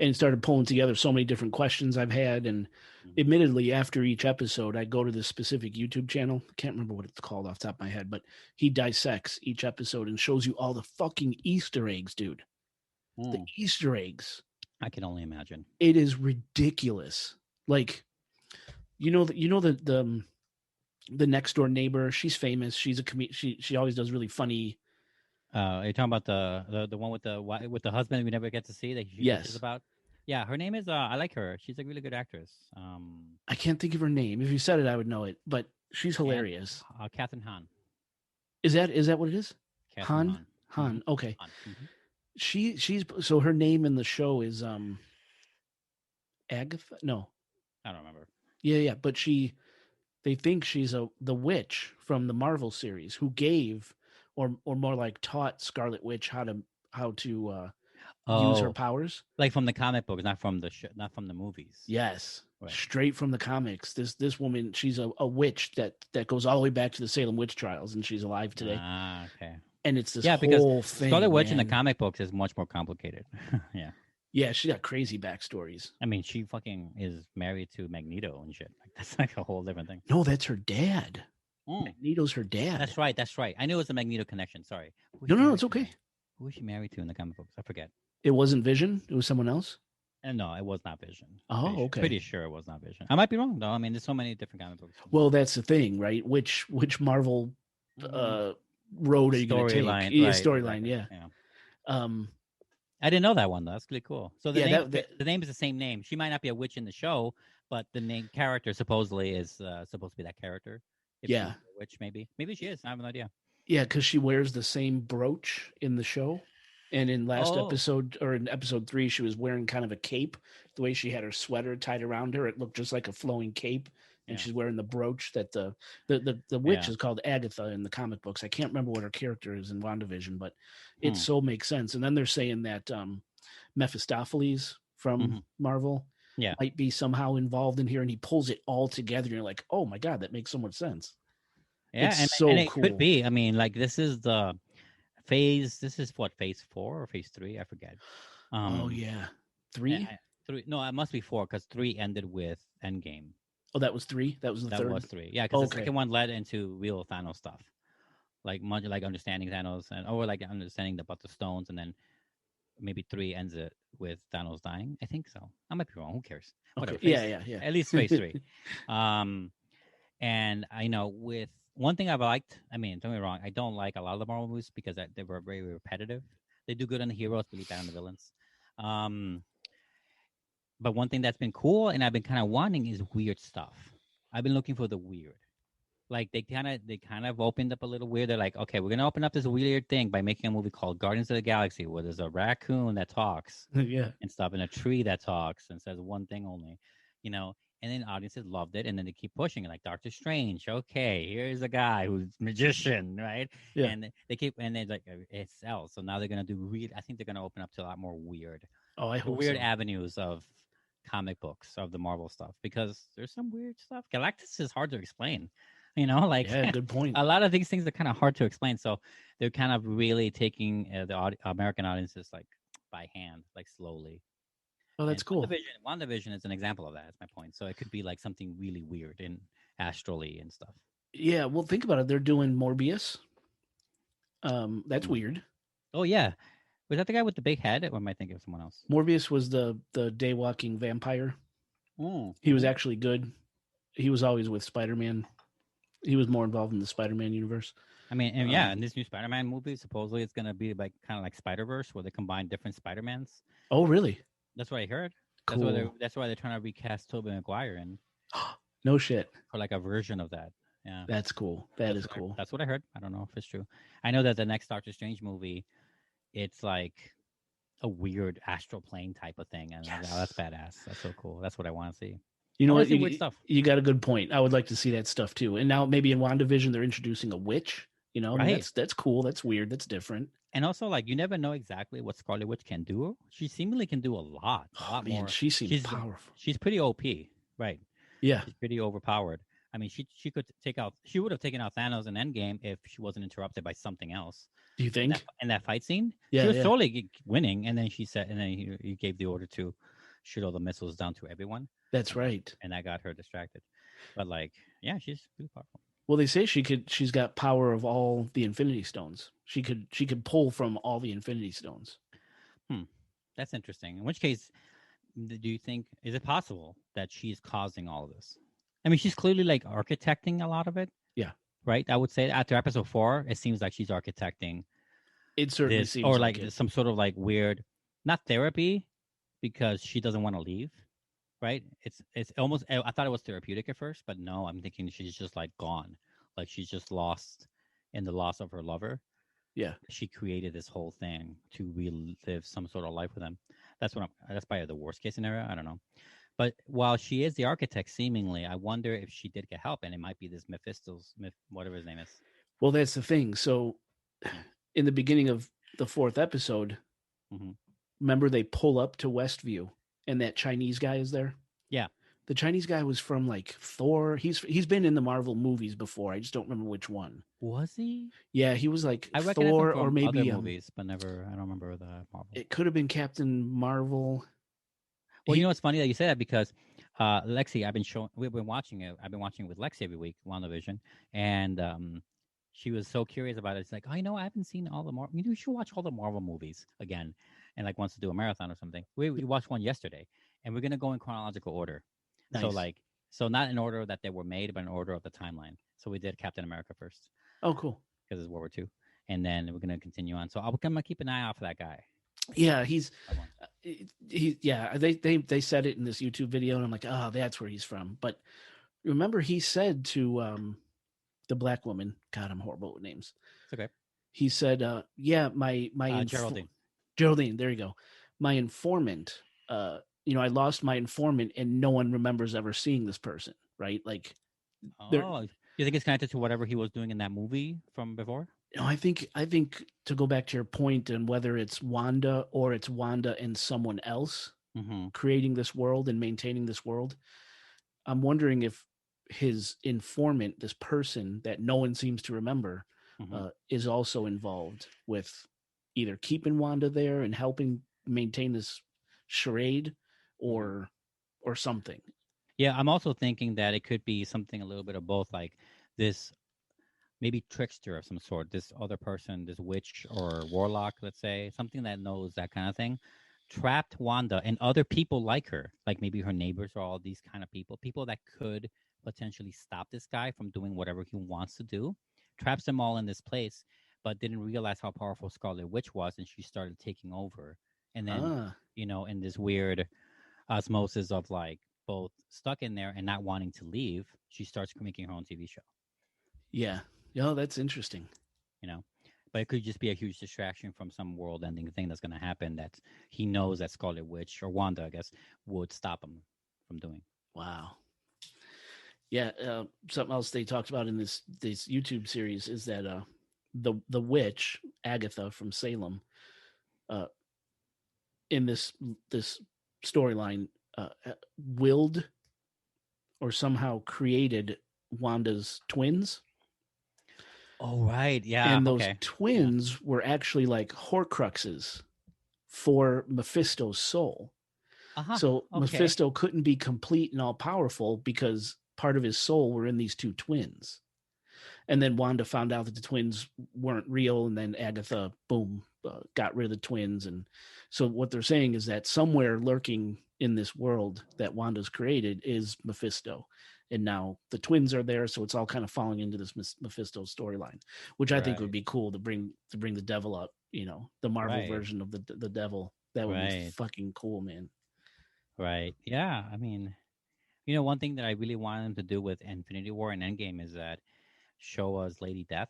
And started pulling together so many different questions I've had. And admittedly, after each episode, I go to this specific YouTube channel. I can't remember what it's called off the top of my head, but he dissects each episode and shows you all the fucking Easter eggs, dude. The Easter eggs. I can only imagine. It is ridiculous. Like, the next door neighbor. She's famous. She's a she always does really funny. Are you talking about the one with the husband we never get to see that yes about? Yeah, her name is I like her. She's a really good actress. I can't think of her name. If you said it, I would know it. But she's hilarious. Catherine Hahn. Is that what it is? Catherine Hahn. Mm-hmm. Okay. Hahn. Mm-hmm. She's so her name in the show is Agatha. No, I don't remember. Yeah, but they think she's the witch from the Marvel series who gave or more like taught Scarlet Witch how to use her powers, like from the comic books, not from the movies. Yes, right. Straight from the comics. This woman, she's a witch that goes all the way back to the Salem witch trials, and she's alive today. Ah, okay. And it's this because whole thing. Scarlet Witch in the comic books is much more complicated. Yeah. Yeah, she got crazy backstories. I mean, she fucking is married to Magneto and shit. Like that's like a whole different thing. No, that's her dad. Magneto's her dad. That's right. I knew it was a Magneto connection. Sorry. No, it's okay. Who is she married to in the comic books? I forget. It wasn't Vision. It was someone else. And no, it was not Vision. Oh, okay. Pretty sure it was not Vision. I might be wrong though. I mean, there's so many different comic books. Well, that's the thing, right? Which Marvel Mm-hmm. uh road are you going to take? Storyline, Yeah, right? storyline, Exactly. yeah. Yeah. Um, I didn't know that one though. That's really cool. So yeah, the name is the same name. She might not be a witch in the show, but the name character supposedly is supposed to be that character. If she's yeah, a witch, maybe she is. I have no idea. yeah, because she wears the same brooch in the show. And in last Oh, episode, or in episode 3, she was wearing kind of a cape. The way she had her sweater tied around her, it looked just like a flowing cape. And yeah, she's wearing the brooch that the witch yeah. is called Agatha in the comic books. I can't remember what her character is in WandaVision, but it Hmm. so makes sense. And then they're saying that Mephistopheles Mm-hmm. from Marvel Yeah, might be somehow involved in here, and he pulls it all together. And you're like, oh my god, that makes so much sense. yeah, It's and so it could cool. be. I mean, like this is the phase. This is what phase 4 or phase 3. I forget. Oh Um, yeah, I, 3. I, 3. No, it must be 4 because 3 ended with Endgame. Oh, that was 3. That was the That third. was 3. Yeah, because the Okay. second one led into real Thanos stuff, like much like understanding Thanos and or like understanding about the stones, and then maybe 3 ends it with Thanos dying. I think so. I might be wrong. Who cares? Okay. Whatever. Yeah, Phase yeah, at least phase 3. Um, and I know with one thing I've liked. I mean, don't get me wrong. I don't like a lot of the Marvel movies because they were very repetitive. They do good on the heroes, really bad on the villains. Um, but one thing that's been cool and I've been kind of wanting is weird stuff. I've been looking for the weird. Like they kind of opened up a little weird. They're like, okay, we're gonna open up this weird thing by making a movie called Guardians of the Galaxy, where there's a raccoon that talks yeah. Yeah. and stuff, and a tree that talks and says one thing only, you know. And then audiences loved it, and then they keep pushing it, like Doctor Strange. Okay, here's a guy who's magician, right? Yeah. And they keep, and they like it sells. So now they're gonna do weird. I think they're gonna open up to a lot more weird, Oh, I the hope weird so. avenues of comic books of the Marvel stuff because there's some weird stuff. Galactus is hard to explain, like Yeah, good point. a lot of these things are kind of hard to explain. So they're kind of really taking American audiences like by hand, like slowly. Oh, And that's cool. WandaVision is an example of that. That's my point. So it could be like something really weird and astrally and stuff. Yeah, well, think about it. They're doing Morbius. That's Hmm. weird. Oh yeah, was that the guy with the big head, or am I thinking of someone else? Morbius was the day walking vampire. He was Mm-hmm. actually good. He was always with Spider Man. He was more involved in the Spider Man universe. I mean, and yeah, Um, in this new Spider-Man movie, supposedly it's gonna be like kind of like Spider-Verse, where they combine different Spider-Mans. oh, really? That's what I heard. Cool. That's why they're trying to recast Tobey Maguire and No shit. for like a version of that. Yeah, That's cool. That is cool. that's what I heard. I don't know if it's true. I know that the next Doctor Strange movie, it's like a weird astral plane type of thing, and I'm like, oh, that's Yes. badass. That's so cool. That's what I want to see. You I know want what? to see weird stuff, You got a good point. I would like to see that stuff too. And now maybe in WandaVision they're introducing a witch. I mean right? that's cool. That's weird. That's different. And also, like, you never know exactly what Scarlet Witch can do. She seemingly can do a Oh lot man, more. she seems She's powerful. she's pretty OP, right? Yeah. She's pretty overpowered. I mean, she could take out. She would have taken out Thanos in Endgame if she wasn't interrupted by something else. Do you think? In that fight scene, she Yeah, was yeah. totally winning, and then she said, and then he gave the order to shoot all the missiles down to everyone, That's right. and that got her distracted. But like, yeah, she's pretty powerful. Well, they say she's got power of all the Infinity Stones. She could pull from all the Infinity Stones. Hmm, that's interesting. In which case, do you think is it possible that she's causing all of this? I mean, she's clearly like architecting a lot of it, Yeah. right? I would say after episode 4, it seems like she's architecting It certainly this, seems or like like it. some sort of like weird, not therapy, because she doesn't want to leave, right? It's almost. I thought it was therapeutic at first, but no, I'm thinking she's just like gone, like she's just lost in the loss of her lover. Yeah. She created this whole thing to relive some sort of life with him. That's probably the worst case scenario. I don't know. But while she is the architect, seemingly, I wonder if she did get help, and it might be this whatever his name is. Well, that's the thing. So in the beginning of the 4th episode, Mm-hmm. remember they pull up to Westview and that Chinese guy is there? Yeah. The Chinese guy was from like Thor. He's been in the Marvel movies before. I just don't remember which one. Was he? Yeah, he was like I recognize him Thor or from other maybe movies, but never. I don't remember the Marvel. it could have been Captain Marvel. Well, you know what's funny that you say that because Lexi, we've been watching it. I've been watching it with Lexi every week, WandaVision, and she was so curious about it. It's like, oh, I haven't seen all the Marvel. You should watch all the Marvel movies again. and like wants to do a marathon or something. We watched one yesterday, and we're gonna go in chronological order. So Nice. like so not in order that they were made, but in order of the timeline. So we did Captain America first Oh, cool. because it's World War II, and then we're gonna continue on. So I'm gonna keep an eye out for that guy. Yeah, he's That one. yeah, they said it in this YouTube video, and I'm like, oh, that's where he's from. But remember, he said to the black woman, God, I'm horrible with names. It's okay. He said, yeah, my Geraldine. Geraldine, there you go, my informant. I lost my informant, and no one remembers ever seeing this person, right? Like, there. Oh, you think it's connected to whatever he was doing in that movie from before? I think to go back to your point, and whether it's Wanda or it's Wanda and someone else Mm-hmm. creating this world and maintaining this world, I'm wondering if his informant, this person that no one seems to remember, Mm-hmm. is also involved with either keeping Wanda there and helping maintain this charade, Mm-hmm. or something. Yeah, I'm also thinking that it could be something a little bit of both, like this maybe trickster of some sort, this other person, this witch or warlock, let's say, something that knows that kind of thing, trapped Wanda and other people like her, like maybe her neighbors or all these kind of people that could potentially stop this guy from doing whatever he wants to do, traps them all in this place, but didn't realize how powerful Scarlet Witch was, and she started taking over. And then, Ah, in this weird osmosis of like both stuck in there and not wanting to leave, she starts making her own TV show. yeah. Oh, that's interesting. You know, but it could just be a huge distraction from some world-ending thing that's going to happen that he knows that Scarlet Witch or Wanda, I guess, would stop him from doing. Wow. Yeah, something else they talked about in this YouTube series is that the witch Agatha from Salem, uh, in this storyline, willed or somehow created Wanda's twins, Oh right, yeah, and those okay, yeah, twins were actually like Horcruxes for Mephisto's soul. uh huh, So okay, Mephisto couldn't be complete and all powerful because part of his soul were in these two twins. And then Wanda found out that the twins weren't real, and then Agatha, boom, got rid of the twins. And so what they're saying is that somewhere lurking in this world that Wanda's created is Mephisto, and now the twins are there, so it's all kind of falling into this Mephisto storyline, which I think would right, be cool to bring the devil up. The Marvel right, version of the devil. That would be right, fucking cool, man. right. Yeah, I mean, one thing that I really wanted them to do with Infinity War and Endgame is that show us Lady Death,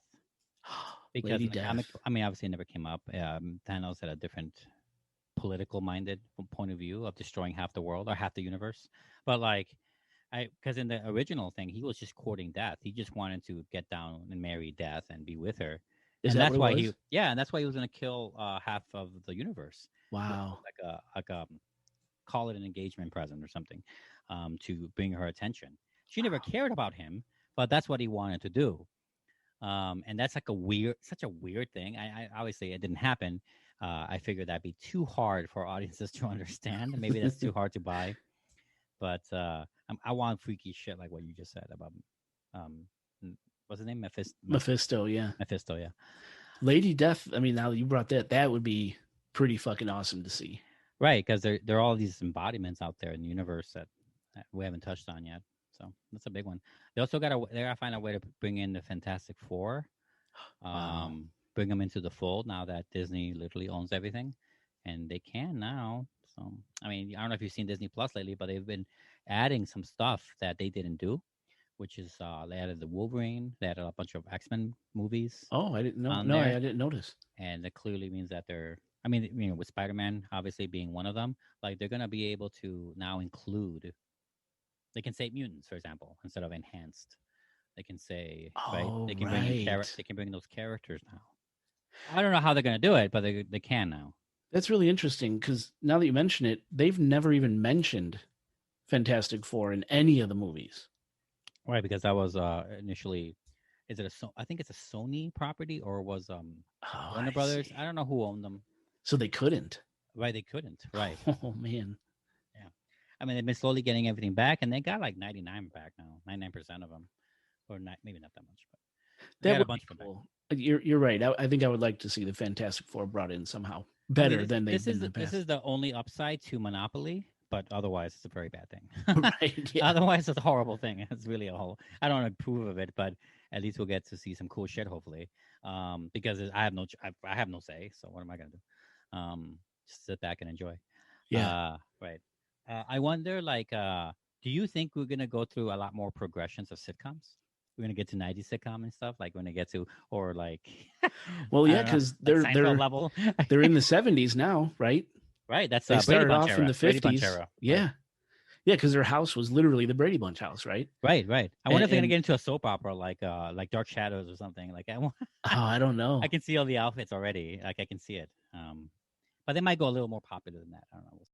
because Lady in the comic, Death. I mean, obviously it never came up. Thanos had a different political minded point of view of destroying half the world or half the universe. But like, because in the original thing, he was just courting death. He just wanted to get down and marry death and be with her. Is And that what that's it why was? and that's why he was going to kill half of the universe, Wow. like a call it an engagement present or something, to bring her attention. She never cared about him, but that's what he wanted to do. And that's like such a weird thing. I obviously it didn't happen. I figured that'd be too hard for audiences to understand. Maybe that's too hard to buy. But I want freaky shit like what you just said about um, what's his name? Mephisto, yeah. Mephisto. Yeah, Lady Death, I mean, now that you brought that would be pretty fucking awesome to see. right. Because there are all these embodiments out there in the universe that we haven't touched on yet. So that's a big one. They gotta find a way to bring in the Fantastic Four, Wow. bring them into the fold now that Disney literally owns everything, and they can now. So I mean, I don't know if you've seen Disney Plus lately, but they've been adding some stuff that they didn't do, which is they added the Wolverine, they added a bunch of X-Men movies Oh, I didn't know. on No, I there, didn't notice. and that clearly means that they're. I mean, with Spider-Man obviously being one of them, like they're gonna be able to now include. They can say mutants, for example, instead of enhanced. They can say right. Oh, They can bring in right. They can bring those characters now. I don't know how they're gonna do it, but they can now. That's really interesting because now that you mention it, they've never even mentioned Fantastic Four in any of the movies. Right, because that was initially. Is it I think it's a Sony property or was Oh, Warner I Brothers? see. I don't know who owned them. So they couldn't. Right, they couldn't. Right. Oh, man. Yeah. I mean, they've been slowly getting everything back, and they got like 99 back now, 99% of them, or not, maybe not that much, but they That got a would be bunch of them back. cool. You're right. I think I would like to see the Fantastic Four brought in somehow. I mean, better than they've been in the this past. is the only upside to Monopoly, but otherwise it's a very bad thing. Right? Yeah. Otherwise, it's a horrible thing. It's really a whole. I don't approve of it, but at least we'll get to see some cool shit, hopefully. Because I have I have no say. So what am I gonna do? Just sit back and enjoy. Yeah. Right. I wonder, like, do you think we're gonna go through a lot more progressions of sitcoms? We're gonna get to 90s sitcom and stuff, like when they get to, or like, Well, I yeah, don't know, because like they're Seinfeld they're level. they're in the 70s now, right? Right. That's They Brady started Bunch off in era. the Brady Bunch 50s. era. Right. Yeah. Yeah, because their house was literally the Brady Bunch house, right? Right. Right. I wonder And, if they're gonna and get into a soap opera like Dark Shadows or something. Like oh, I don't I know. can see all the outfits already. Like I can see it. But they might go a little more popular than that. I don't know. We'll